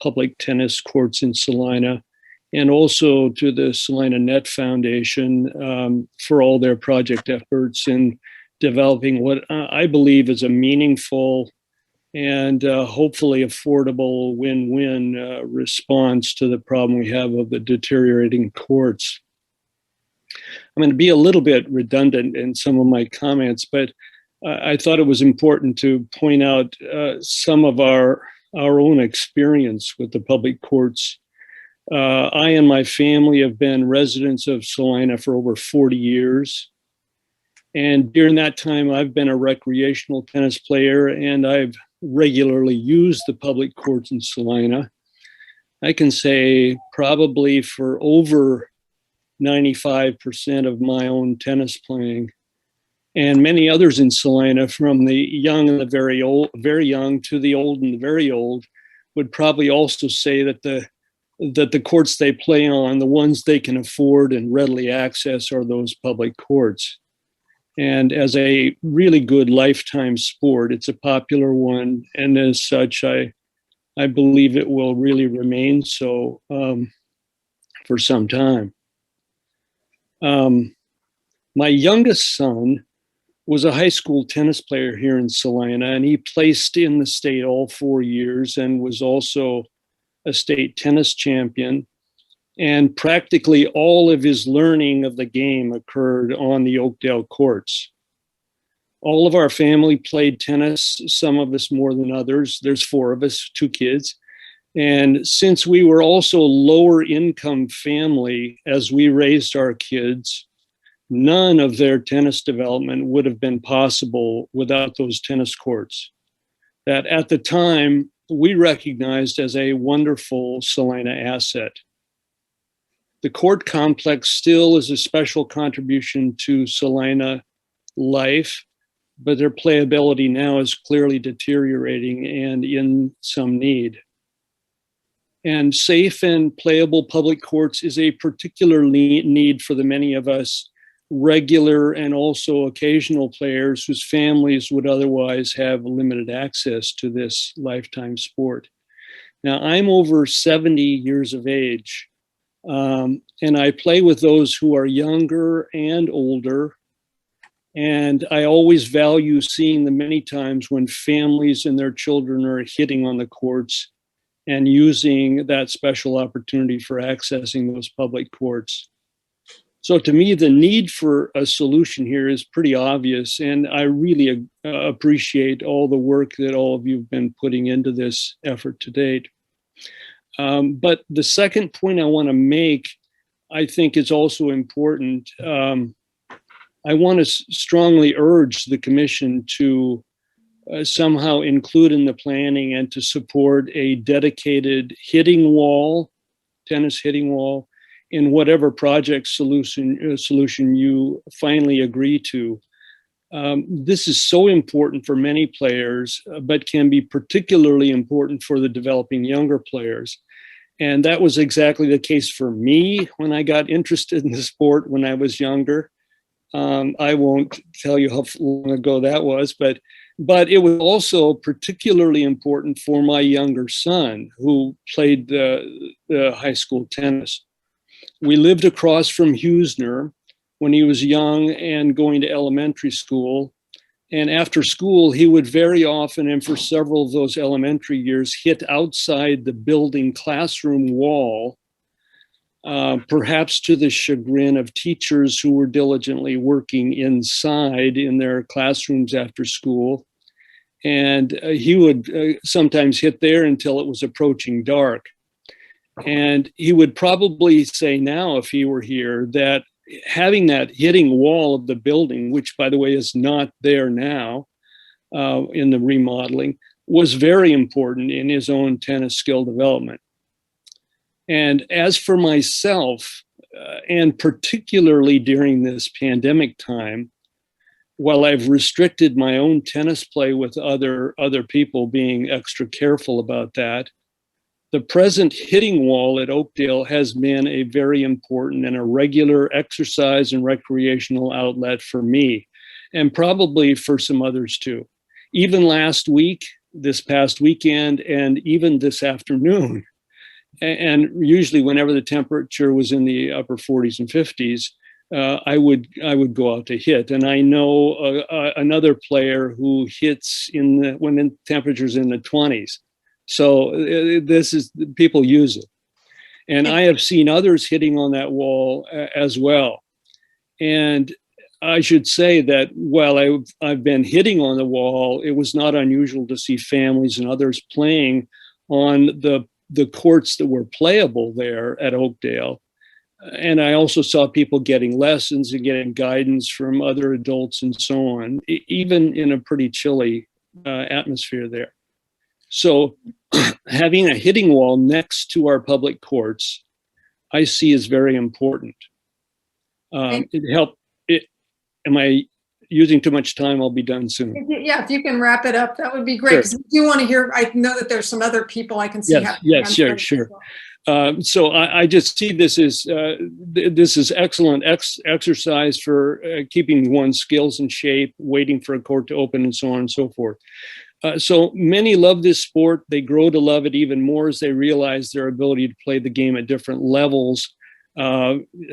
public tennis courts in Salina, and also to the Salina Net Foundation for all their project efforts in developing what I believe is a meaningful and hopefully affordable win-win response to the problem we have of the deteriorating courts. I'm going to be a little bit redundant in some of my comments, but I thought it was important to point out some of our own experience with the public courts. I and my family have been residents of Salina for over 40 years. And during that time, I've been a recreational tennis player, and I've regularly used the public courts in Salina. I can say probably for over 95% of my own tennis playing. and many others in Salina, from the young and the very old, very young, to the old and the very old, would probably also say that the courts they play on, the ones they can afford and readily access, are those public courts. And as a really good lifetime sport, it's a popular one, and as such, I believe it will really remain so for some time. My youngest son was a high school tennis player here in Salina, and he placed in the state all 4 years and was also a state tennis champion. And practically all of his learning of the game occurred on the Oakdale courts. All of our family played tennis, some of us more than others. There's 4 of us, 2 kids. And since we were also a lower income family as we raised our kids, none of their tennis development would have been possible without those tennis courts that at the time we recognized as a wonderful Salina asset. The court complex still is a special contribution to Salina life, but their playability now is clearly deteriorating and in some need. And safe and playable public courts is a particular need for the many of us regular and also occasional players whose families would otherwise have limited access to this lifetime sport. Now, I'm over 70 years of age, and I play with those who are younger and older. And I always value seeing the many times when families and their children are hitting on the courts and using that special opportunity for accessing those public courts. So to me, the need for a solution here is pretty obvious, and I really appreciate all the work that all of you have been putting into this effort to date. But the second point I want to make, I think, is also important. I want to strongly urge the commission to somehow include in the planning and to support a dedicated hitting wall, tennis hitting wall, in whatever project solution you finally agree to. This is so important for many players, but can be particularly important for the developing younger players. And that was exactly the case for me when I got interested in the sport when I was younger. I won't tell you how long ago that was, but it was also particularly important for my younger son who played the high school tennis. We lived across from Hughesner when he was young and going to elementary school. And after school, he would very often, and for several of those elementary years, hit outside the building classroom wall, perhaps to the chagrin of teachers who were diligently working inside in their classrooms after school. And he would sometimes hit there until it was approaching dark. And he would probably say now, if he were here, that having that hitting wall of the building, which by the way is not there now in the remodeling, was very important in his own tennis skill development. And as for myself, and particularly during this pandemic time, while I've restricted my own tennis play with other people being extra careful about that, the present hitting wall at Oakdale has been a very important and a regular exercise and recreational outlet for me, and probably for some others too. Even last week, this past weekend, and even this afternoon, and usually whenever the temperature was in the upper 40s and 50s, I would go out to hit. And I know another player who hits when the temperature's in the 20s. So this is, people use it. And I have seen others hitting on that wall as well. And I should say that while I've been hitting on the wall, it was not unusual to see families and others playing on the courts that were playable there at Oakdale. And I also saw people getting lessons and getting guidance from other adults and so on, even in a pretty chilly atmosphere there. So having a hitting wall next to our public courts, I see as very important. Am I using too much time, I'll be done soon. Yeah, if you can wrap it up, that would be great. Because I do want to hear, I know that there's some other people I can see. Yes, sure. So I just see this is excellent exercise for keeping one's skills in shape, waiting for a court to open, and so on and so forth. So many love this sport. They grow to love it even more as they realize their ability to play the game at different levels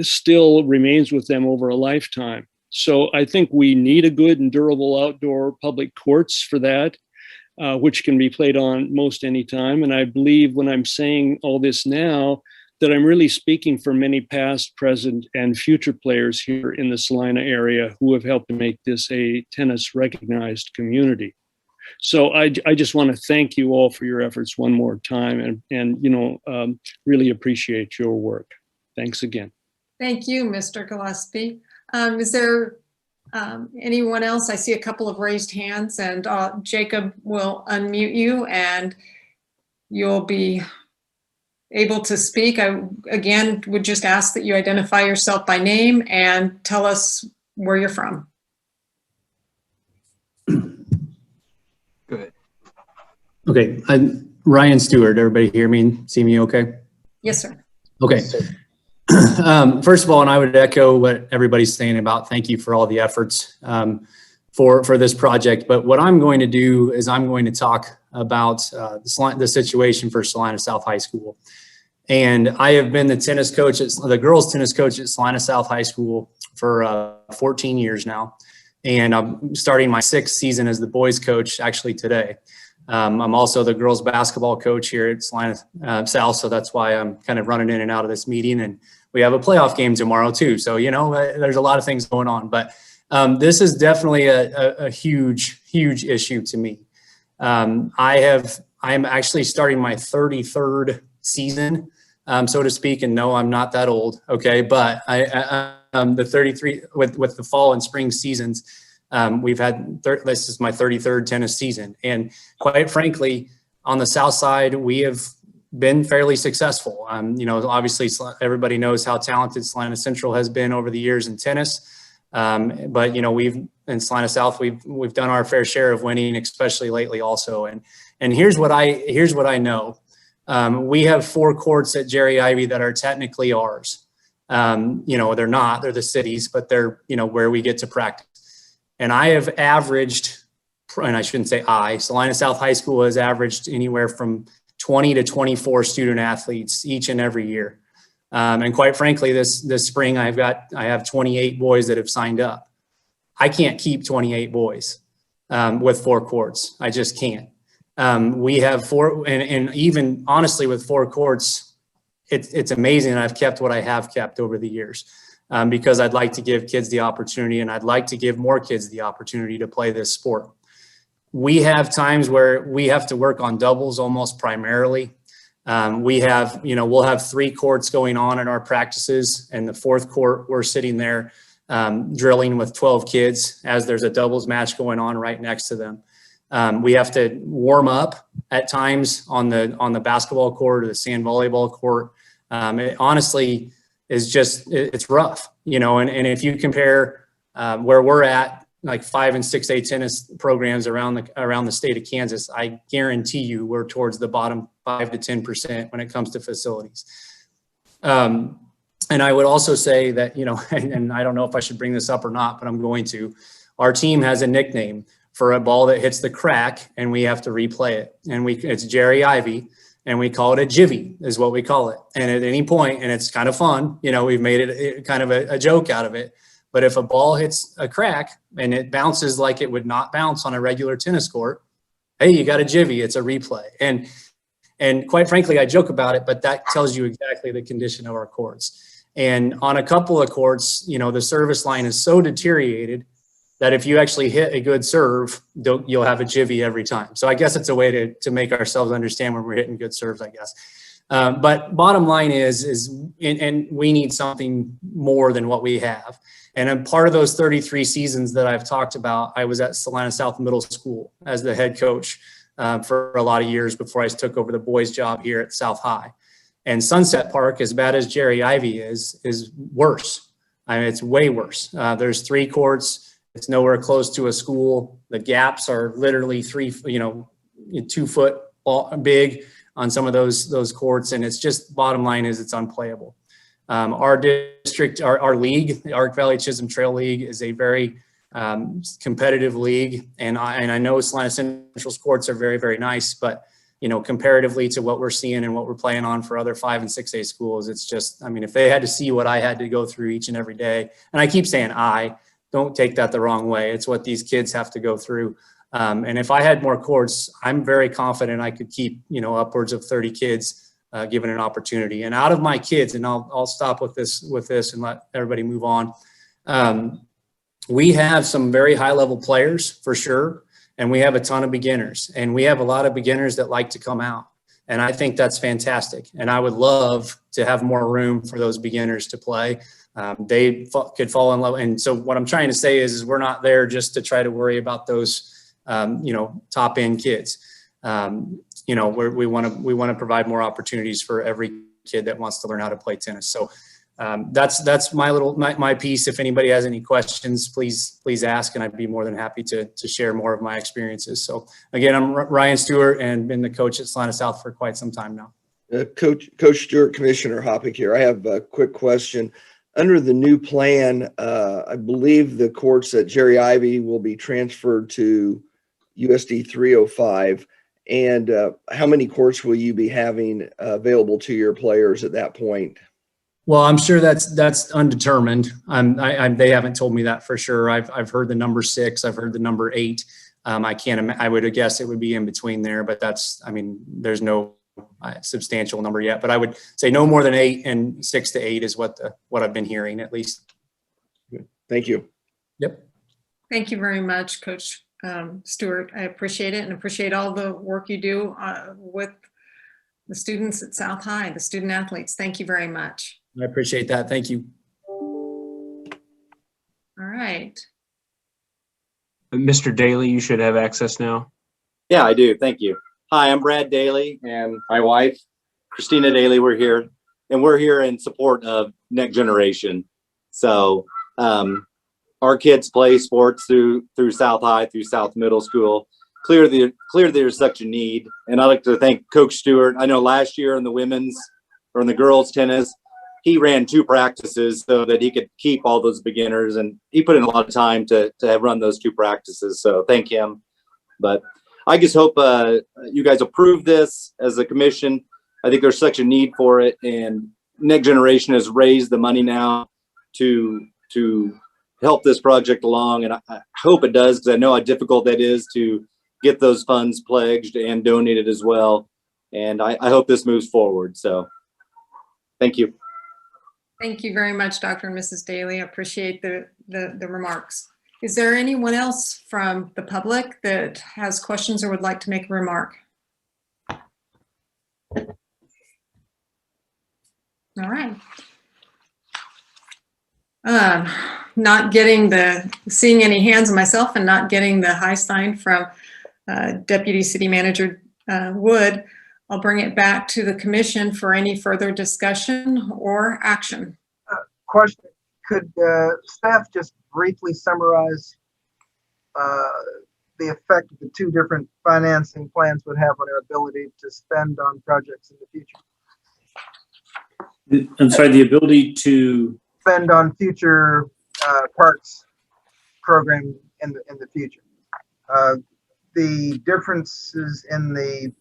still remains with them over a lifetime. So I think we need a good and durable outdoor public courts for that, which can be played on most any time. And I believe when I'm saying all this now, that I'm really speaking for many past, present, and future players here in the Salina area who have helped to make this a tennis recognized community. So I just want to thank you all for your efforts one more time, and really appreciate your work. Thanks again. Thank you, Mr. Gillespie. Is there anyone else? I see a couple of raised hands, and Jacob will unmute you and you'll be able to speak. I, again, would just ask that you identify yourself by name and tell us where you're from. Go ahead. Okay, I'm Ryan Stewart. Everybody hear me, see me okay? Yes, sir. Okay. First of all, and I would echo what everybody's saying about thank you for all the efforts for this project. But what I'm going to do is I'm going to talk about the situation for Salina South High School. And I have been the tennis coach, the girls tennis coach at Salina South High School for 14 years now. And I'm starting my 6th season as the boys coach actually today. I'm also the girls basketball coach here at Salina South, so that's why I'm kind of running in and out of this meeting. And we have a playoff game tomorrow too. So, you know, there's a lot of things going on, but this is definitely a huge issue to me. I'm actually starting my 33rd season, so to speak, and no, I'm not that old. Okay. But the 33 with the fall and spring seasons, we've had, this is my 33rd tennis season. And quite frankly, on the South side, we have been fairly successful. You know, obviously everybody knows how talented Salina Central has been over the years in tennis. But, you know, in Salina South, we've done our fair share of winning, especially lately also. And here's what I know. We have 4 courts at Jerry Ivy that are technically ours. You know, they're not, they're the city's, but they're, you know, where we get to practice. And I have averaged, and I shouldn't say Salina South High School has averaged anywhere from 20 to 24 student athletes each and every year. And quite frankly, this spring, I have 28 boys that have signed up. I can't keep 28 boys with 4 courts. I just can't. We have 4, and even honestly with 4 courts, it's amazing. I've kept what I have kept over the years. Because I'd like to give kids the opportunity, and I'd like to give more kids the opportunity to play this sport. We have times where we have to work on doubles almost primarily. We have, you know, we'll have 3 courts going on in our practices, and the 4th court, we're sitting there drilling with 12 kids as there's a doubles match going on right next to them. We have to warm up at times on the basketball court or the sand volleyball court. It honestly is just, it's rough, you know, and if you compare where we're at, like 5 and 6A tennis programs around the state of Kansas, I guarantee you we're towards the bottom 5 to 10% when it comes to facilities. And I would also say that, you know, and I don't know if I should bring this up or not, but I'm going to, our team has a nickname for a ball that hits the crack and we have to replay it. And it's Jerry Ivy. And we call it a jivvy is what we call it. And at any point, and it's kind of fun, you know, we've made it kind of a joke out of it. But if a ball hits a crack and it bounces like it would not bounce on a regular tennis court, hey, you got a jivvy, it's a replay. And quite frankly, I joke about it, but that tells you exactly the condition of our courts. And on a couple of courts, you know, the service line is so deteriorated that if you actually hit a good serve, you'll have a jivvy every time. So I guess it's a way to make ourselves understand when we're hitting good serves, I guess. But bottom line is we need something more than what we have. And a part of those 33 seasons that I've talked about, I was at Salina South Middle School as the head coach for a lot of years before I took over the boys' job here at South High. And Sunset Park, as bad as Jerry Ivy is worse. I mean, it's way worse. There's 3 courts. It's nowhere close to a school. The gaps are literally 2 foot big on some of those courts, and it's just, bottom line is it's unplayable. Our district, our league, the Arc Valley Chisholm Trail League, is a very competitive league, and I know Salina Central's courts are very, very nice, but comparatively to what we're seeing and what we're playing on for other 5 and 6A schools, it's just, I mean, if they had to see what I had to go through each and every day, and I keep saying don't take that the wrong way, it's what these kids have to go through. And if I had more courts, I'm very confident I could keep, upwards of 30 kids given an opportunity. And out of my kids, and I'll stop with this and let everybody move on. We have some very high level players for sure. And we have a ton of beginners, and we have a lot of beginners that like to come out. And I think that's fantastic. And I would love to have more room for those beginners to play. They could fall in love. And so what I'm trying to say is we're not there just to try to worry about those, top end kids. We want to provide more opportunities for every kid that wants to learn how to play tennis. So that's my piece. If anybody has any questions, please ask, and I'd be more than happy to share more of my experiences. So again, I'm Ryan Stewart and been the coach at Salina South for quite some time now. Coach Stewart, Commissioner Hoppick here. I have a quick question. Under the new plan, I believe the courts at Jerry Ivy will be transferred to USD 305. And how many courts will you be having available to your players at that point? Well, I'm sure that's undetermined. They haven't told me that for sure. I've heard the number 6. I've heard the number 8. I would guess it would be in between there, but there's no substantial number yet. But I would say no more than 8, and 6 to 8 is what I've been hearing at least. Thank you. Yep. Thank you very much, Coach Stewart. I appreciate it, and appreciate all the work you do with the students at South High, the student athletes. Thank you very much. I appreciate that. Thank you. All right. Mr. Daly, you should have access now. Yeah, I do. Thank you. Hi, I'm Brad Daly, and my wife, Christina Daly. We're here in support of Next Generation. So our kids play sports through South High, through South Middle School. Clearly there's such a need. And I'd like to thank Coach Stewart. I know last year in the women's or in the girls tennis, he ran 2 practices so that he could keep all those beginners, and he put in a lot of time to run those 2 practices. So thank him. But I just hope you guys approve this as a commission. I think there's such a need for it, and Next Generation has raised the money now to help this project along. And I hope it does, because I know how difficult that is to get those funds pledged and donated as well. And I hope this moves forward. So thank you. Thank you very much, Dr. and Mrs. Daly. I appreciate the remarks. Is there anyone else from the public that has questions or would like to make a remark? All right. Not seeing any hands myself, and not getting the high sign from Deputy City Manager Wood, I'll bring it back to the commission for any further discussion or action. Question, could staff just briefly summarize the effect the 2 different financing plans would have on our ability to spend on projects in the future? I'm sorry, the ability to spend on future parks program in the future. The differences in the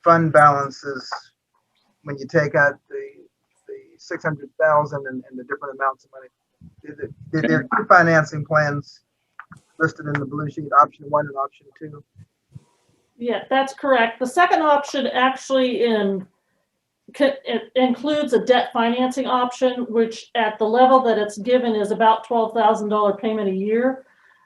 fund balances when you take out the 600,000 and the different amounts of money. There are 2 financing plans listed in the blue sheet, option 1 and option 2. Yeah, that's correct. The second option actually it includes a debt financing option, which at the level that it's given is about $12,000 payment a year.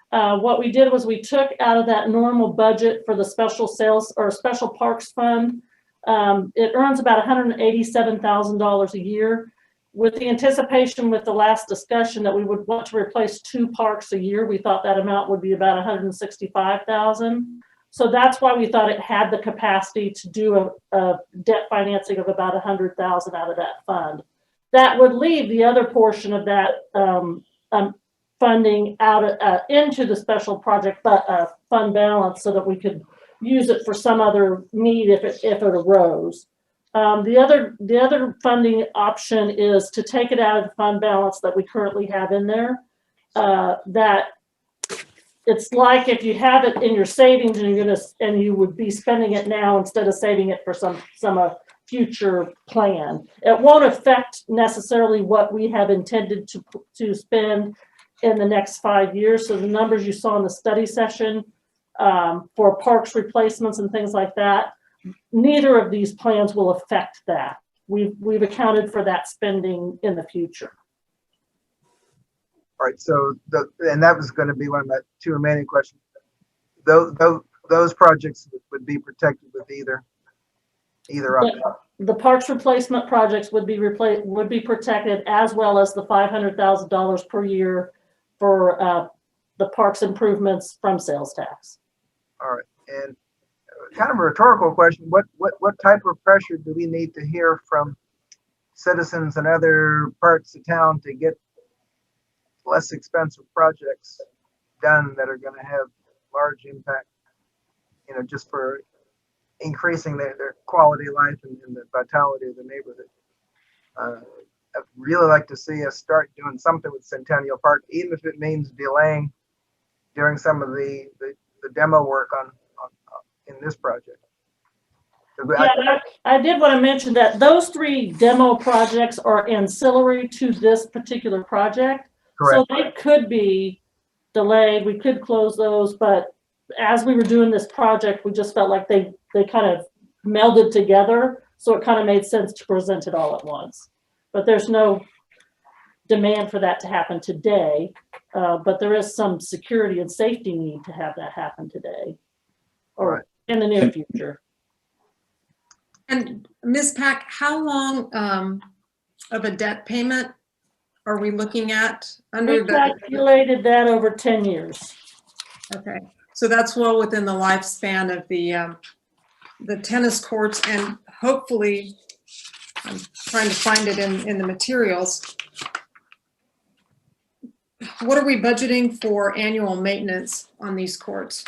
What we did was we took out of that normal budget for the special sales or special parks fund. It earns about $187,000 a year, with the anticipation with the last discussion that we would want to replace 2 parks a year. We thought that amount would be about $165,000. So that's why we thought it had the capacity to do a debt financing of about $100,000 out of that fund. That would leave the other portion of that funding into the special project fund balance so that we could use it for some other need if it arose. The other funding option is to take it out of the fund balance that we currently have in there. That it's like if you have it in your savings and you would be spending it now instead of saving it for some future plan. It won't affect necessarily what we have intended to spend in the next 5 years. So the numbers you saw in the study session for parks replacements and things like that, neither of these plans will affect that. We've accounted for that spending in the future. All right, so and that was going to be one of my two remaining questions. Those projects would be protected with either option. The parks replacement projects would be protected, as well as the $500,000 per year for the parks improvements from sales tax. All right, and kind of a rhetorical question: what type of pressure do we need to hear from citizens and other parts of town to get less expensive projects done that are going to have large impact, just for increasing their quality of life and the vitality of the neighborhood? I'd really like to see us start doing something with Centennial Park, even if it means delaying doing some of the demo work in this project. Yeah, I did want to mention that those 3 demo projects are ancillary to this particular project. Correct. So they could be delayed. We could close those, but as we were doing this project, we just felt like they kind of melded together. So it kind of made sense to present it all at once. But there's no demand for that to happen today. But there is some security and safety need to have that happen today or in the near future. And Ms. Pack, how long of a debt payment are we looking at under we calculated that over 10 years. Okay, so that's well within the lifespan of the tennis courts, and hopefully, I'm trying to find it in the materials. What are we budgeting for annual maintenance on these courts?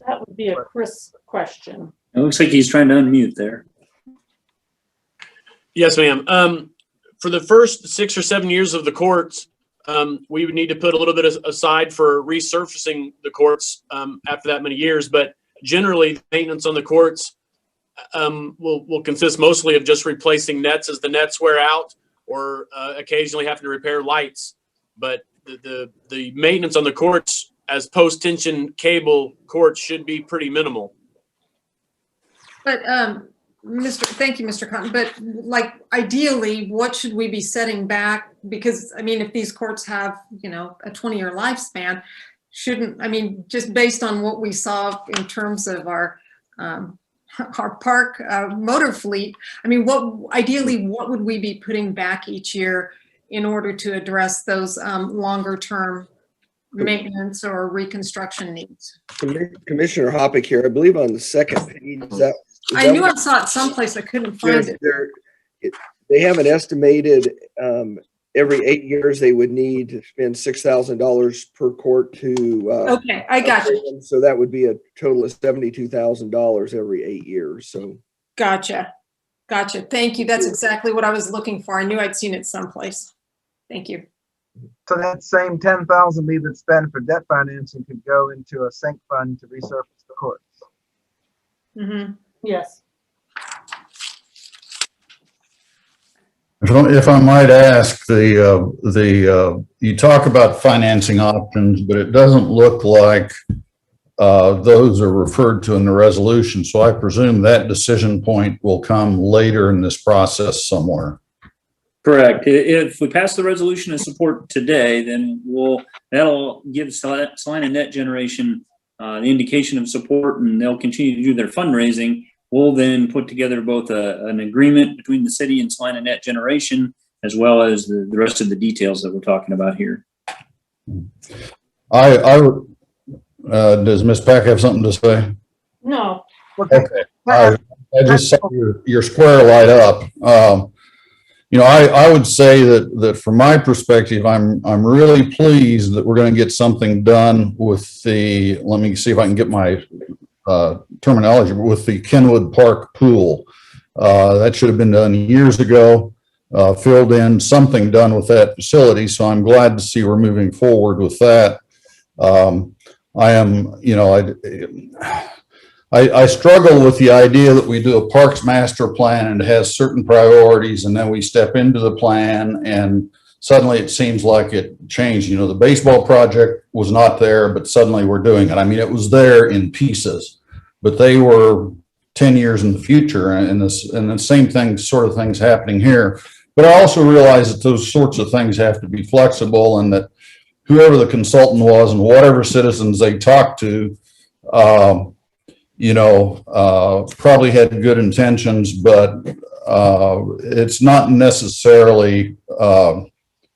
That would be a Chris question. It looks like he's trying to unmute there. Yes, ma'am. For the first 6 or 7 years of the courts, we would need to put a little bit aside for resurfacing the courts after that many years. But generally, maintenance on the courts will consist mostly of just replacing nets as the nets wear out, or occasionally having to repair lights. But the maintenance on the courts as post-tension cable courts should be pretty minimal. But thank you, Mr. Cotton. But like ideally, what should we be setting back? Because I mean, if these courts have, a 20-year lifespan, just based on what we saw in terms of our park motor fleet, ideally, what would we be putting back each year in order to address those longer term maintenance or reconstruction needs? Commissioner Hoppick here, I believe on the second page, I knew I saw it someplace. I couldn't find it. They have an estimated every 8 years they would need to spend $6,000 per court to. Okay, I got you. So that would be a total of $72,000 every 8 years. So. Gotcha. Thank you. That's exactly what I was looking for. I knew I'd seen it someplace. Thank you. So that same $10,000 we would spend for debt financing could go into a sink fund to resurface the courts. Mm-hmm. Yes. If I might ask, you talk about financing options, but it doesn't look like those are referred to in the resolution. So I presume that decision point will come later in this process somewhere. Correct. If we pass the resolution of support today, then that'll give Salina Net Generation the indication of support, and they'll continue to do their fundraising. We'll then put together both an agreement between the city and Salina Net Generation, as well as the rest of the details that we're talking about here. Does Ms. Pack have something to say? No. Okay. I just saw your square light up. you know, I would say that from my perspective, I'm really pleased that we're going to get something done with the, let me see if I can get my terminology, with the Kenwood Park pool. That should have been done years ago, filled in, something done with that facility. So I'm glad to see we're moving forward with that. I am, you know, I struggle with the idea that we do a parks master plan and it has certain priorities, and then we step into the plan and suddenly it seems like it changed. You know, the baseball project was not there, but suddenly we're doing it. I mean, it was there in pieces, but they were 10 years in the future, and the same thing, sort of things happening here. But I also realize that those sorts of things have to be flexible, and that whoever the consultant was and whatever citizens they talked to, you know, probably had good intentions, but it's not necessarily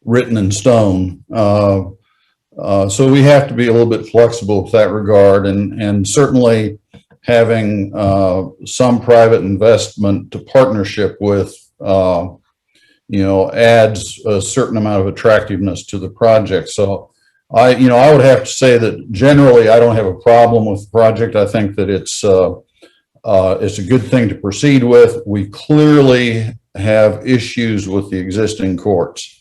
written in stone. So we have to be a little bit flexible with that regard, and certainly having some private investment to partnership with, you know, adds a certain amount of attractiveness to the project. So you know, I would have to say that generally I don't have a problem with the project. I think that it's a good thing to proceed with. We clearly have issues with the existing courts.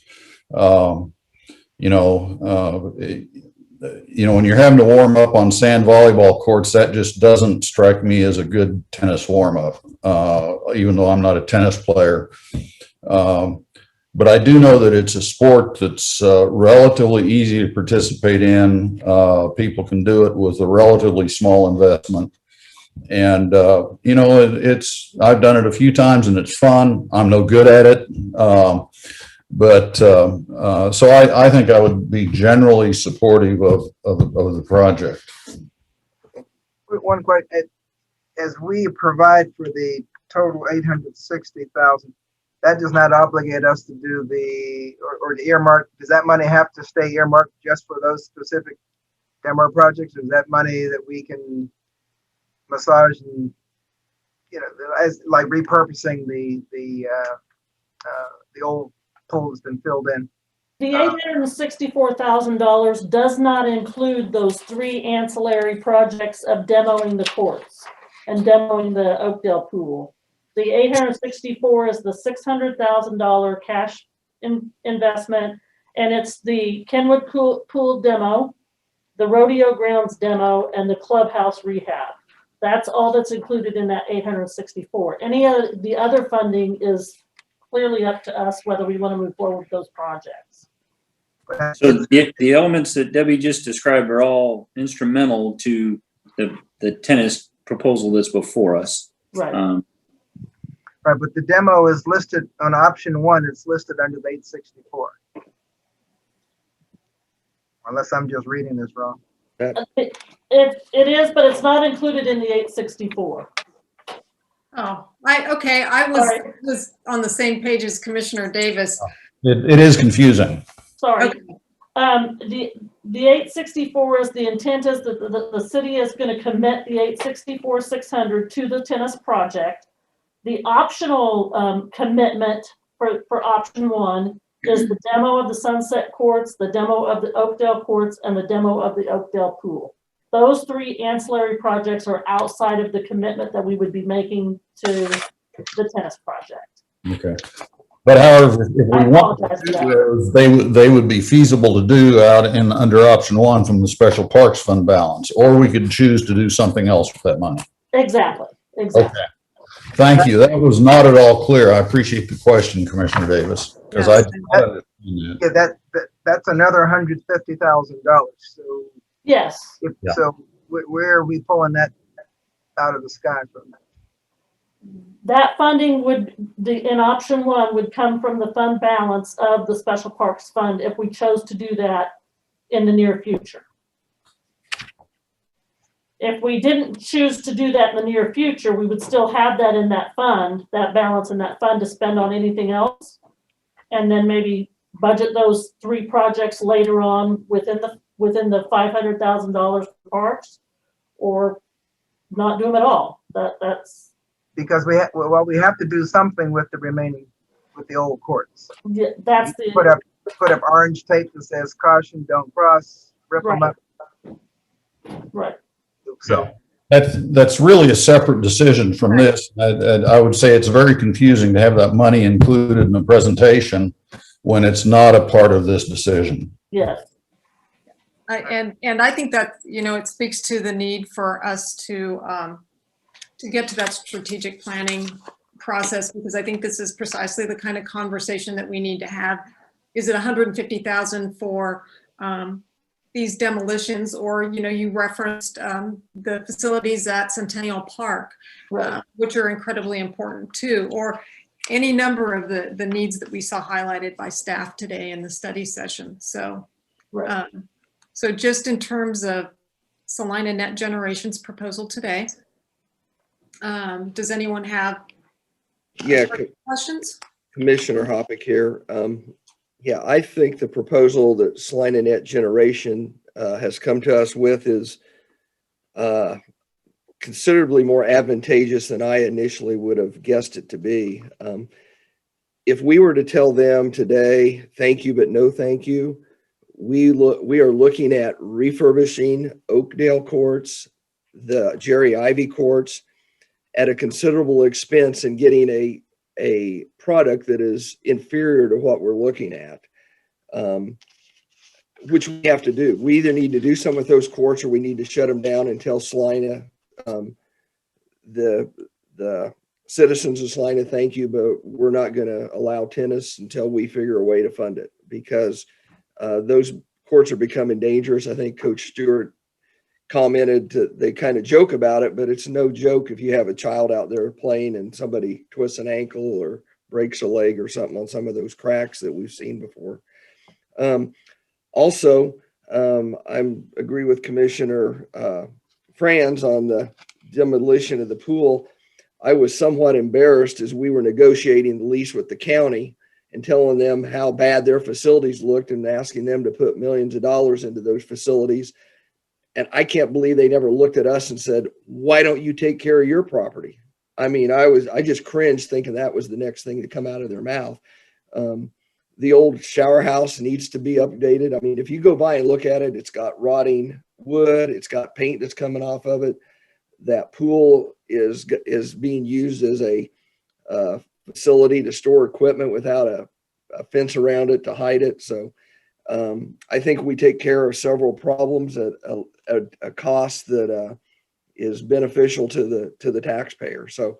You know, when you're having to warm up on sand volleyball courts, that just doesn't strike me as a good tennis warm up, even though I'm not a tennis player. But I do know that it's a sport that's relatively easy to participate in. People can do it with a relatively small investment. And, you know, I've done it a few times and it's fun. I'm no good at it. So I think I would be generally supportive of the project. One question, as we provide for the total 860,000, that does not obligate us to do or the earmark. Does that money have to stay earmarked just for those specific demo projects? Or is that money that we can massage and, you know, as like repurposing the old pool that's been filled in? The $864,000 does not include those 3 ancillary projects of demoing the courts and demoing the Oakdale pool. The 864 is the $600,000 cash investment, and it's the Kenwood pool demo, the rodeo grounds demo, and the clubhouse rehab. That's all that's included in that 864. Any of the other funding is clearly up to us whether we want to move forward with those projects. So the elements that Debbie just described are all instrumental to the tennis proposal that's before us. Right. Right, but the demo is listed on option 1. It's listed under the 864. Unless I'm just reading this wrong. It is, but it's not included in the 864. Oh, I was on the same page as Commissioner Davis. It is confusing. Sorry. Okay. The 864 is the intent is that the city is going to commit the 864,600 to the tennis project. The optional commitment for option 1 is the demo of the Sunset Courts, the demo of the Oakdale Courts, and the demo of the Oakdale Pool. Those 3 ancillary projects are outside of the commitment that we would be making to the tennis project. Okay. But however, if we want to do those, they would be feasible to do out under option 1 from the special parks fund balance, or we could choose to do something else with that money. Exactly. Okay. Thank you. That was not at all clear. I appreciate the question, Commissioner Davis, because that's another $150,000. So yes. So where are we pulling that out of the sky from? That funding in option 1 would come from the fund balance of the special parks fund if we chose to do that in the near future. If we didn't choose to do that in the near future, we would still have that in that fund, that balance in that fund to spend on anything else. And then maybe budget those 3 projects later on within the $500,000 for parks, or not do them at all. That's because we have to do something with the remaining with the old courts. Yeah, that's the. Put up orange tape that says caution, don't cross, rip them up. Right. So That's really a separate decision from this. I would say it's very confusing to have that money included in the presentation when it's not a part of this decision. Yes. And I think that, you know, it speaks to the need for us to get to that strategic planning process, because I think this is precisely the kind of conversation that we need to have. Is it 150,000 for these demolitions, or, you know, you referenced the facilities at Centennial Park, which are incredibly important too, or any number of the needs that we saw highlighted by staff today in the study session. So, so just in terms of Salina Net Generation's proposal today, does anyone have questions? Commissioner Hoppick here. Yeah, I think the proposal that Salina Net Generation has come to us with is considerably more advantageous than I initially would have guessed it to be. If we were to tell them today, thank you, but no thank you, we are looking at refurbishing Oakdale courts, the Jerry Ivy courts, at a considerable expense, and getting a product that is inferior to what we're looking at, which we have to do. We either need to do something with those courts, or we need to shut them down and tell Salina, the citizens of Salina, thank you, but we're not going to allow tennis until we figure a way to fund it, because those courts are becoming dangerous. I think Coach Stewart commented they kind of joke about it, but it's no joke if you have a child out there playing and somebody twists an ankle or breaks a leg or something on some of those cracks that we've seen before. Also, I agree with Commissioner Franz on the demolition of the pool. I was somewhat embarrassed as we were negotiating the lease with the county and telling them how bad their facilities looked and asking them to put millions of dollars into those facilities. And I can't believe they never looked at us and said, why don't you take care of your property? I mean, I just cringed thinking that was the next thing to come out of their mouth. The old shower house needs to be updated. I mean, if you go by and look at it, it's got rotting wood, it's got paint that's coming off of it. That pool is being used as a facility to store equipment without a fence around it to hide it. So I think we take care of several problems at a cost that is beneficial to the taxpayer. So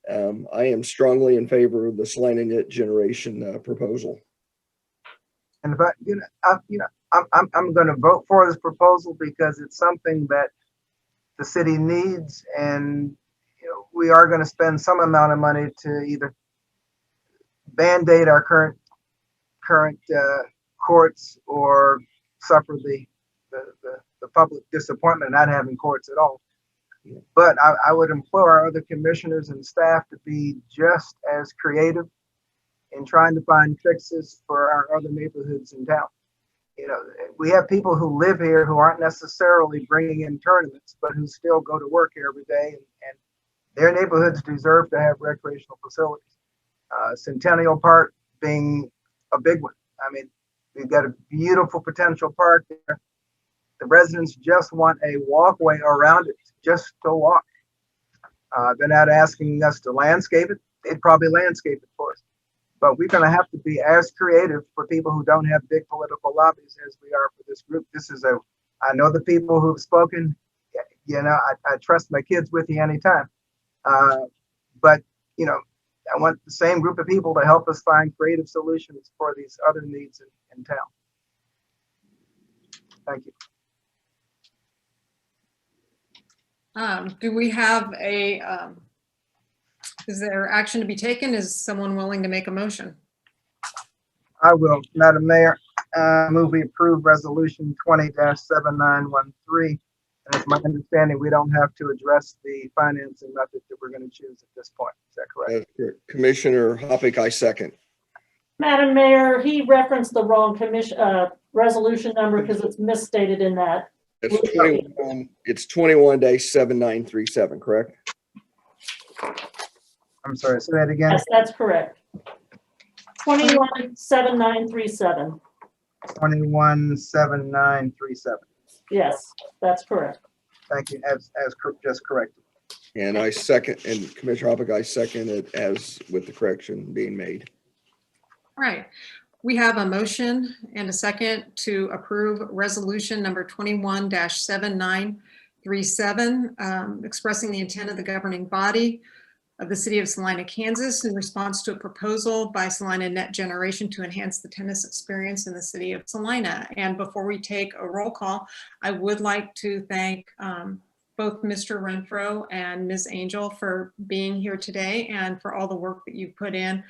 I am strongly in favor of the Salina Net Generation proposal. And if I'm going to vote for this proposal because it's something that the city needs, and we are going to spend some amount of money to either band-aid our current courts or suffer the public disappointment of not having courts at all. But I would implore our other commissioners and staff to be just as creative in trying to find fixes for our other neighborhoods in town. We have people who live here who aren't necessarily bringing in tournaments, but who still go to work here every day, and their neighborhoods deserve to have recreational facilities. Centennial Park being a big one. I mean, we've got a beautiful potential park there. The residents just want a walkway around it, just to walk. They're not asking us to landscape it. They'd probably landscape it for us. But we're going to have to be as creative for people who don't have big political lobbies as we are for this group. I know the people who've spoken, I trust my kids with you anytime. But, I want the same group of people to help us find creative solutions for these other needs in town. Thank you. Do we have is there action to be taken? Is someone willing to make a motion? I will, Madam Mayor. Move we approve resolution 20-7913. And it's my understanding we don't have to address the financing method that we're going to choose at this point. Is that correct? Commissioner Hoppick, I second. Madam Mayor, he referenced the wrong resolution number because it's misstated in that. It's 21-7937, correct? I'm sorry, say that again. Yes, that's correct. 217937. 217937. Yes, that's correct. Thank you. Just corrected. And I second, and Commissioner Hoppick, I second it as with the correction being made. All right. We have a motion and a second to approve resolution number 21-7937, expressing the intent of the governing body of the city of Salina, Kansas, in response to a proposal by Salina Net Generation to enhance the tennis experience in the city of Salina. And before we take a roll call, I would like to thank both Mr. Renfro and Ms. Angel for being here today and for all the work that you put in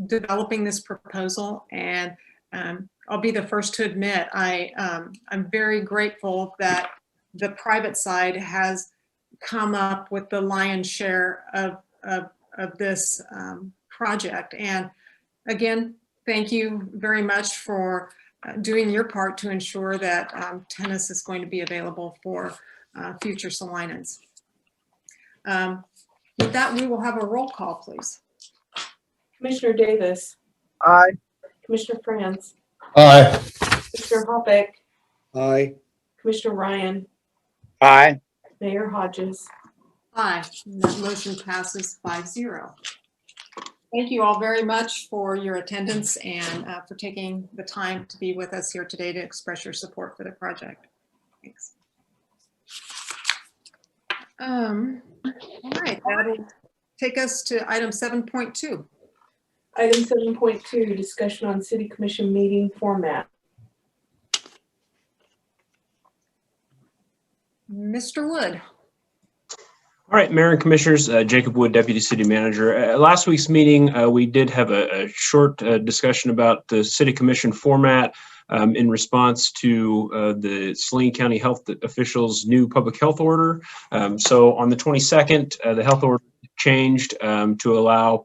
developing this proposal. And I'll be the first to admit, I'm very grateful that the private side has come up with the lion's share of this project. And again, thank you very much for doing your part to ensure that tennis is going to be available for future Salinans. With that, we will have a roll call, please. Commissioner Davis. Aye. Commissioner Franz. Aye. Mr. Hoppick. Aye. Commissioner Ryan. Aye. Mayor Hodges. Aye. And that motion passes 5-0. Thank you all very much for your attendance and for taking the time to be with us here today to express your support for the project. Thanks. All right, that'll take us to item 7.2. Item 7.2, discussion on city commission meeting format. Mr. Wood. All right, Mayor and Commissioners, Jacob Wood, Deputy City Manager. Last week's meeting, we did have a short discussion about the City Commission format in response to the Saline County Health Officials' new public health order. So on the 22nd, the health order changed to allow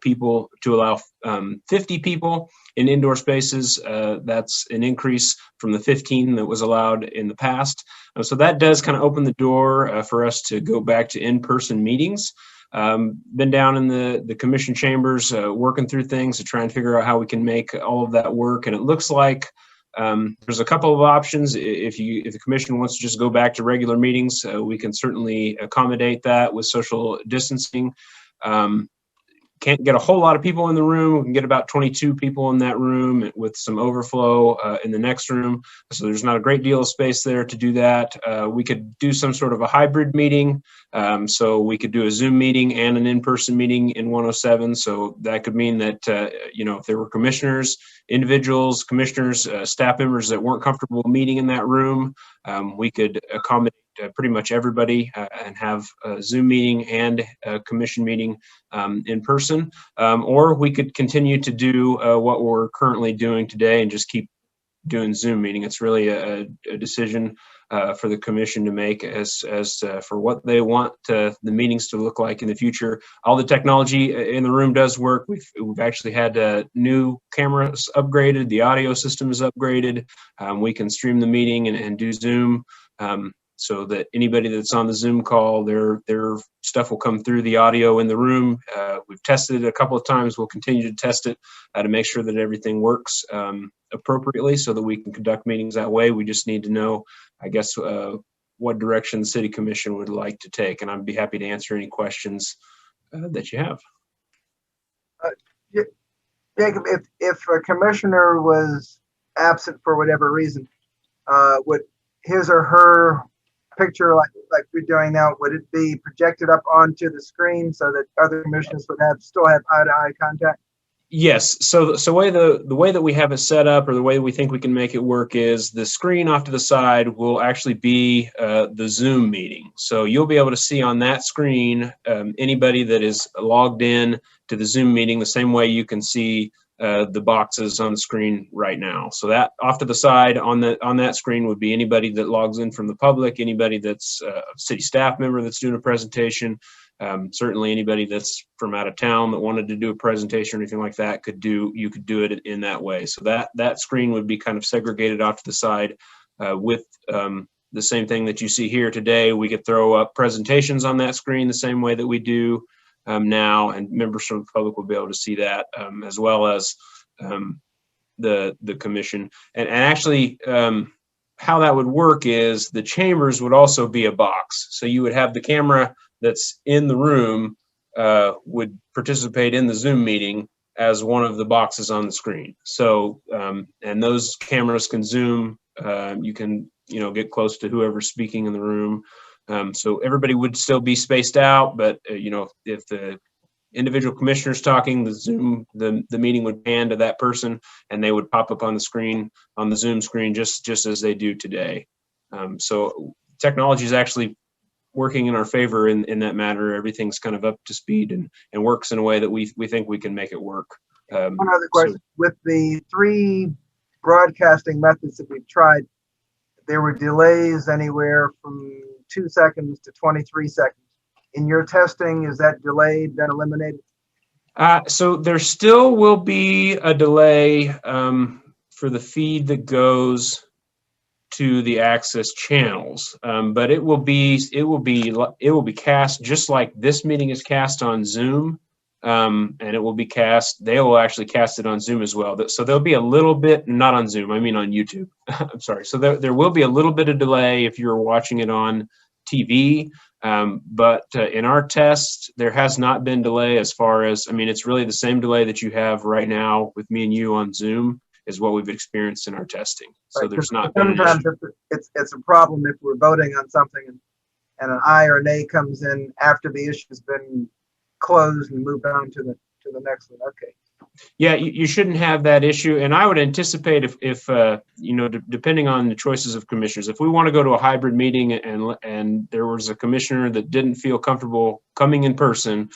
50 people in indoor spaces. That's an increase from the 15 that was allowed in the past. So that does kind of open the door for us to go back to in-person meetings. Been down in the commission chambers working through things to try and figure out how we can make all of that work. And it looks like there's a couple of options. If the commission wants to just go back to regular meetings, we can certainly accommodate that with social distancing. Can't get a whole lot of people in the room. We can get about 22 people in that room with some overflow in the next room. So there's not a great deal of space there to do that. We could do some sort of a hybrid meeting. So we could do a Zoom meeting and an in-person meeting in 107. So that could mean that, if there were commissioners, individuals, commissioners, staff members that weren't comfortable meeting in that room, we could accommodate pretty much everybody and have a Zoom meeting and a commission meeting in person, or we could continue to do what we're currently doing today and just keep doing Zoom meeting. It's really a decision for the commission to make as for what they want the meetings to look like in the future. All the technology in the room does work. We've actually had new cameras upgraded. The audio system is upgraded. We can stream the meeting and do Zoom. So that anybody that's on the Zoom call, their stuff will come through the audio in the room. We've tested it a couple of times. We'll continue to test it to make sure that everything works appropriately so that we can conduct meetings that way. We just need to know, I guess, what direction the City Commission would like to take. And I'd be happy to answer any questions that you have. Jacob, if a commissioner was absent for whatever reason, would his or her picture like we're doing now, would it be projected up onto the screen so that other commissioners would still have eye-to-eye contact? Yes. So the way that we have it set up, or the way we think we can make it work, is the screen off to the side will actually be the Zoom meeting. So you'll be able to see on that screen anybody that is logged in to the Zoom meeting the same way you can see the boxes on the screen right now. So that off to the side on that screen would be anybody that logs in from the public, anybody that's a city staff member that's doing a presentation, certainly anybody that's from out of town that wanted to do a presentation or anything like that you could do it in that way. So that screen would be kind of segregated off to the side with the same thing that you see here today. We could throw up presentations on that screen the same way that we do now, and members from the public will be able to see that, as well as the commission. And actually, how that would work is the chambers would also be a box. So you would have the camera that's in the room would participate in the Zoom meeting as one of the boxes on the screen. So, and those cameras can zoom. You can, get close to whoever's speaking in the room. So everybody would still be spaced out, but if the individual commissioners talking, the meeting would pan to that person, and they would pop up on the screen, on the Zoom screen, just as they do today. So technology is actually working in our favor in that matter. Everything's kind of up to speed and works in a way that we think we can make it work. One other question: with the 3 broadcasting methods that we've tried, there were delays anywhere from 2 seconds to 23 seconds. In your testing, is that delay been eliminated? So there still will be a delay for the feed that goes to the access channels, but it will be cast just like this meeting is cast on Zoom, and it will be cast. They will actually cast it on Zoom as well. So there'll be a little bit, not on Zoom, I mean on YouTube. I'm sorry. So there will be a little bit of delay if you're watching it on TV. But in our test, there has not been delay as far as, it's really the same delay that you have right now with me and you on Zoom is what we've experienced in our testing. So Right, there's not been an sometimes issue. it's a problem if we're voting on something and an aye or nay comes in after the issue's been closed and moved on to the next one. Okay. Yeah, you shouldn't have that issue. And I would anticipate if depending on the choices of commissioners, if we want to go to a hybrid meeting and there was a commissioner that didn't feel comfortable coming in person,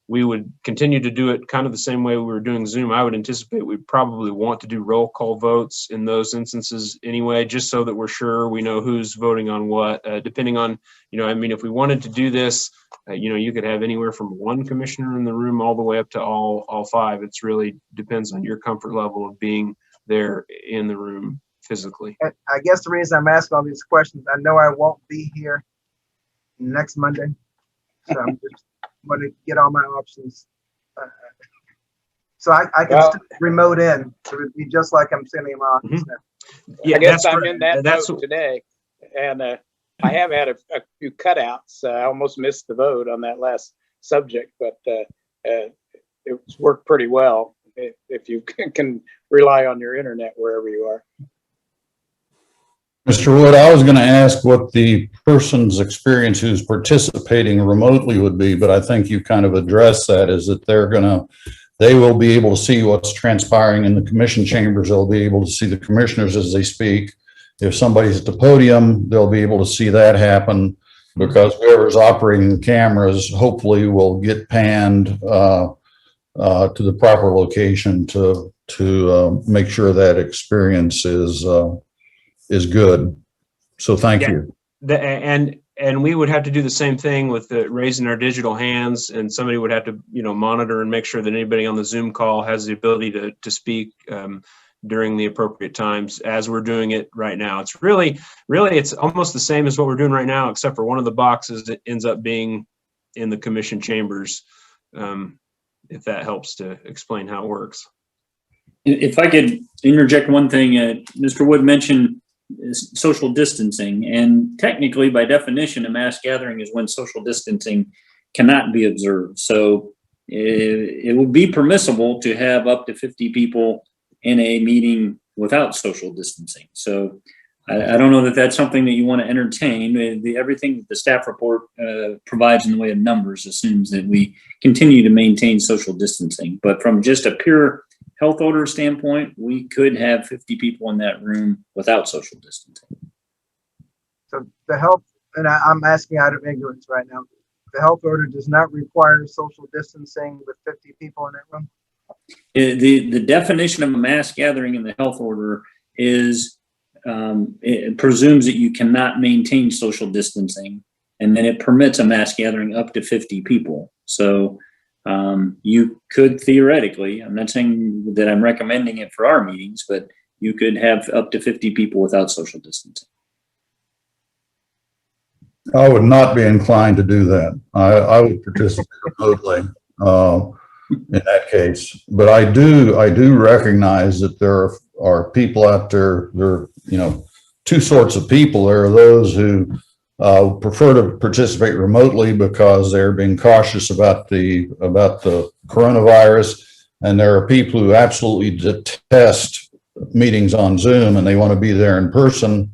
we would continue to do it kind of the same way we were doing Zoom. I would anticipate we'd probably want to do roll call votes in those instances anyway, just so that we're sure we know who's voting on what, depending on, if we wanted to do this, you could have anywhere from 1 commissioner in the room all the way up to all 5. It's really depends on your comfort level of being there in the room physically. I guess the reason I'm asking all these questions, I know I won't be here next Monday, so I'm just want to get all my options. So I can still remote in, so it'd be just like I'm sitting in my office now. Yeah, I guess I'm in that vote today, and I have had a few cutouts. I almost missed the vote on that last subject, but it's worked pretty well if you can rely on your internet wherever you are. Mr. Wood, I was going to ask what the person's experience who's participating remotely would be, but I think you kind of addressed that, is that they will be able to see what's transpiring in the commission chambers. They'll be able to see the commissioners as they speak. If somebody's at the podium, they'll be able to see that happen, because whoever's operating the cameras hopefully will get panned to the proper location to make sure that experience is good. So thank you. And we would have to do the same thing with raising our digital hands, and somebody would have to monitor and make sure that anybody on the Zoom call has the ability to speak during the appropriate times, as we're doing it right now. It's really it's almost the same as what we're doing right now, except for one of the boxes that ends up being in the commission chambers, if that helps to explain how it works. If I could interject one thing, Mr. Wood mentioned social distancing, and technically by definition a mass gathering is when social distancing cannot be observed. So it would be permissible to have up to 50 people in a meeting without social distancing. So I don't know that that's something that you want to entertain. Everything that the staff report provides in the way of numbers assumes that we continue to maintain social distancing, but from just a pure health order standpoint, we could have 50 people in that room without social distancing. So the health, and I'm asking out of ignorance right now, the health order does not require social distancing with 50 people in that room? The definition of a mass gathering in the health order is it presumes that you cannot maintain social distancing, and then it permits a mass gathering up to 50 people. So you could theoretically, I'm not saying that I'm recommending it for our meetings, but you could have up to 50 people without social distancing. I would not be inclined to do that. I would participate remotely in that case. But I do recognize that there are people out there. There are, two sorts of people. There are those who prefer to participate remotely because they're being cautious about the coronavirus, and there are people who absolutely detest meetings on Zoom and they want to be there in person.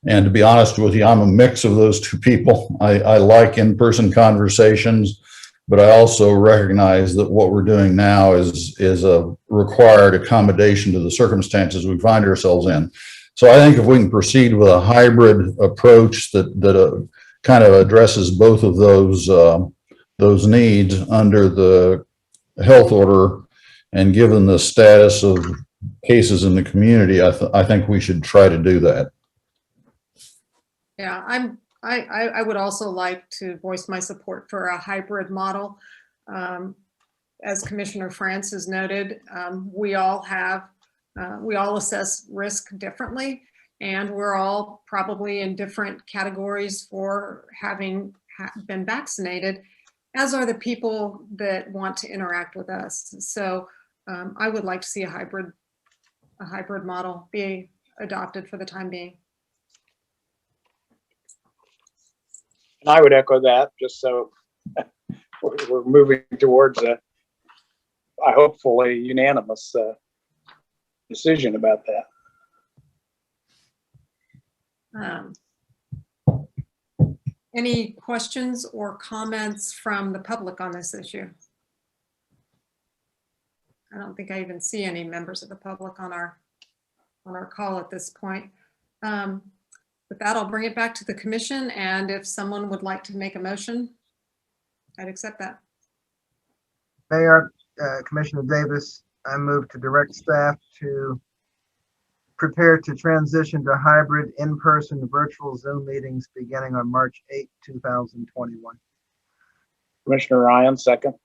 And to be honest with you, I'm a mix of those two people. I like in-person conversations, but I also recognize that what we're doing now is a required accommodation to the circumstances we find ourselves in. So I think if we can proceed with a hybrid approach that kind of addresses both of those needs under the health order, and given the status of cases in the community, I think we should try to do that. Yeah, I would also like to voice my support for a hybrid model. As Commissioner Francis noted, we all assess risk differently, and we're all probably in different categories for having been vaccinated, as are the people that want to interact with us. So I would like to see a hybrid model be adopted for the time being. And I would echo that, just so we're moving towards I hopefully unanimous decision about that. Any questions or comments from the public on this issue? I don't think I even see any members of the public on our call at this point. With that, I'll bring it back to the commission, and if someone would like to make a motion, I'd accept that. Mayor, Commissioner Davis, I move to direct staff to prepare to transition to hybrid in-person virtual Zoom meetings beginning on March 8, 2021. Commissioner Ryan, second.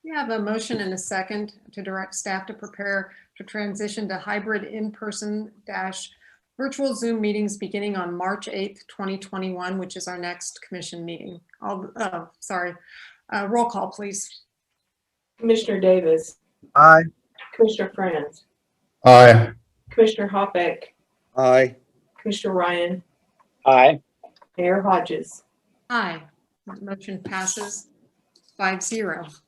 We have a motion and a second to direct staff to prepare to transition to hybrid in-person virtual Zoom meetings beginning on March 8th, 2021, which is our next commission meeting. Roll call, please. Commissioner Davis. Aye. Commissioner Franz. Aye. Commissioner Hoppeck. Aye. Commissioner Ryan. Aye. Mayor Hodges. Aye. That motion passes 5-0.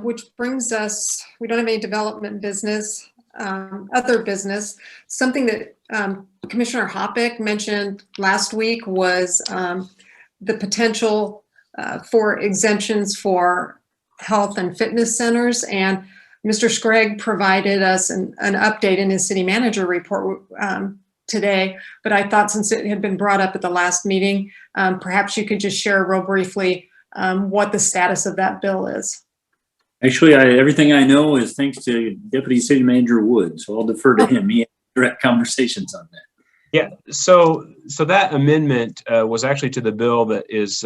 Which brings us, we don't have any development business. Other business, something that Commissioner Hoppeck mentioned last week was the potential for exemptions for health and fitness centers. And Mr. Scragg provided us an update in his city manager report today, but I thought since it had been brought up at the last meeting, perhaps you could just share real briefly what the status of that bill is. Actually, everything I know is thanks to Deputy City Manager Wood, so I'll defer to him. He had direct conversations on that. Yeah, so that amendment was actually to the bill that is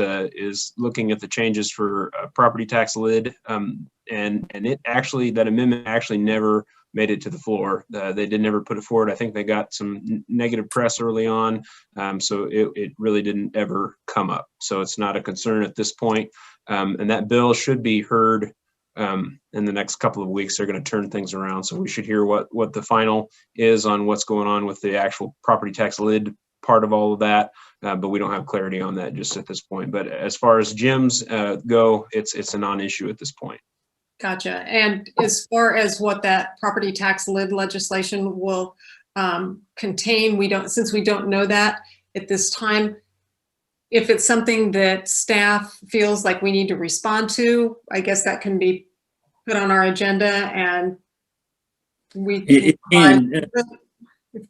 looking at the changes for property tax lid, and it actually, that amendment actually never made it to the floor. They did never put it forward. I think they got some negative press early on, so it really didn't ever come up. So it's not a concern at this point, and that bill should be heard in the next couple of weeks. They're going to turn things around, so we should hear what the final is on what's going on with the actual property tax lid part of all of that, but we don't have clarity on that just at this point. But as far as gyms go, it's a non-issue at this point. Gotcha. And as far as what that property tax lid legislation will contain, since we don't know that at this time, if it's something that staff feels like we need to respond to, I guess that can be put on our agenda, and we can.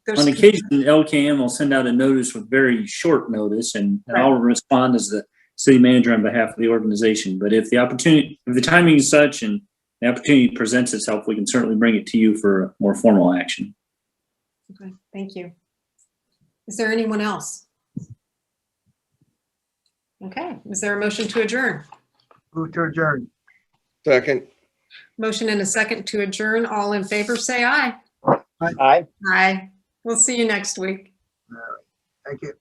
On occasion, LKM will send out a notice with very short notice, and I'll respond as the city manager on behalf of the organization. But if the timing is such and the opportunity presents itself, we can certainly bring it to you for more formal action. Okay, thank you. Is there anyone else? Okay, is there a motion to adjourn? Move to adjourn. Second. Motion and a second to adjourn. All in favor, say aye. Aye. Aye. Aye. We'll see you next week. All right. Thank you.